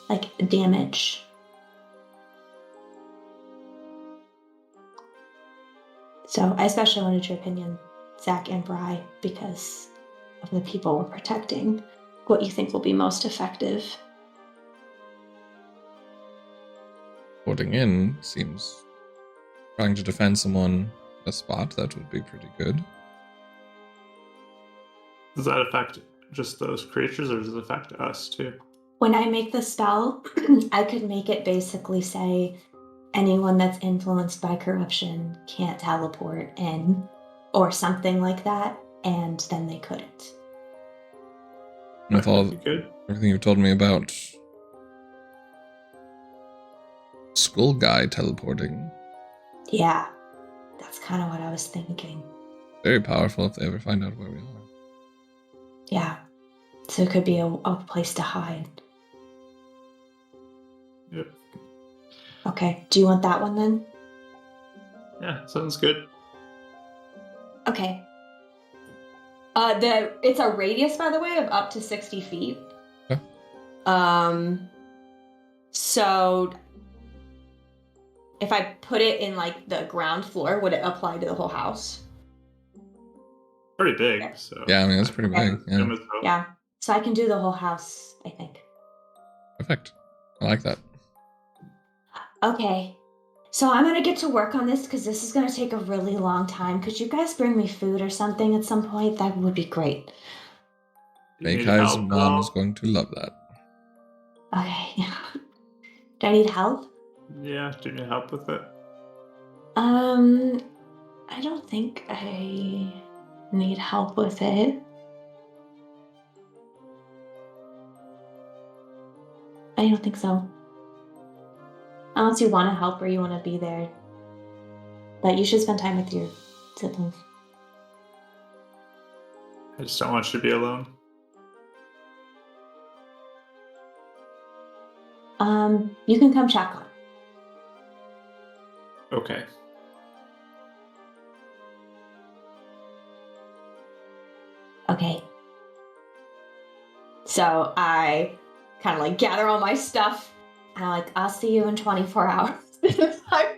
like damage. So I especially wanted your opinion, Zach and Bri, because of the people we're protecting. What you think will be most effective? Putting in seems trying to defend someone a spot, that would be pretty good. Does that affect just those creatures, or does it affect us too? When I make the spell, I could make it basically say anyone that's influenced by corruption can't teleport in, or something like that, and then they couldn't. With all That'd be good. everything you've told me about Skull Guy teleporting, Yeah, that's kind of what I was thinking. very powerful if they ever find out where we are. Yeah, so it could be a place to hide. Yep. Okay, do you want that one then? Yeah, sounds good. Okay. It's a radius, by the way, of up to 60 feet. Okay. So if I put it in like the ground floor, would it apply to the whole house? Pretty big, so Yeah, I mean, that's pretty big. Yeah. assume it's so. Yeah. So I can do the whole house, I think. Perfect. I like that. Okay. So I'm gonna get to work on this because this is gonna take a really long time. Could you guys bring me food or something at some point? That would be great. You need Maykai's help at mom all? is going to love that. Okay. Do I need help? Yeah, do you need help with it? I don't think I need help with it. I don't think so. Unless you want to help or you want to be there. But you should spend time with your siblings. I just don't want you to be alone. You can come check on. Okay. Okay. So I kind of like gather all my stuff and I'm like, I'll see you in 24 hours. I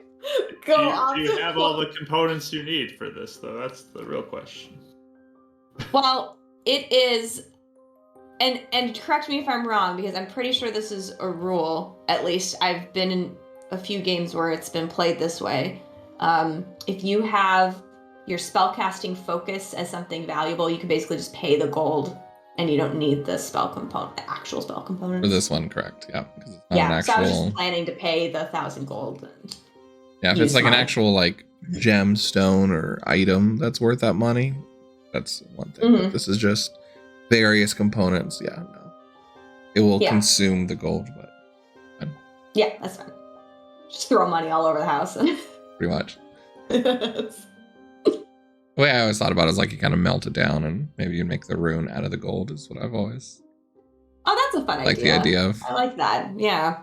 go off Do you to have all the components you need for this, though? That's the real question. Well, it is, and correct me if I'm wrong, because I'm pretty sure this is a rule. At least I've been in a few games where it's been played this way. If you have your spellcasting focus as something valuable, you can basically just pay the gold, and you don't need the spell component, the actual spell component. For this one, correct. Yeah. 'Cause it's not Yeah, an so I was actual. just planning to pay the 1,000 gold. And Yeah, if use it's like an mine. actual like gemstone or item that's worth that money, that's one thing. Mhm. But this is just various components. Yeah, no. It will Yeah. consume the gold, but Yeah, that's fine. Just throw money all over the house. pretty much. The way I always thought about it is like you kind of melt it down and maybe you make the rune out of the gold is what I've always Oh, that's a fun liked idea. the idea of. I like that. Yeah.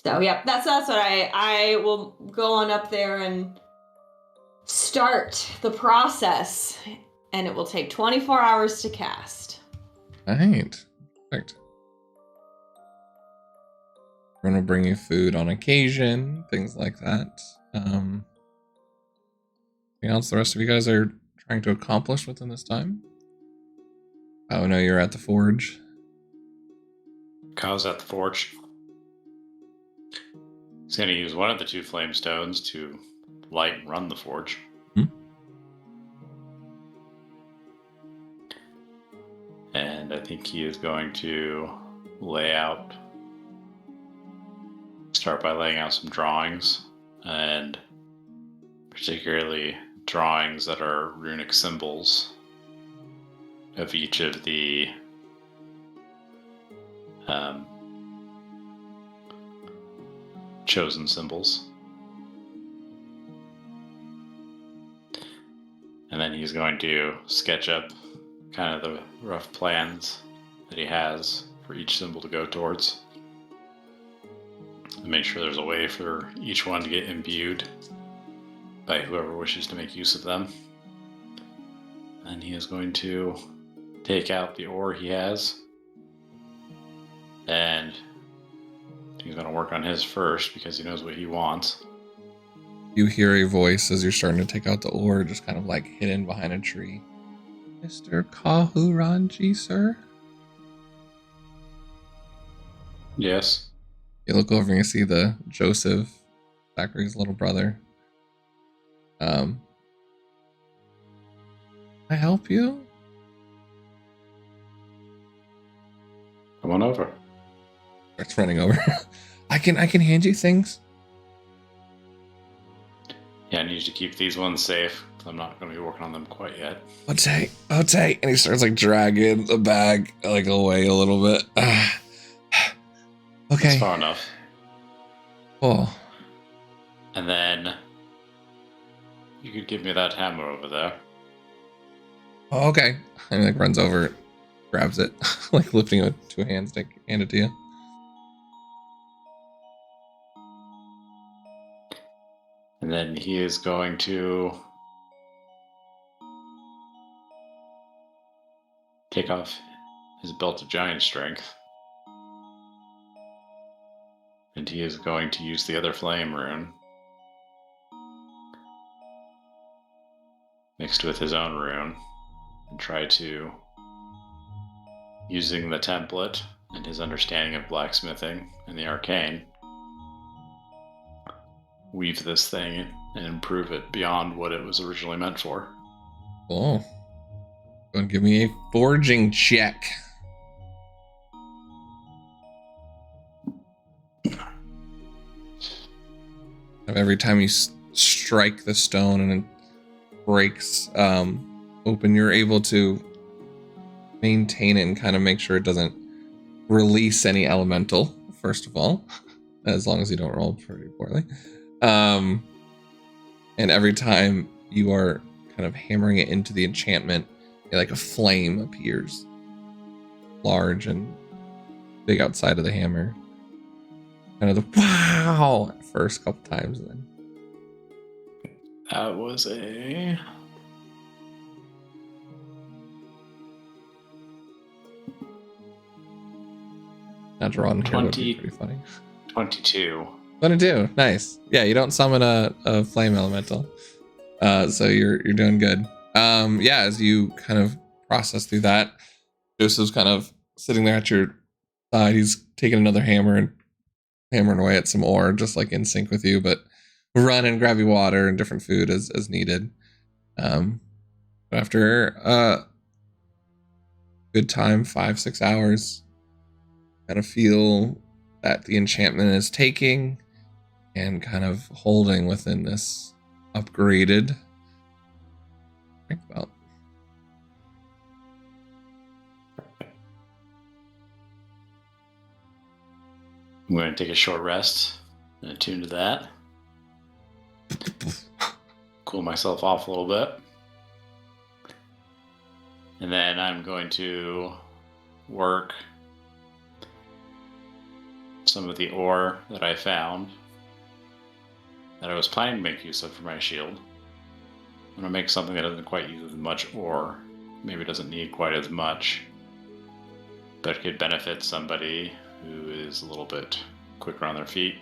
So yeah, that's what I will go on up there and start the process, and it will take 24 hours to cast. Right. Perfect. Everyone will bring you food on occasion, things like that. Anything else the rest of you guys are trying to accomplish within this time? Oh no, you're at the forge. Kyle's at the forge. He's going to use one of the 2 flame stones to light and run the forge. And I think he is going to start by laying out some drawings, and particularly drawings that are runic symbols of each of the chosen symbols. And then he's going to sketch up kind of the rough plans that he has for each symbol to go towards. And make sure there's a way for each one to get imbued by whoever wishes to make use of them. And he is going to take out the ore he has, and he's going to work on his first because he knows what he wants. You hear a voice as you're starting to take out the ore, just kind of like hidden behind a tree. Mr. Kahuranji, sir? Yes. You look over and you see the Joseph, Zachary's little brother. Can I help you? Come on over. Starts running over. I can hand you things. Yeah, I need you to keep these ones safe. I'm not going to be working on them quite yet. Okay. And he starts like dragging the bag like away a little bit. Okay. That's far enough. Oh. And then you could give me that hammer over there. Oh, okay. And he like runs over, grabs it, like lifting it with 2 hands to hand it to you. And then he is going to take off his belt of giant strength. And he is going to use the other flame rune mixed with his own rune and try to, using the template and his understanding of blacksmithing and the arcane, weave this thing and improve it beyond what it was originally meant for. Oh. Go and give me a forging check. Every time you strike the stone and it breaks open, you're able to maintain it and kind of make sure it doesn't release any elemental, first of all, as long as you don't roll pretty poorly. And every time you are kind of hammering it into the enchantment, like a flame appears large and big outside of the hammer. Kind of the wow at first couple times, and then That was a... natural on here would 20. be pretty funny. 22. 22, nice. Yeah, you don't summon a flame elemental, so you're doing good. Yeah, as you kind of process through that, Joseph's kind of sitting there at your side. He's taking another hammer and hammering away at some ore, just like in sync with you, but run and grab you water and different food as needed. After a good time, 5-6 hours, kind of feel that the enchantment is taking and kind of holding within this upgraded strength belt. I'm going to take a short rest and attune to that. Cool myself off a little bit. And then I'm going to work some of the ore that I found that I was planning to make use of for my shield. I'm going to make something that doesn't quite use as much ore. Maybe doesn't need quite as much, but could benefit somebody who is a little bit quicker on their feet,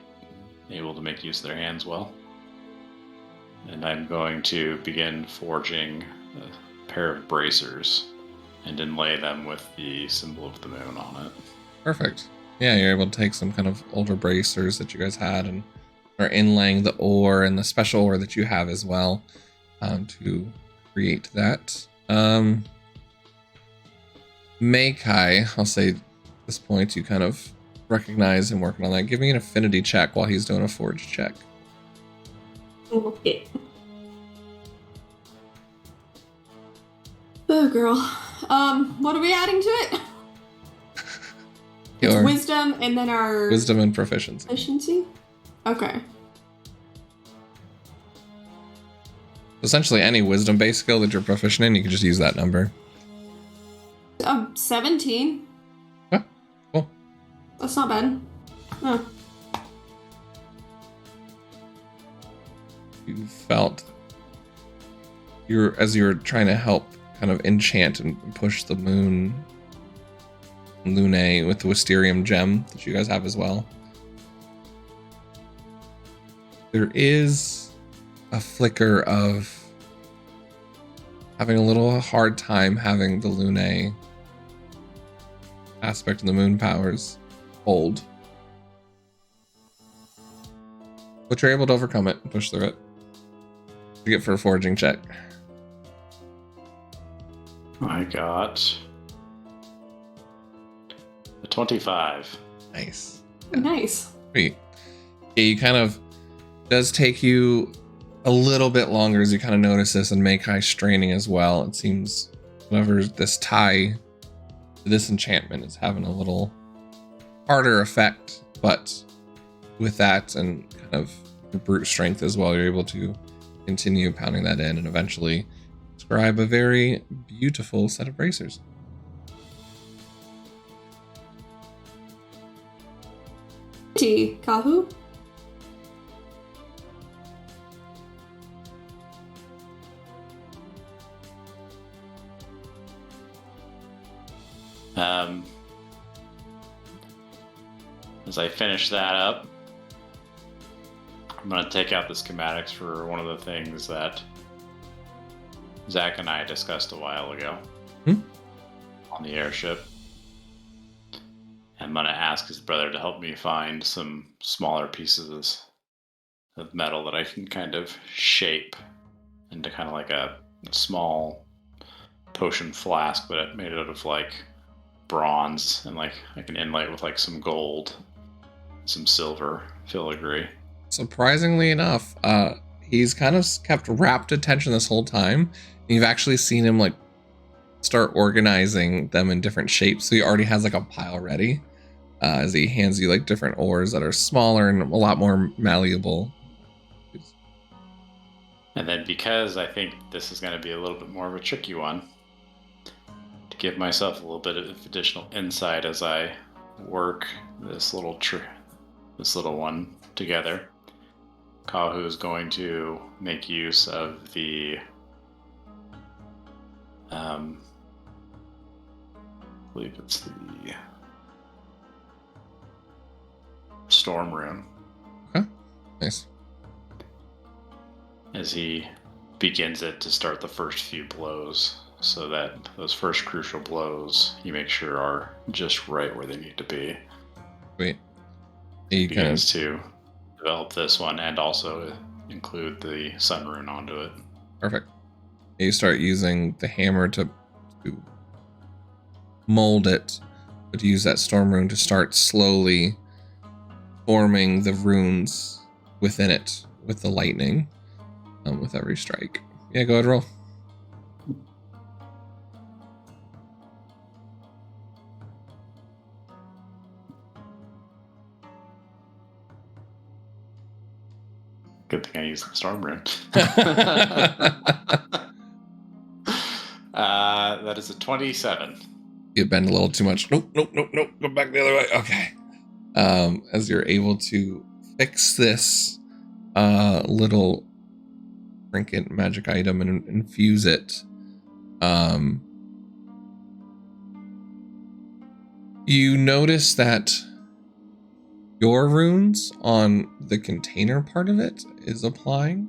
able to make use of their hands well. And I'm going to begin forging a pair of bracers and inlay them with the symbol of the moon on it. Perfect. Yeah, you're able to take some kind of older bracers that you guys had and are inlaying the ore and the special ore that you have as well to create that. Meikai, I'll say at this point you kind of recognize him working on that. Give me an affinity check while he's doing a forge check. Okay. Oh, girl. What are we adding to it? It's Your wisdom and then our... wisdom and proficiency. Efficiency? Okay. Essentially any wisdom-based skill that you're proficient in, you can just use that number. 17. Oh, cool. That's not bad. Oh. You felt as you were trying to help kind of enchant and push the moon Lunae with the Wisterium gem that you guys have as well. There is a flicker of having a little hard time having the Lunae aspect of the moon powers hold. But you're able to overcome it and push through it. You get for a forging check. I got a 25. Nice. Nice. Sweet. Yeah, you kind of does take you a little bit longer as you kind of notice this, and Meikai straining as well. It seems whatever this tie to this enchantment is having a little harder effect, but with that and kind of your brute strength as well, you're able to continue pounding that in and eventually describe a very beautiful set of bracers. Kahu? As I finish that up, I'm going to take out the schematics for one of the things that Zach and I discussed a while ago on the airship. I'm going to ask his brother to help me find some smaller pieces of metal that I can kind of shape into kind of like a small potion flask, but made out of like bronze, and like I can inlay it with like some gold, some silver filigree. Surprisingly enough, he's kind of kept rapt attention this whole time. You've actually seen him like start organizing them in different shapes, so he already has like a pile ready as he hands you like different ores that are smaller and a lot more malleable. And then, because I think this is going to be a little bit more of a tricky one, to give myself a little bit of additional insight as I work this little one together, Kahu is going to make use of the I believe it's the storm rune. Okay, nice. As he begins it to start the first few blows, so that those first crucial blows you make sure are just right where they need to be. Sweet. He begins to develop this one and also include the sun rune onto it. Perfect. You start using the hammer to mold it, but use that storm rune to start slowly forming the runes within it with the lightning with every strike. Yeah, go ahead, roll. Good thing I used the storm rune. That is a 27. You bend a little too much. Nope. Go back the other way. Okay. as you're able to fix this little trinket magic item and infuse it. You notice that your runes on the container part of it is applying.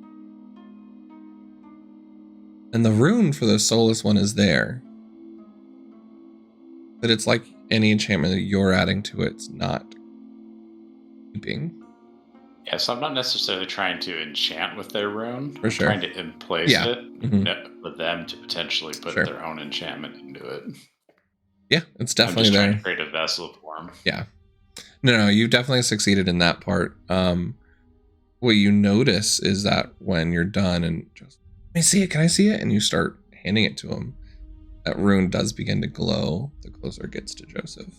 And the rune for the soulless one is there. But it's like any enchantment that you're adding to it's not keeping. Yeah, so I'm not necessarily trying to enchant with their rune. For sure. I'm trying to emplace Yeah. it for them to potentially put Sure. their own enchantment into it. Yeah, it's I'm definitely just there. trying to create a vessel for them. Yeah. No, you definitely succeeded in that part. What you notice is that when you're done and just, can I see it? And you start handing it to him, that rune does begin to glow the closer it gets to Joseph.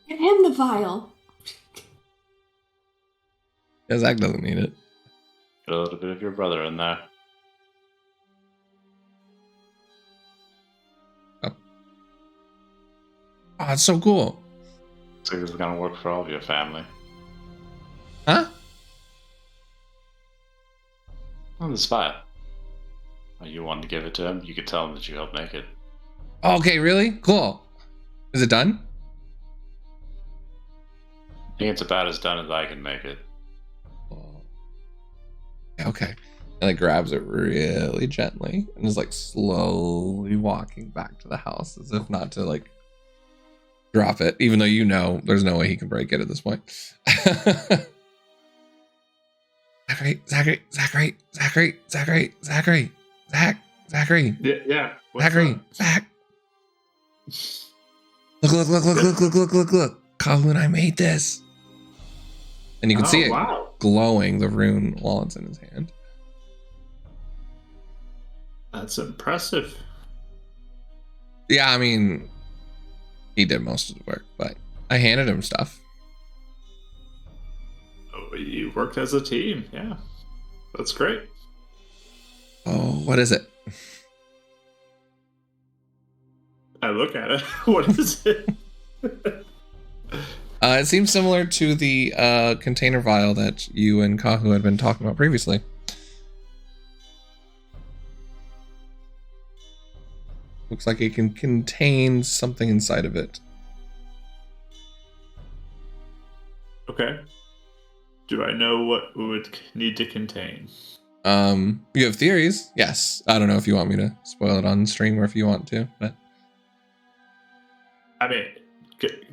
Give him the vial. Yeah, Zach doesn't need it. Get a little bit of your brother in there. Oh, it's so cool. So this is gonna work for all of your family. Huh? On the spot. You wanted to give it to him, you could tell him that you helped make it. Okay, really? Cool. Is it done? I think it's about as done as I can make it. Okay. And like grabs it really gently and is like slowly walking back to the house as if not to like drop it, even though you know there's no way he can break it at this point. Zachary. Yeah. What's Zachary. up? Zach. Look. Calhoun, I made this. And you can see it Wow. glowing, the rune, while it's in his hand. That's impressive. Yeah, I mean, he did most of the work, but I handed him stuff. Oh, you worked as a team. Yeah. That's great. Oh, what is it? I look at it. What is it? It seems similar to the container vial that you and Kahu had been talking about previously. Looks like it can contain something inside of it. Okay. Do I know what it would need to contain? You have theories? Yes. I don't know if you want me to spoil it on stream or if you want to, but I mean,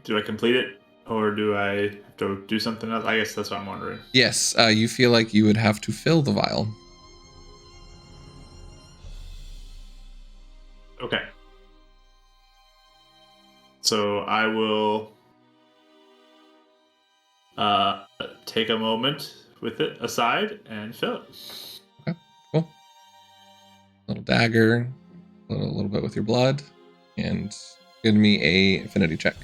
do I complete it or do I have to do something else? I guess that's what I'm wondering. yes, you feel like you would have to fill the vial. Okay. So I will take a moment with it aside and fill it. Okay, cool. Little dagger, a little bit with your blood, and give me a affinity check.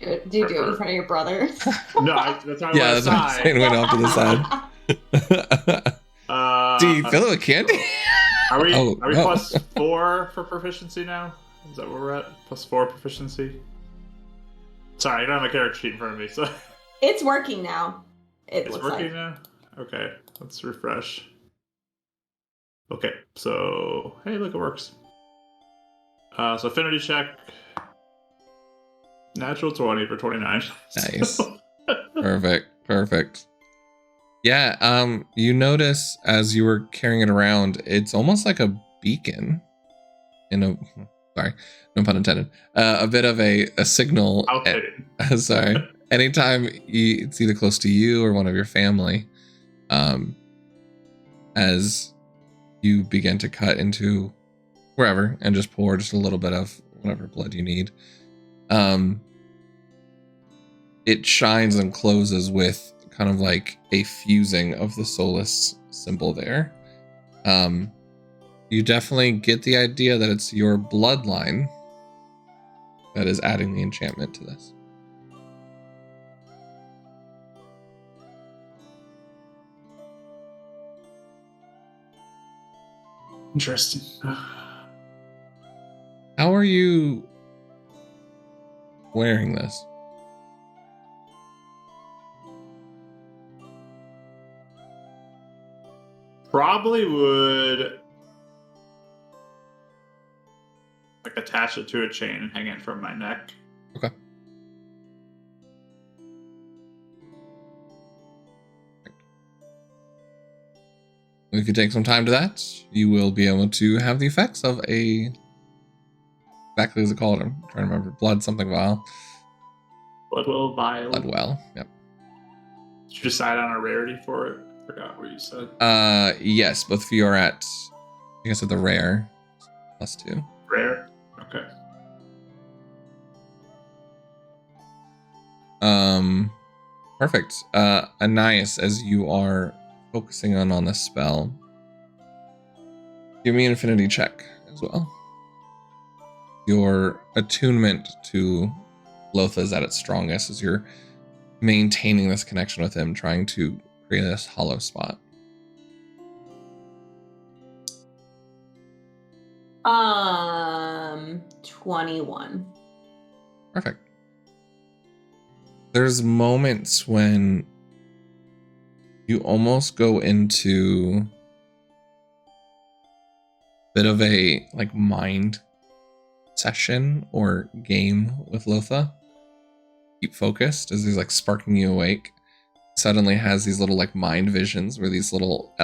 Do you do it in front of your brother? No, that's why I Yeah, went that's what I'm saying. aside. Went off to the side. Do you fill it with candy? Are we Oh, no. plus 4 for proficiency now? Is that where we're at? Plus 4 proficiency? Sorry, I don't have a character sheet in front of me, so It's working now. It it's looks working like. now? Okay, let's refresh. Okay, so hey, look, it works. So affinity check. Natural 20 for 29. Nice. Perfect. Yeah, you notice as you were carrying it around, it's almost like a beacon. Sorry, no pun intended. A bit of a signal. Sorry. Anytime it's either close to you or one of your family, as you begin to cut into wherever and just pour just a little bit of whatever blood you need. It shines and closes with kind of like a fusing of the soulless symbol there. You definitely get the idea that it's your bloodline that is adding the enchantment to this. Interesting. How are you wearing this? Probably would like attach it to a chain and hang it from my neck. Okay. If you take some time to that, you will be able to have the effects of a, exactly as it called, I'm trying to remember, blood something vial. Bloodwell vial. Bloodwell, yep. Did you decide on a rarity for it? I forgot what you said. Yes, both of you are at, I guess, at the rare, +2. Rare? Okay. Perfect. Anais, as you are focusing on this spell, give me an affinity check as well. Your attunement to Lotha is at its strongest as you're maintaining this connection with him, trying to create this hollow spot. 21. Perfect. There's moments when you almost go into a bit of a like mind session or game with Lotha. Keep focused as he's like sparking you awake. Suddenly has these little like mind visions where these little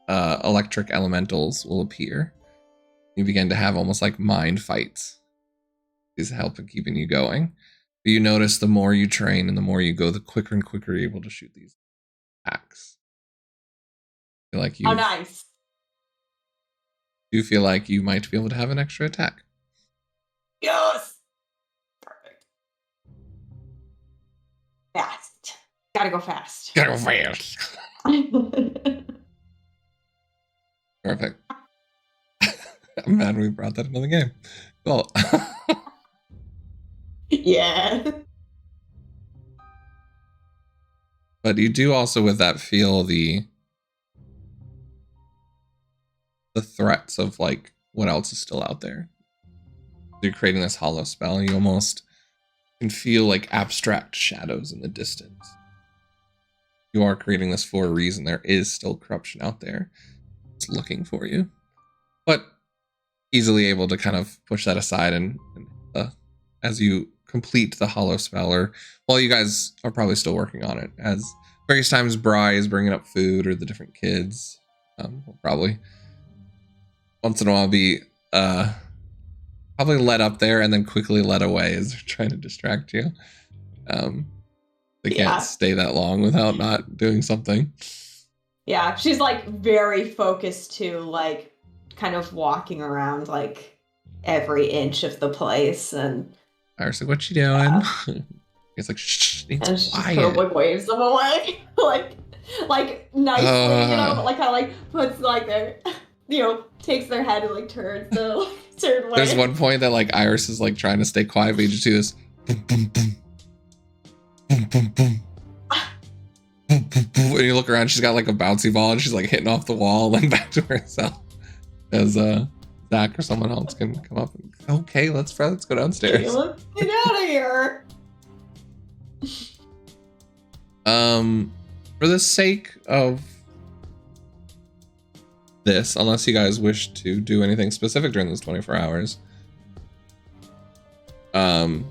electric elementals will appear. You begin to have almost like mind fights. These help in keeping you going. But you notice the more you train and the more you go, the quicker and quicker you're able to shoot these attacks. I feel like you. Oh, nice. Do feel like you might be able to have an extra attack. Yes. Perfect. Fast. Gotta go fast. Gotta go fast. Perfect. I'm mad we brought that into the game. Cool. Yeah. But you do also with that feel the threats of like what else is still out there. You're creating this hollow spell, and you almost can feel like abstract shadows in the distance. You are creating this for a reason. There is still corruption out there. It's looking for you. But easily able to kind of push that aside and as you complete the hollow spell, or while you guys are probably still working on it, as various times Bri is bringing up food or the different kids will probably once in a while be probably let up there and then quickly let away as they're trying to distract you. They can't stay that long without not doing something. Yeah, she's like very focused to like kind of walking around like every inch of the place, and Iris like, what you doing? It's like, shh, and it's she quiet. kind of like waves them away, like nicely, but like kind of like puts like their, takes their head and like turns the like, certain way. There's one point that like Iris is like trying to stay quiet, but you just do this boom, boom, boom, boom, boom, boom. Boom, boom, boom. When you look around, she's got like a bouncy ball and she's like hitting off the wall and then back to herself. As Zach or someone else can come up and okay, let's go downstairs. Hey, let's get out of here. For the sake of this, unless you guys wish to do anything specific during those 24 hours, and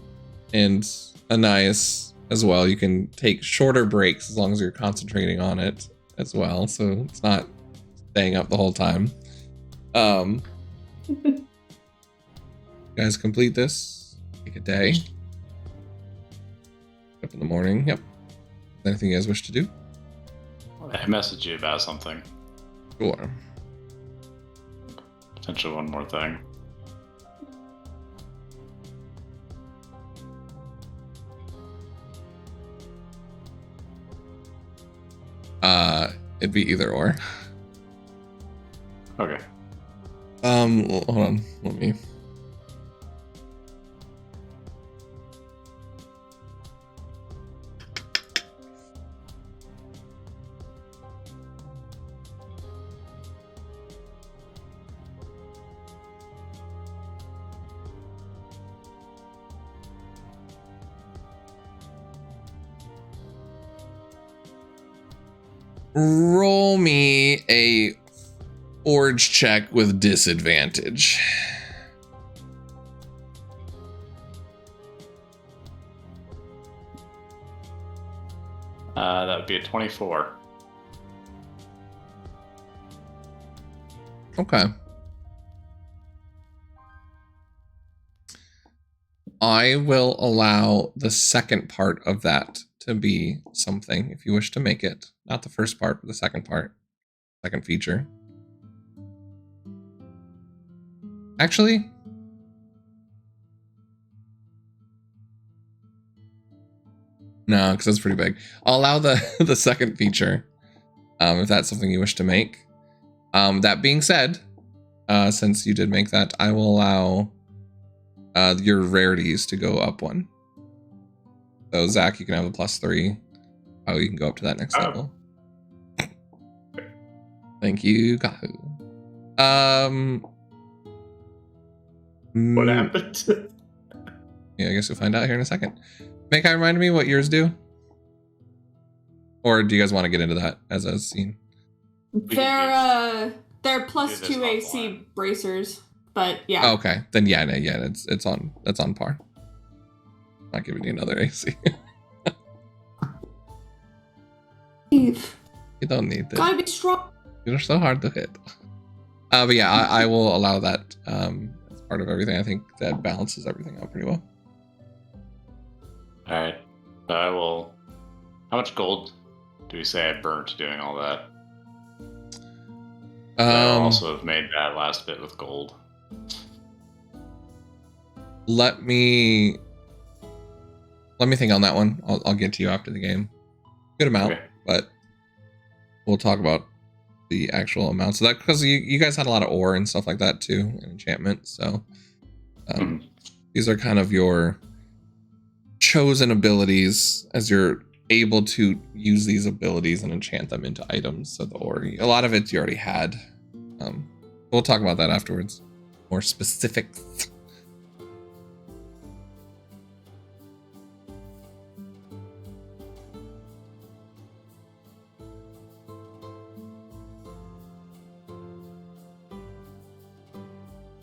Anais as well, you can take shorter breaks as long as you're concentrating on it as well, so it's not staying up the whole time. You guys complete this, take a day, up in the morning. Yep. Anything you guys wish to do? I messaged you about something. Sure. Potentially one more thing. It'd be either or. Okay. Hold on. Let me. Roll me a forge check with disadvantage. That would be a 24. Okay. I will allow the second part of that to be something if you wish to make it. Not the first part, but the second part. Second feature. Actually, no, because that's pretty big. I'll allow the second feature, if that's something you wish to make. That being said, since you did make that, I will allow your rarities to go up one. So Zach, you can have a +3. Oh, you can go up to that next level. Thank you, Kahu. What happened? Yeah, I guess we'll find out here in a second. Makai, remind me what yours do? Or do you guys want to get into that as a scene? They're plus do this 2 AC offline. bracers, but yeah. Oh, okay, then yeah, no, yeah, that's on par. Not giving you another AC. Eve, You don't need that. gotta be strong. You're so hard to hit. But yeah, I will allow that as part of everything. I think that balances everything out pretty well. Alright. I will. How much gold do we say I burnt doing all that? I'll also have made that last bit with gold. Let me think on that one. I'll get to you after the game. Good amount, Okay. but we'll talk about the actual amount. So that, because you guys had a lot of ore and stuff like that too, and enchantment. So these are kind of your chosen abilities as you're able to use these abilities and enchant them into items. So the ore, a lot of it you already had. We'll talk about that afterwards. More specifics.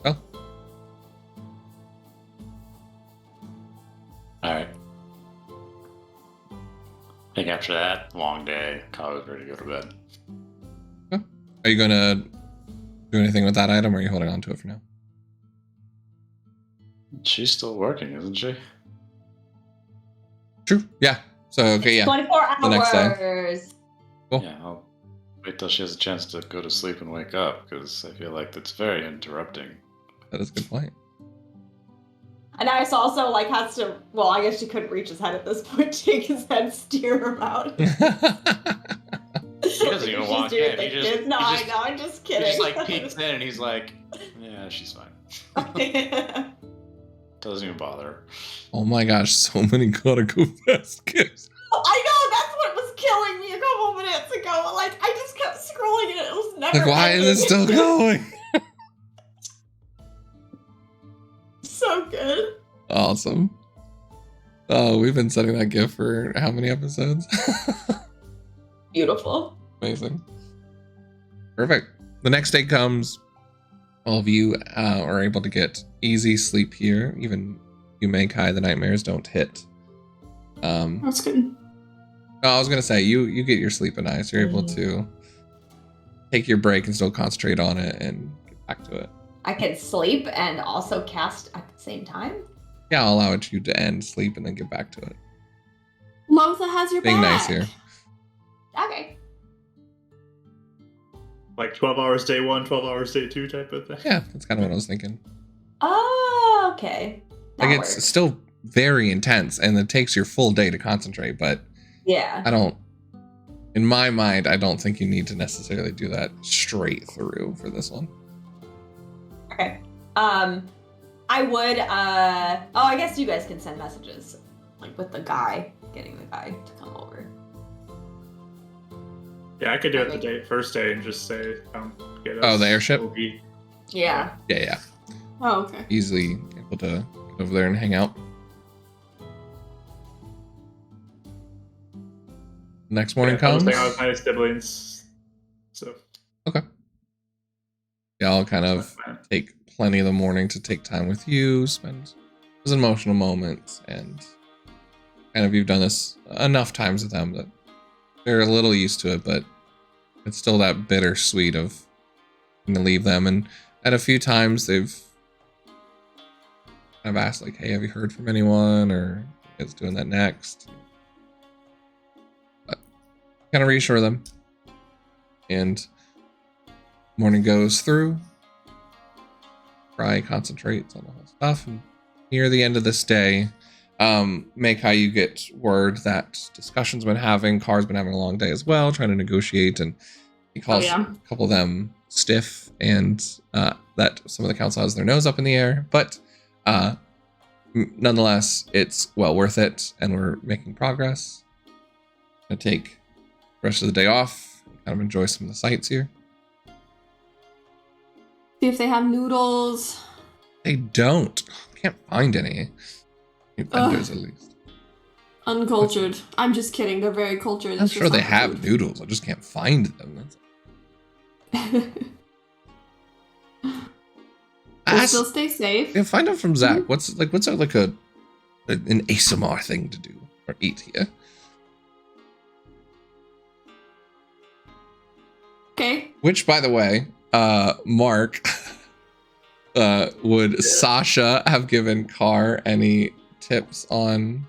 Oh. Alright. I think after that long day, Kyle was ready to go to bed. Are you gonna do anything with that item, or are you holding on to it for now? She's still working, isn't she? True. Yeah. So okay, yeah. 24 hours. The next day. Cool. Yeah, I'll wait till she has a chance to go to sleep and wake up, because I feel like that's very interrupting. That is a good point. And Ice also has to. Well, I guess she couldn't reach his head at this point. Take his head, steer him out. He doesn't even walk in. He just, No, he I just, know. I'm just he kidding. just peeks in and he's like, yeah, she's fine. Doesn't even bother her. Oh my gosh, so many gotta go fast gifts. I know, that's what was killing me a couple minutes ago. I just kept scrolling and it was never Like, why is it ending. still going? So good. Awesome. Oh, we've been setting that gift for how many episodes? Beautiful. Amazing. Perfect. The next day comes. All of you are able to get easy sleep here. Even you, Mankai, the nightmares don't hit. That's good. I was gonna say you get your sleep at night, so you're able to take your break and still concentrate on it and get back to it. I can sleep and also cast at the same time. Yeah, I'll allow you to end sleep and then get back to it. Lotha has your Being back. nice here. Okay. 12 hours day 1, 12 hours day 2 type of thing. Yeah, that's kind of what I was thinking. Oh, okay. That Like works. it's still very intense and it takes your full day to concentrate, but Yeah. in my mind, I don't think you need to necessarily do that straight through for this one. Okay. I would. I guess you guys can send messages, with the guy, getting the guy to come over. Yeah, I could do it the first day and just say, get us. Oh, the airship? OB. Yeah. Yeah. Oh, okay. Easily able to get over there and hang out. Next morning I'll comes. just hang out with my siblings. So Okay. Yeah, I'll kind of take plenty of the morning to take time with you, spend those emotional moments, and kind of you've done this enough times with them that they're a little used to it, but it's still that bittersweet of going to leave them. And at a few times they've kind of asked like, hey, have you heard from anyone, or is doing that next? But kind of reassure them. And morning goes through. Fry concentrates on the whole stuff, and near the end of this day, Mekai, you get word that discussion's been having, Car's been having a long day as well, trying to negotiate, and he calls a couple of them stiff, and that some of the council has their nose up in the air, but nonetheless, it's well worth it, and we're making progress. Gonna take the rest of the day off, kind of enjoy some of the sights here. See if they have noodles. They don't. Can't find any. Vendors, at least. Uncultured. I'm just kidding. They're very cultured. I'm sure they have noodles. I just can't find them. Still stay safe. Yeah, find out from Zach. What's an ASMR thing to do or eat here? Okay. Which, by the way, Mark, would Sasha have given Car any tips on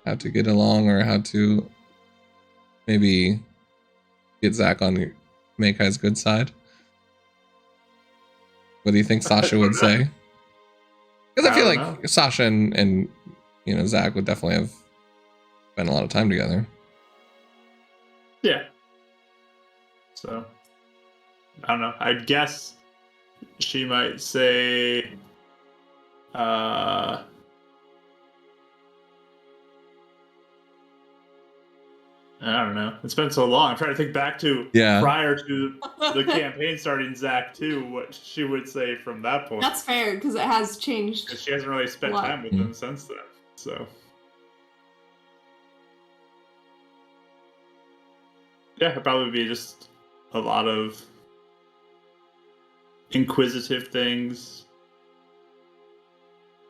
how to get along, or how to maybe get Zach on Meikai's good side? What do you think Sasha would say? Because I feel like Sasha and Zach would definitely have spent a lot of time together. Yeah. So I don't know. I'd guess she might say, I don't know. It's been so long. I'm trying to think back to prior to the campaign starting, Zach, too, what she would say from that point. That's fair, because it has changed. Because she hasn't really spent time with them since then. So, yeah, it'd probably be just a lot of inquisitive things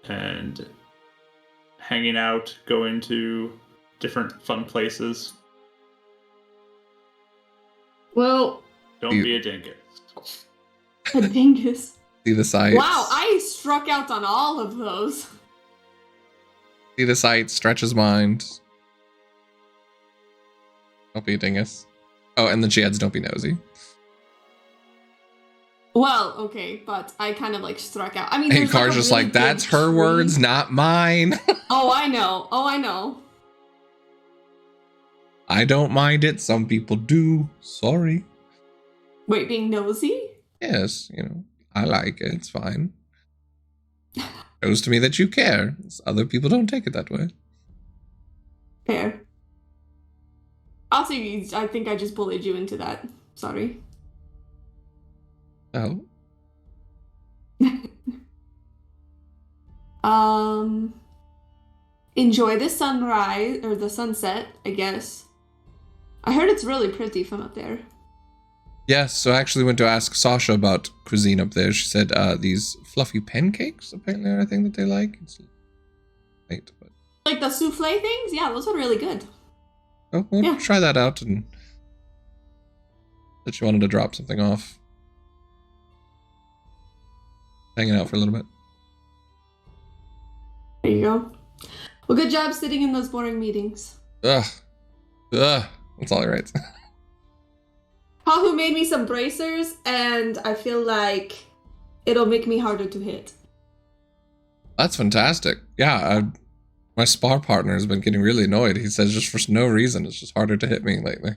and hanging out, going to different fun places. Well, don't be a dingus. A dingus. See the sights. Wow, I struck out on all of those. See the sights, stretch his mind. Don't be a dingus. Oh, and the Jads, don't be nosy. Well, okay, but I kind of like struck out. I mean, hey, Car's just really like, that's her words, not mine. Oh, I know. I don't mind it. Some people do. Sorry. Wait, being nosy? Yes, I like it. It's fine. Shows to me that you care. Other people don't take it that way. Fair. Also, I think I just bullied you into that. Sorry. Oh. Enjoy the sunrise or the sunset, I guess. I heard it's really pretty from up there. Yes, so I actually went to ask Sasha about cuisine up there. She said these fluffy pancakes apparently are a thing that they like. It's late, but like the souffle things? Yeah, those are really good. Oh, we'll try that out, and that she wanted to drop something off. Hanging out for a little bit. There you go. Well, good job sitting in those boring meetings. Ugh. That's all right. Hahu made me some bracers, and I feel like it'll make me harder to hit. That's fantastic. Yeah, my spar partner has been getting really annoyed. He says just for no reason, it's just harder to hit me lately.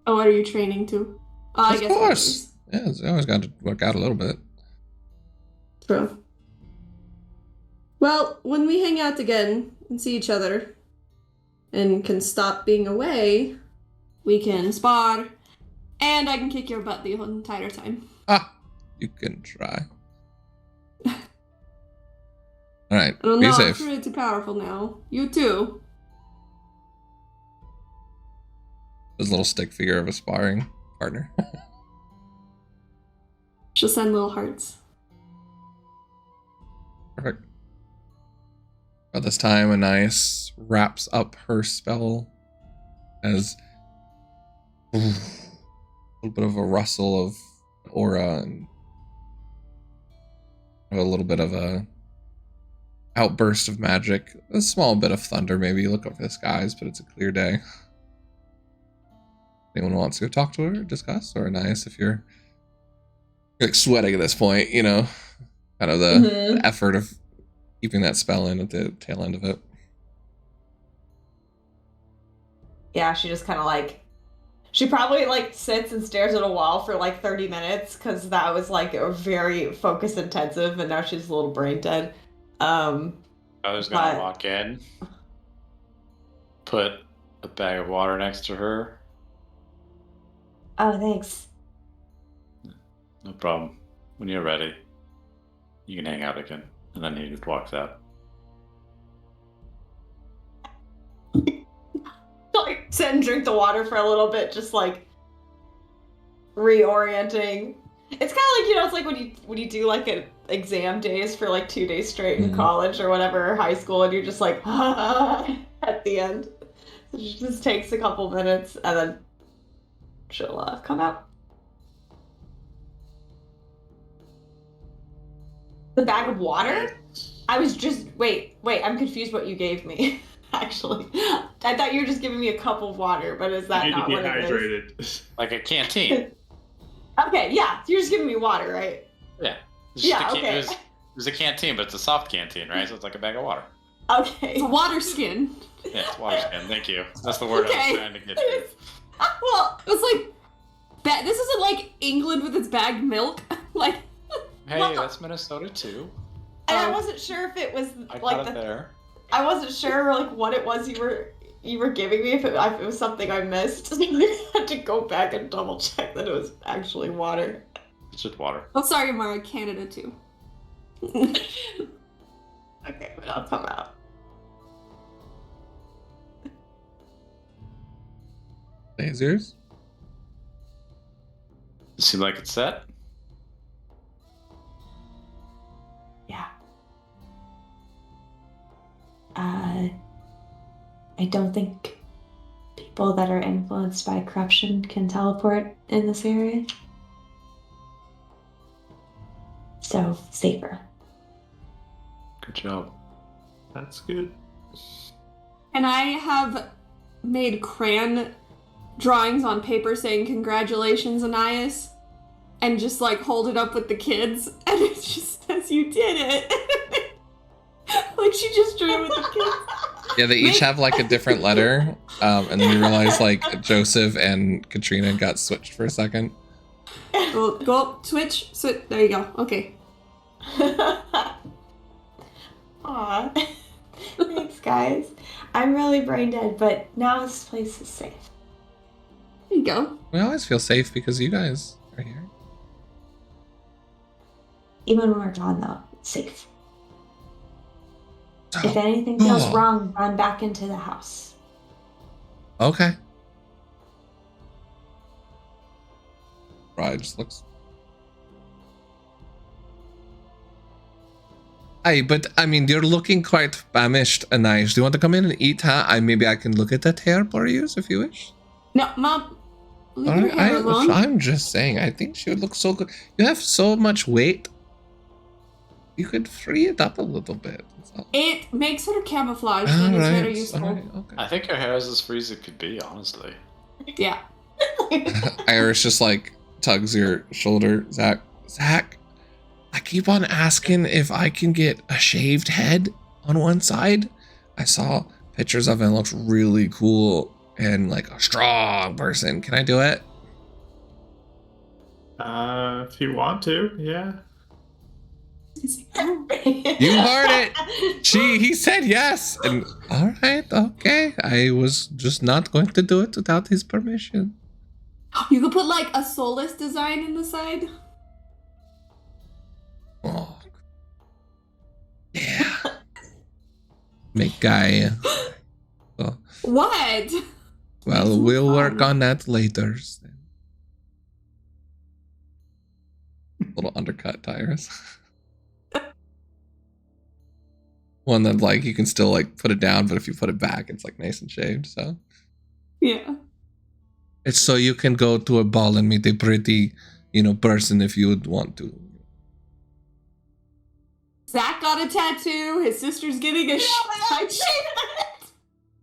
Oh, what are you training to? Of course. Yeah, it's always got to work out a little bit. True. Well, when we hang out again and see each other and can stop being away, we can spar, and I can kick your butt the whole entire time. Ah, you can try. Alright, I don't be know, safe. I'm really too powerful now. You too. His little stick figure of a sparring partner. She'll send little hearts. Perfect. About this time, Anais wraps up her spell as a little bit of a rustle of aura and a little bit of a outburst of magic. A small bit of thunder, maybe. You look up at the skies, but it's a clear day. Anyone wants to talk to her, discuss, or Anais, if you're like sweating at this point, you know, kind of the effort of keeping that spell in at the tail end of it. Yeah, she just kind of like, she probably like sits and stares at a wall for like 30 minutes because that was like a very focus intensive, and now she's a little brain dead. I was gonna walk in, put a bag of water next to her. Oh, thanks. No problem. When you're ready, you can hang out again. And then he just walks out. Like, sit and drink the water for a little bit, just like reorienting. It's kind of like, you know, it's like when you do like an exam days for like 2 days straight in college or whatever, or high school, and you're just like at the end. So it just takes a couple minutes, and then she'll come out. The bag of water? I was just wait, I'm confused what you gave me. Actually, I thought you were just giving me a cup of water, but is that not what it is? Like a canteen. Okay, yeah, you're just giving me water, right? Yeah. Okay. There's a canteen, but it's a soft canteen, right? So it's like a bag of water. Okay. It's a water skin. Yeah, it's water skin. Thank you. That's the word I was trying to get to. Well, it's like this isn't like England with its bagged milk. Like, Hey, that's Minnesota too. And I wasn't sure if it was I like got it there. I wasn't sure like what it was you were giving me, if it was something I missed. I had to go back and double check that it was actually water. It's just water. oh, sorry, Mara, Canada too. Okay, but I'll come out. Is yours? Seem like it's set? Yeah. I don't think people that are influenced by corruption can teleport in this area. So, safer. Good job. That's good. And I have made crayon drawings on paper saying congratulations, Anais, and just like hold it up with the kids, and it just says you did it. Like she just drew it with the kids. Yeah, they each have like a different letter, and then you realize like Joseph and Katrina got switched for a second. Well, go up, switch, there you go. Okay. Aw. Thanks, guys. I'm really brain dead, but now this place is safe. There you go. We always feel safe because you guys are here. Even when we're gone, though, it's safe. So, If anything feels wrong, run back into the house. okay. Right, just looks. Hey, but I mean, you're looking quite famished, Anais. Do you want to come in and eat? Huh? Maybe I can look at that hair for you if you wish. No, Mom. Leave her hair Alright, alone. I'm just saying. I think she would look so good. You have so much weight. You could free it up a little bit. It makes her camouflage, and it's very useful. Alright, okay. I think her hair is as free as it could be, honestly. Yeah. Iris just like tugs your shoulder. Zach, I keep on asking if I can get a shaved head on one side. I saw pictures of it and it looks really cool and like a strong person. Can I do it? If you want to, yeah. You heard it. He said yes. And all right, okay. I was just not going to do it without his permission. You could put like a soulless design in the side. Oh. Yeah. Make guy. Oh. What? Well, Makes we'll fun. work on that later. Little undercut tires. One that like you can still like put it down, but if you put it back, it's like nice and shaved. So Yeah. it's so you can go to a ball and meet a pretty, person if you would want to. Zach got a tattoo. His sister's getting a side shape.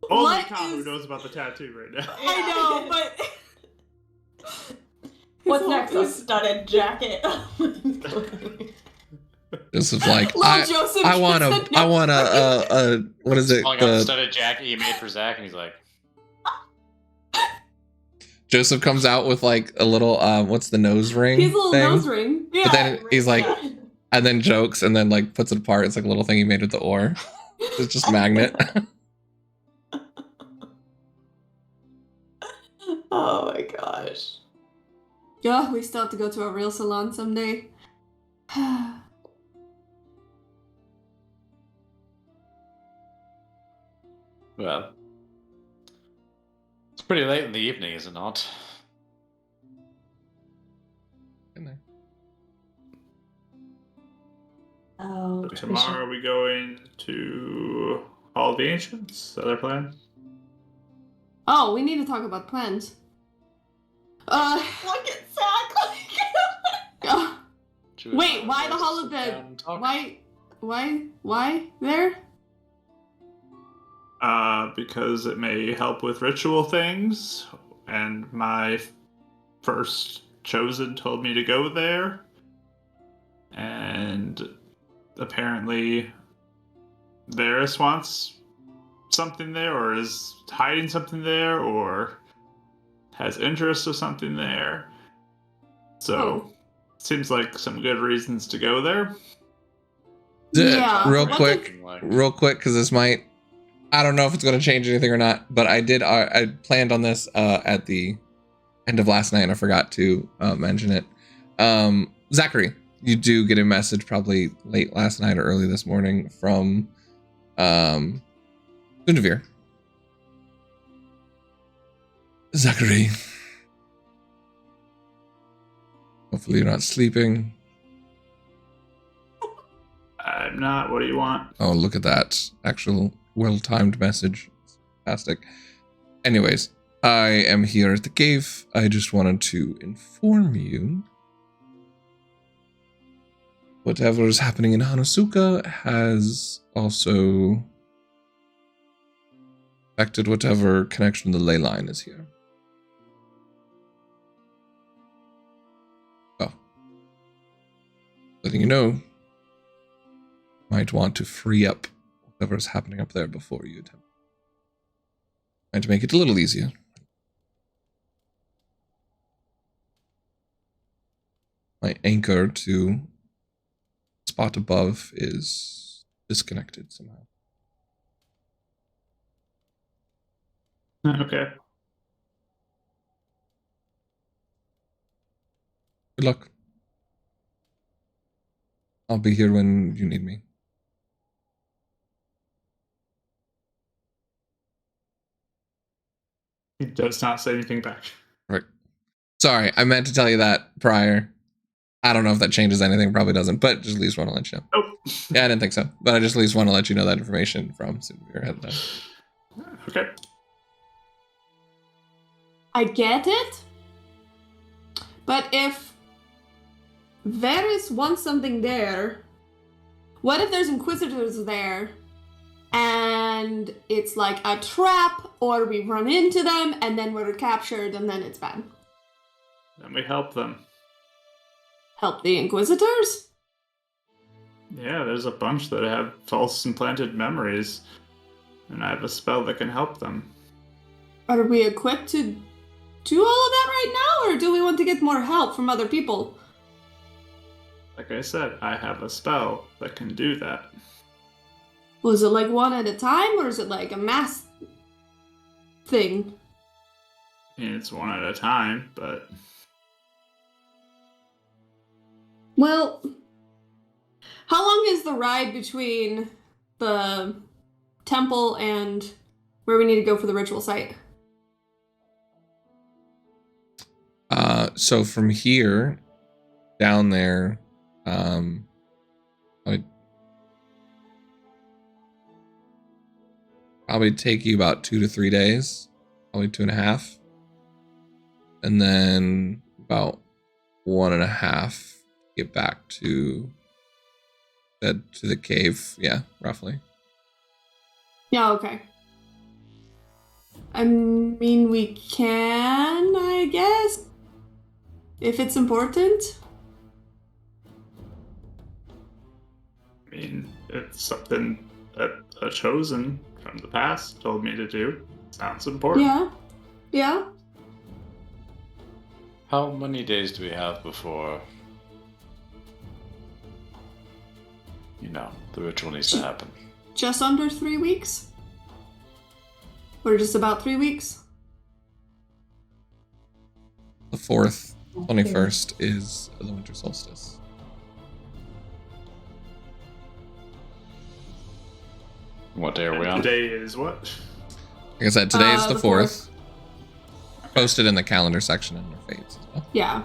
Only What Kamu is- knows about the tattoo right now. I know, but What's next? A studded jacket. Joseph like Little Joseph I want gets a what is it? Pulling out the studded jacket he made for Zach, and he's like, Joseph comes out with like a little what's the nose ring? he's a little thing? nose ring. Yeah. But then he's like, Yeah. and then jokes, and then like puts it apart. It's like a little thing he made with the ore. It's just magnet. Oh my gosh. Yeah, we still have to go to a real salon someday. well, it's pretty late in the evening, is it not? Oh, Tomorrow are we going to Hall of the Ancients? Is that our plan? Oh, we need to talk about plans. Look at Zach. Should we Wait, find a why the place to Hall of sit the... down and talk? Why there? Because it may help with ritual things, and my first chosen told me to go there, and apparently Varys wants something there, or is hiding something there, or has interest of something there. So, seems like some good reasons to go there. Yeah. Real What quick, because this might, I don't know if it's going to change anything or not, but I planned on this at the end of last night, and I forgot to mention it. Zachary, you do get a message probably late last night or early this morning from Gunavir. Zachary, hopefully you're not sleeping. I'm not. What do you want? Oh, look at that. Actual well-timed message. Fantastic. Anyways, I am here at the cave. I just wanted to inform you whatever is happening in Hanosuka has also affected whatever connection the ley line is here. Oh. Letting you know, might want to free up whatever is happening up there before you attempt. Trying to make it a little easier. My anchor to spot above is disconnected somehow. Okay. Good luck. I'll be here when you need me. He does not say anything back. Right. Sorry, I meant to tell you that prior. I don't know if that changes anything. Probably doesn't, but just at least want to let you know. Oh. Yeah, I didn't think so. But I just at least want to let you know that information from Super ahead of time. Okay. I get it. But if Varys wants something there, what if there's Inquisitors there and it's like a trap, or we run into them and then we're captured and then it's bad? Then we help them. Help the Inquisitors? Yeah, there's a bunch that have false implanted memories, and I have a spell that can help them. Are we equipped to do all of that right now, or do we want to get more help from other people? Like I said, I have a spell that can do that. Well, is it like one at a time, or is it like a mass thing? And it's one at a time, but Well, how long is the ride between the temple and where we need to go for the ritual site? So from here down there, I'd probably take you about 2 to 3 days, probably 2.5, and then about 1.5 to get back to the cave. Yeah, roughly. Yeah, okay. I mean, we can, I guess, if it's important. I mean, it's something that a chosen from the past told me to do. Sounds important. Yeah. Yeah. How many days do we have before, the ritual needs to happen? Just under 3 weeks? Or just about 3 weeks? The 4th, 21st is the winter solstice. What day are we on? Today is what? Like I said, today is the the 4th. Posted in the calendar section under fates as well. Yeah.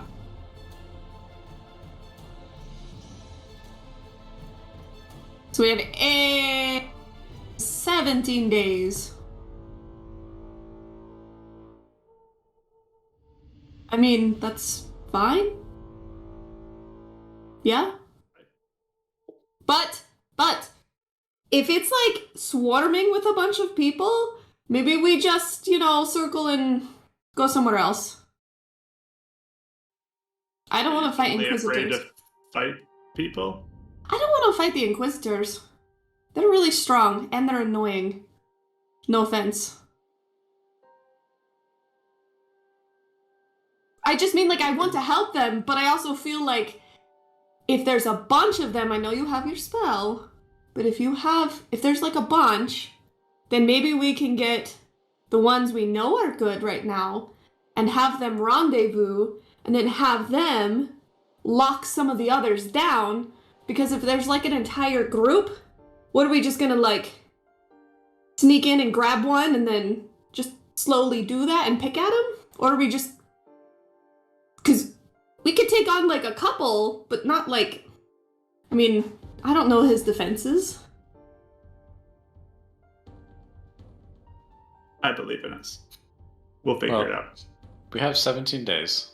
So we have 17 days. I mean, that's fine. Yeah. But, if it's like swarming with a bunch of people, maybe we just, circle and go somewhere else. I don't want to fight Are they afraid Inquisitors. to fight people? I don't want to fight the Inquisitors. They're really strong, and they're annoying. No offense. I just mean, I want to help them, but I also feel like if there's a bunch of them, I know you have your spell, but if there's a bunch, then maybe we can get the ones we know are good right now and have them rendezvous and then have them lock some of the others down, because if there's an entire group, what are we just gonna sneak in and grab one and then just slowly do that and pick at them? Or are we just... Because we could take on a couple, but not I mean, I don't know his defenses. I believe in us. We'll figure it out. We have 17 days.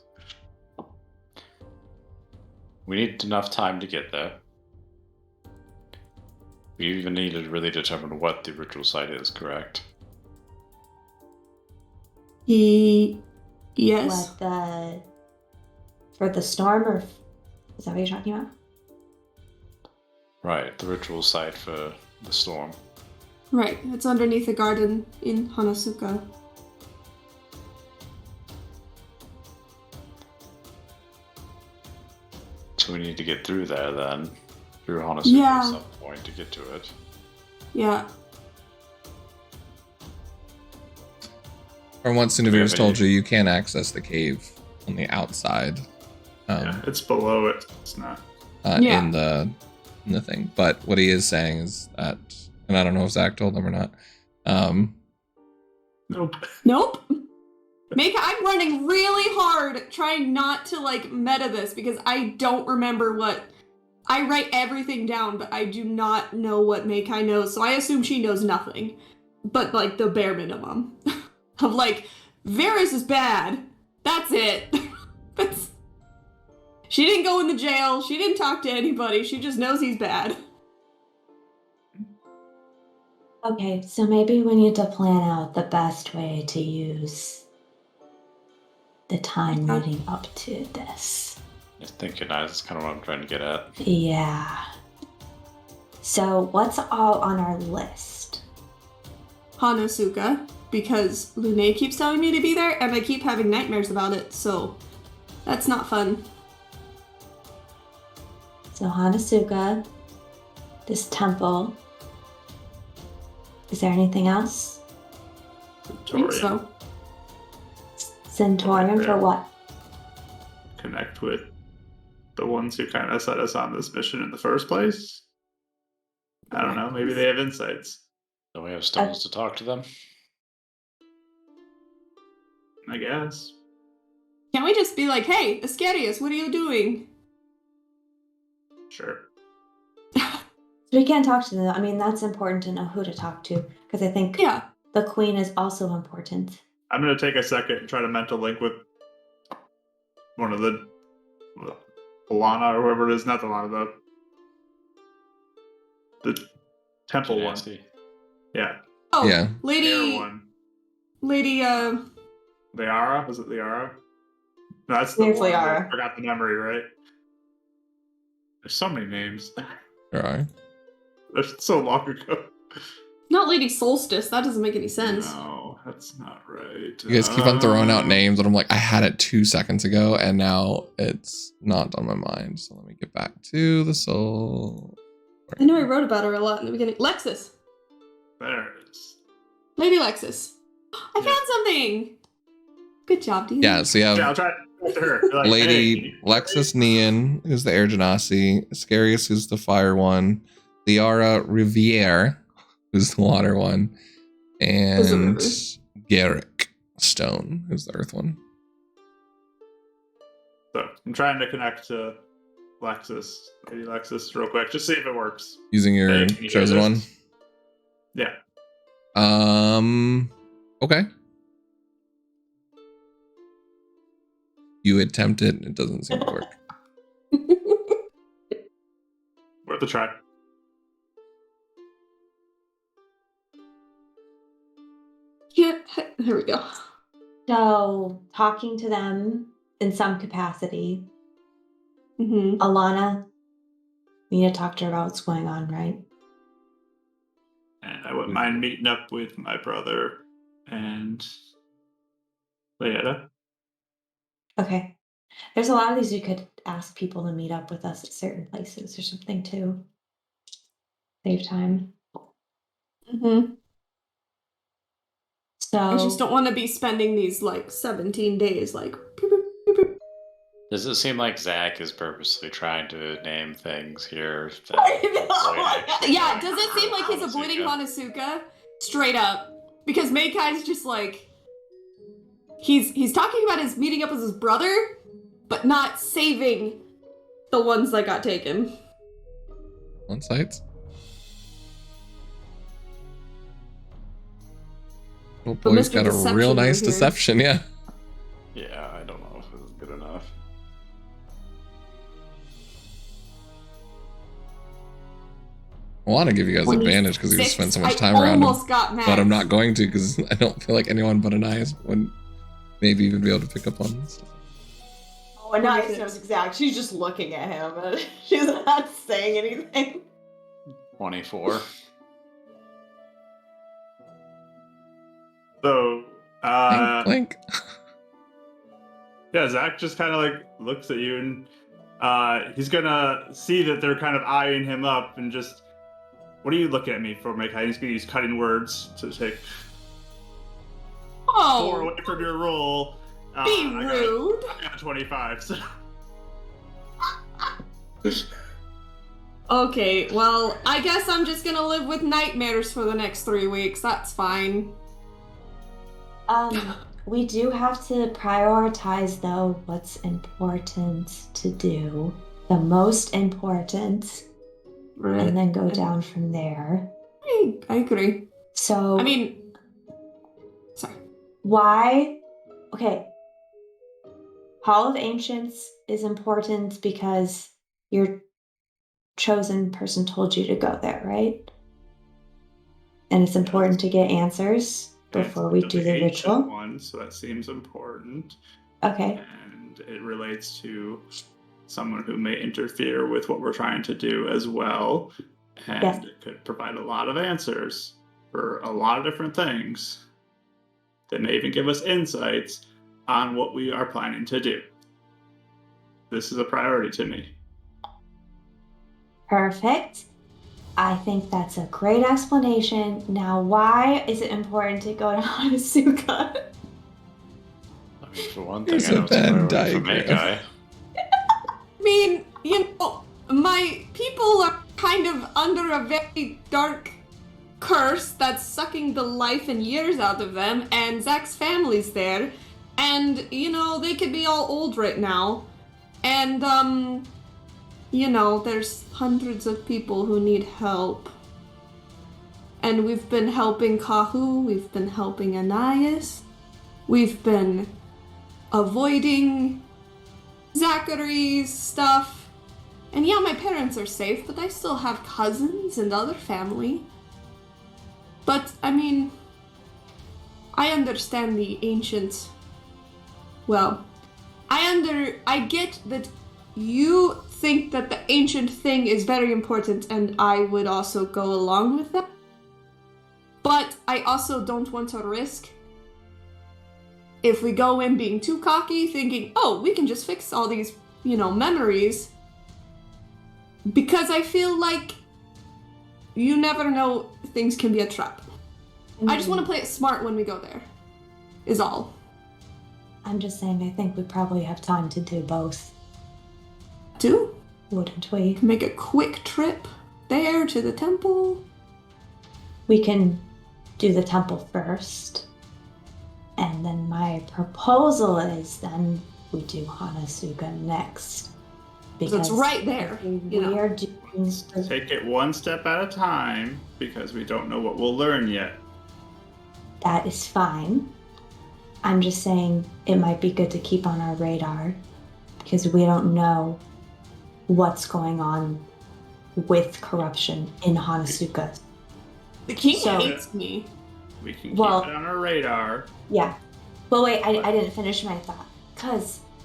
We need enough time to get there. We even need to really determine what the ritual site is, correct? Yes. For the storm, or is that what you're talking about? Right, the ritual site for the storm. Right, it's underneath the garden in Hanasuka. So we need to get through there then, through Hanasuka Yeah. at some point to get to it. Yeah. From what Sunavir's told you, you can access the cave on the outside. Yeah, it's below it. It's not. Yeah. In the thing. But what he is saying is that, and I don't know if Zach told them or not. Nope. Nope. I'm running really hard trying not to meta this because I don't remember what... I write everything down, but I do not know what Meikai knows, so I assume she knows nothing. But the bare minimum. Of Varys is bad. That's it. She didn't go in the jail, she didn't talk to anybody, she just knows he's bad. Okay, so maybe we need to plan out the best way to use the time leading up to this. I think that's kind of what I'm trying to get at. Yeah. So what's all on our list? Hanasuka, because Lune keeps telling me to be there, and I keep having nightmares about it, so that's not fun. So Hanasuka, this temple. Is there anything else? I think so. Centaurium for what? Connect with the ones who kind of set us on this mission in the first place. I don't know. Maybe they have insights. Do we have stones to talk to them? I guess. Can't we just be like, hey, Ascarius, what are you doing? Sure. We can't talk to them. I mean, that's important to know who to talk to, because I think Yeah. the queen is also important. I'm gonna take a second and try to mental link with one of the Alana or whoever it is, not the Alana, the temple Genasi. one. Yeah. Oh, Yeah. Air Lady, one. Lady, Liara? Was it Liara? No, that's the There's one. I Liara. forgot the memory, right? There's so many names. All right. That's so long ago. not Lady Solstice. That doesn't make any sense. No, that's not right. You guys keep on throwing out names, and I'm like, I had it 2 seconds ago, and now it's not on my mind. So let me get back to the soul. I know I wrote about her a lot in the beginning. Lexus. There it is. Lady Lexus. I found something. Good job, Dean. Yeah, so you Yeah, have I'll try to talk to her. Like, Lady hey, Lexus Neon, who's the Air Genasi, Ascarius, who's the fire one, Liara Riviere, who's the water one, Who's the and river? Garrick Stone, who's the earth one. So I'm trying to connect to Lady Lexus, real quick, just see if it works. Using your Hey, can you hear chosen one. this? Yeah. Okay. You attempt it, it doesn't seem to work. Worth a try. Yeah, there we go. So, talking to them in some capacity. Mm-hmm. Alana, we need to talk to her about what's going on, right? And I wouldn't mind meeting up with my brother and Leetta. Okay. There's a lot of these you could ask people to meet up with us at certain places or something to save time. Mm-hmm. So I just don't want to be spending these like 17 days like. Beep, beep, beep, beep. Does it seem like Zach is purposely trying to name things here? Yeah, does it seem like he's avoiding Hanasuka? Straight up. Because Meikai's just like he's talking about his meeting up with his brother, but not saving the ones that got taken. On sites. Oh But boy's Mr. got a Deception real right nice here. deception, yeah. Yeah, I don't know if it was good enough. I want to give you guys advantage because you just spent so much time I around him. almost got mad. But I'm not going to because I don't feel like anyone but Anais would maybe even be able to pick up on this. Oh, and Nice knows exactly. She's just looking at him. And she's not saying anything. 24. So, Blink, blink. yeah, Zach just kind of like looks at you and he's gonna see that they're kind of eyeing him up and just, what are you looking at me for, Mike? He's gonna use cutting words to take 4 Oh, away from your roll. be rude. I got a 25, so. Okay, well, I guess I'm just gonna live with nightmares for the next 3 weeks. That's fine. we do have to prioritize though what's important to do. The most important. Right. And then go down from there. I agree. So I mean, sorry. why? Okay. Hall of Ancients is important because your chosen person told you to go there, right? And it's important to get answers before we do the ritual. One, so that seems important. Okay. And it relates to someone who may interfere with what we're trying to do as well. And Yes. it could provide a lot of answers for a lot of different things. That may even give us insights on what we are planning to do. This is a priority to me. Perfect. I think that's a great explanation. Now, why is it important to go to Hanasuka? I mean, for one Here's thing, I a know it's a Venn priority for diagram. Mekai. I mean, you know, my people are kind of under a very dark curse that's sucking the life and years out of them, and Zach's family's there. And, they could be all old right now. And, there's hundreds of people who need help. And we've been helping Kahu, we've been helping Anais, we've been avoiding Zachary's stuff. And yeah, my parents are safe, but I still have cousins and other family. But, I understand the ancient... Well, I get that you think that the ancient thing is very important, and I would also go along with that. But I also don't want to risk if we go in being too cocky, thinking, oh, we can just fix all these, memories. Because I feel like you never know, things can be a trap. I just want to play it smart when we go there, is all. I'm just saying, I think we probably have time to do both. Do? Wouldn't we? Make a quick trip there to the temple. We can do the temple first. And then my proposal is then we do Hanasuka next. Because it's right there. We are doing... Take it one step at a time, because we don't know what we'll learn yet. That is fine. I'm just saying it might be good to keep on our radar, because we don't know what's going on with corruption in Hanasuka. The king hates me. We can keep it on our radar. Yeah. But wait, I didn't finish my thought.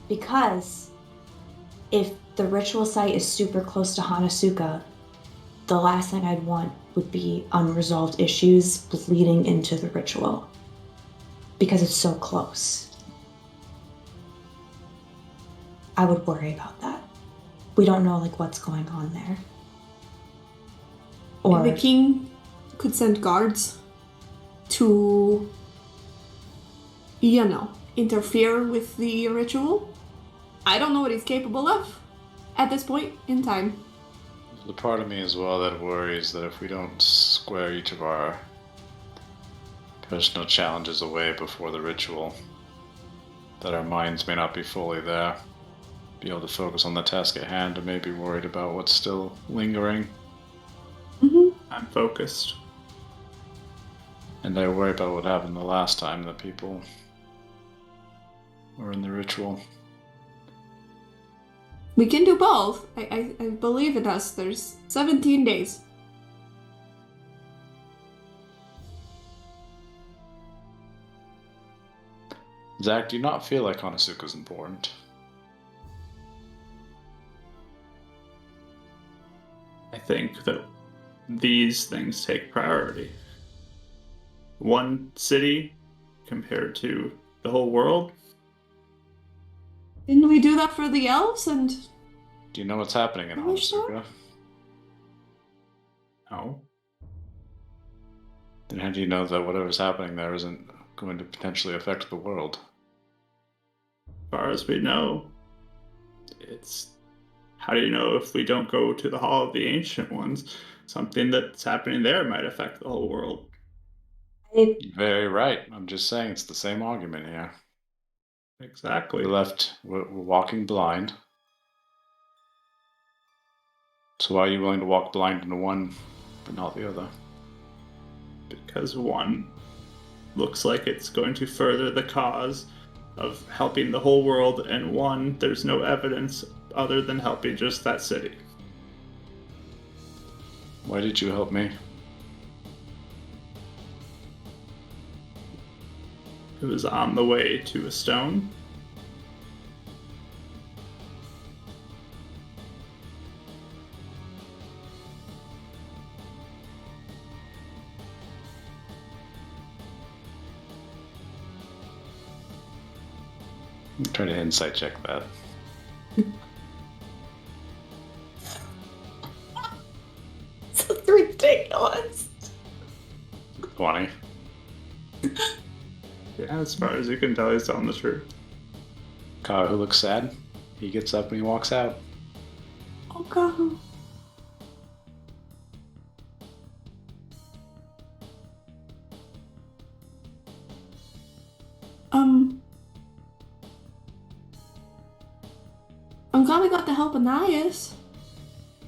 Because if the ritual site is super close to Hanasuka, the last thing I'd want would be unresolved issues bleeding into the ritual. Because it's so close. I would worry about that. We don't know what's going on there. Or the king could send guards to, interfere with the ritual. I don't know what he's capable of at this point in time. There's a part of me as well that worries that if we don't square each of our personal challenges away before the ritual, that our minds may not be fully there, be able to focus on the task at hand, and may be worried about what's still lingering. Mm-hmm. I'm focused. And I worry about what happened the last time that people were in the ritual. We can do both. I believe in us. There's 17 days. Zach, do you not feel like Hanasuka is important? I think that these things take priority. One city compared to the whole world. Didn't we do that for the elves? And Do you know what's happening in Are we Hanasuka? sure? No. Then how do you know that whatever's happening there isn't going to potentially affect the world? As far as we know, it's... How do you know if we don't go to the Hall of the Ancient Ones, something that's happening there might affect the whole world? Very right. I'm just saying it's the same argument here. Exactly. We're walking blind. So why are you willing to walk blind into one, but not the other? Because one looks like it's going to further the cause of helping the whole world, and one, there's no evidence other than helping just that city. Why did you help me? It was on the way to a stone. I'm trying to insight check that. It's ridiculous. 20. Yeah, as far as you can tell, he's telling the truth. Kyle, who looks sad, he gets up and he walks out. oh god. glad we got to help Anais.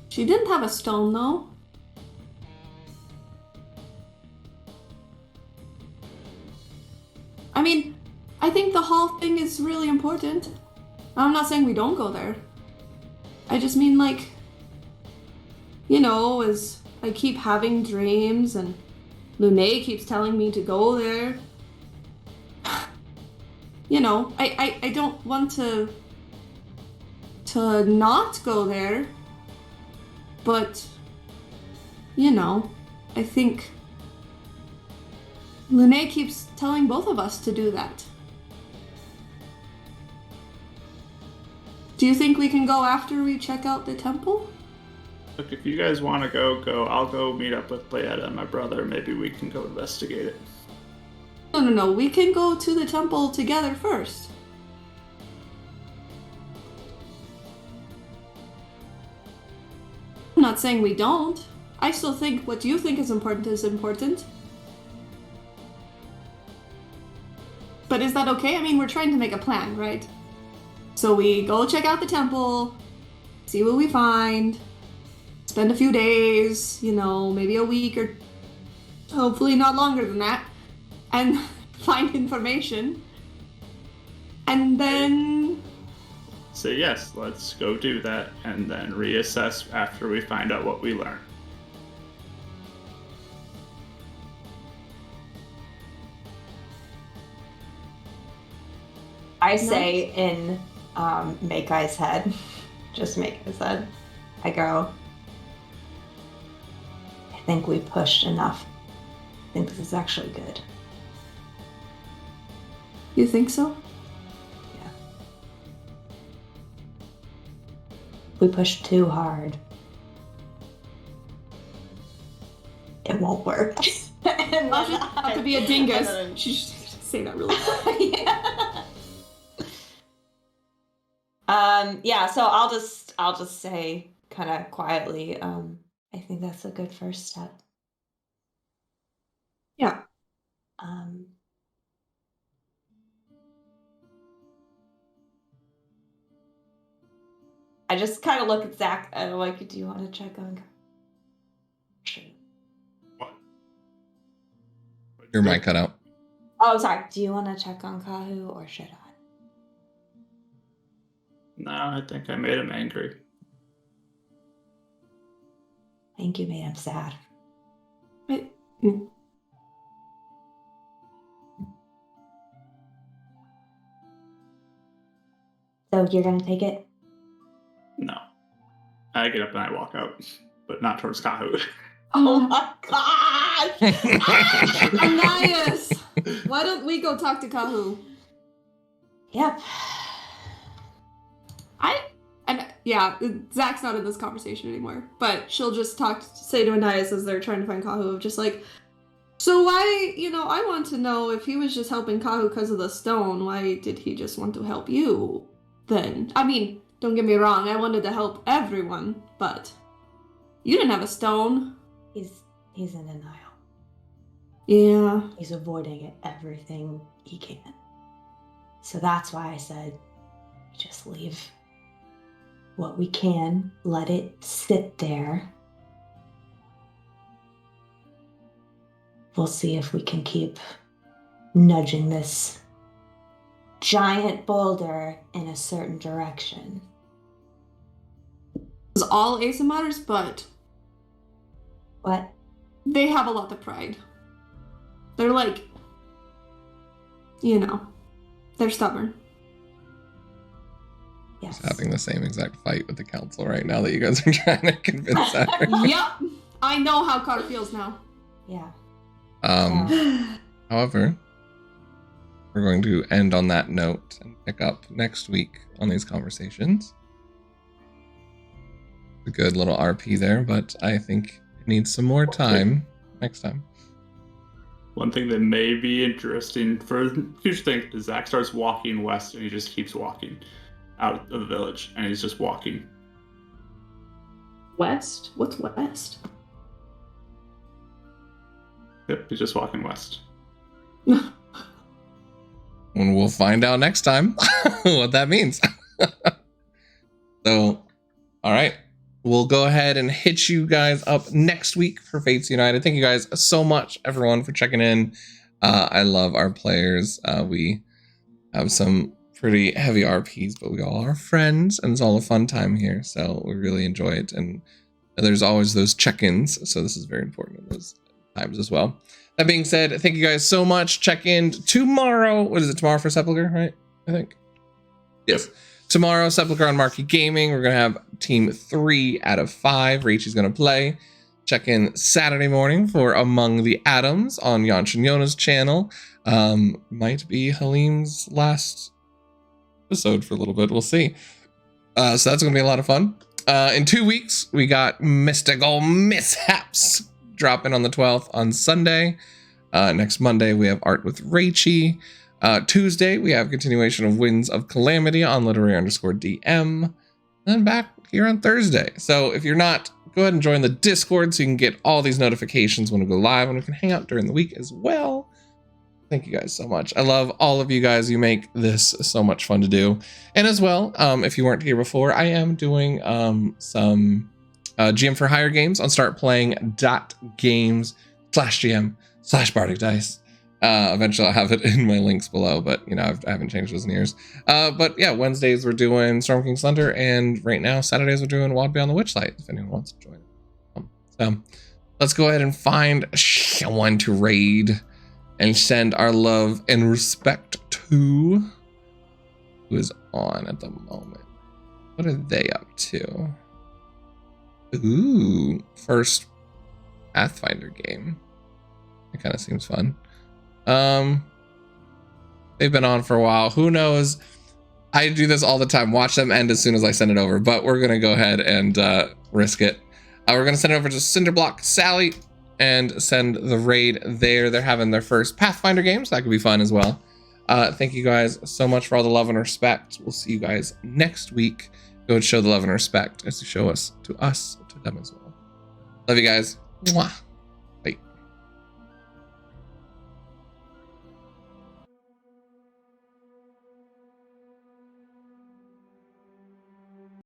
She didn't have a stone, though. I mean, I think the hall thing is really important. I'm not saying we don't go there. I just mean, like, you know, as I keep having dreams and Lune keeps telling me to go there. You know, I don't want to not go there, but, you know, I think Lune keeps telling both of us to do that. Do you think we can go after we check out the temple? Look, if you guys want to go. I'll go meet up with Leetta and my brother. Maybe we can go investigate it. No. We can go to the temple together first. I'm not saying we don't. I still think what you think is important. But is that okay? I mean, we're trying to make a plan, right? So we go check out the temple, see what we find, spend a few days, you know, maybe a week or hopefully not longer than that, and find information. And then... So yes, let's go do that and then reassess after we find out what we learn. I say in Makai's head, just Makai's head, I go, I think we pushed enough. I think this is actually good. You think so? Yeah. We pushed too hard. It won't work. And I'll just have to be a dingus. and then- She should say that really quick. Yeah, so I'll just say kind of quietly, I think that's a good first step. Yeah. I just kind of look at Zach and I'm like, do you want to check on? What? Your mic cut out. Oh, sorry. Do you want to check on Kahu or should I? No, I think I made him angry. I think you made him sad. Wait. So you're gonna take it? No. I get up and I walk out, but not towards Kahu. Oh my god! Anais! Why don't we go talk to Kahu? Yep. Zach's not in this conversation anymore, but she'll just say to Anais as they're trying to find Kahu, just like, so why, I want to know if he was just helping Kahu because of the stone, why did he just want to help you then? I mean, don't get me wrong, I wanted to help everyone, but you didn't have a stone. He's in denial. Yeah. He's avoiding it everything he can. So that's why I said, just leave what we can, let it sit there. We'll see if we can keep nudging this giant boulder in a certain direction. It's all Asamodders, but What? they have a lot of pride. They're like, they're stubborn. Yes. Having the same exact fight with the council right now that you guys are trying to convince her. Yep, I know how Carter feels now. Yeah. However, we're going to end on that note and pick up next week on these conversations. A good little RP there, but I think it needs some more time next time. One thing that may be interesting for future things is Zach starts walking west and he just keeps walking out of the village and he's just walking. West? What's west? Yep, he's just walking west. And we'll find out next time what that means. So, all right. We'll go ahead and hit you guys up next week for Fates United. Thank you guys so much, everyone, for checking in. I love our players. We have some pretty heavy RPs, but we all are friends, and it's all a fun time here. So we really enjoy it. And there's always those check-ins. So this is very important in those times as well. That being said, thank you guys so much. Check in tomorrow. What is it? Tomorrow for Sepulcher, right? I think. Yes. Tomorrow, Sepulcher on Marquee Gaming. We're going to have team 3 out of 5. Richi's going to play. Check in Saturday morning for Among the Atoms on Yanshin Yona's channel. Might be Halim's last episode for a little bit. We'll see. So that's going to be a lot of fun. In 2 weeks, we got Mystical Mishaps dropping on the 12th on Sunday. Next Monday, we have Art with Richi. Tuesday, we have continuation of Winds of Calamity on literary_DM. And then back here on Thursday. So if you're not, go ahead and join the Discord so you can get all these notifications when we go live, and we can hang out during the week as well. Thank you guys so much. I love all of you guys. You make this so much fun to do. And as well, if you weren't here before, I am doing some GM for Hire games on startplaying.games/GM/Bardicdice. Eventually I'll have it in my links below, but you know, I haven't changed those in years. But yeah, Wednesdays we're doing Storm King Slender, and right now Saturdays we're doing WoD Beyond the Witchlight, if anyone wants to join. So let's go ahead and find someone to raid and send our love and respect to. Who is on at the moment? What are they up to? Ooh, first Pathfinder game. It kind of seems fun. They've been on for a while. Who knows? I do this all the time. Watch them end as soon as I send it over, but we're gonna go ahead and risk it. We're gonna send it over to Cinderblock Sally and send the raid there. They're having their first Pathfinder game, so that could be fun as well. Thank you guys so much for all the love and respect. We'll see you guys next week. Go and show the love and respect as you show us to them as well. Love you guys. Mwah.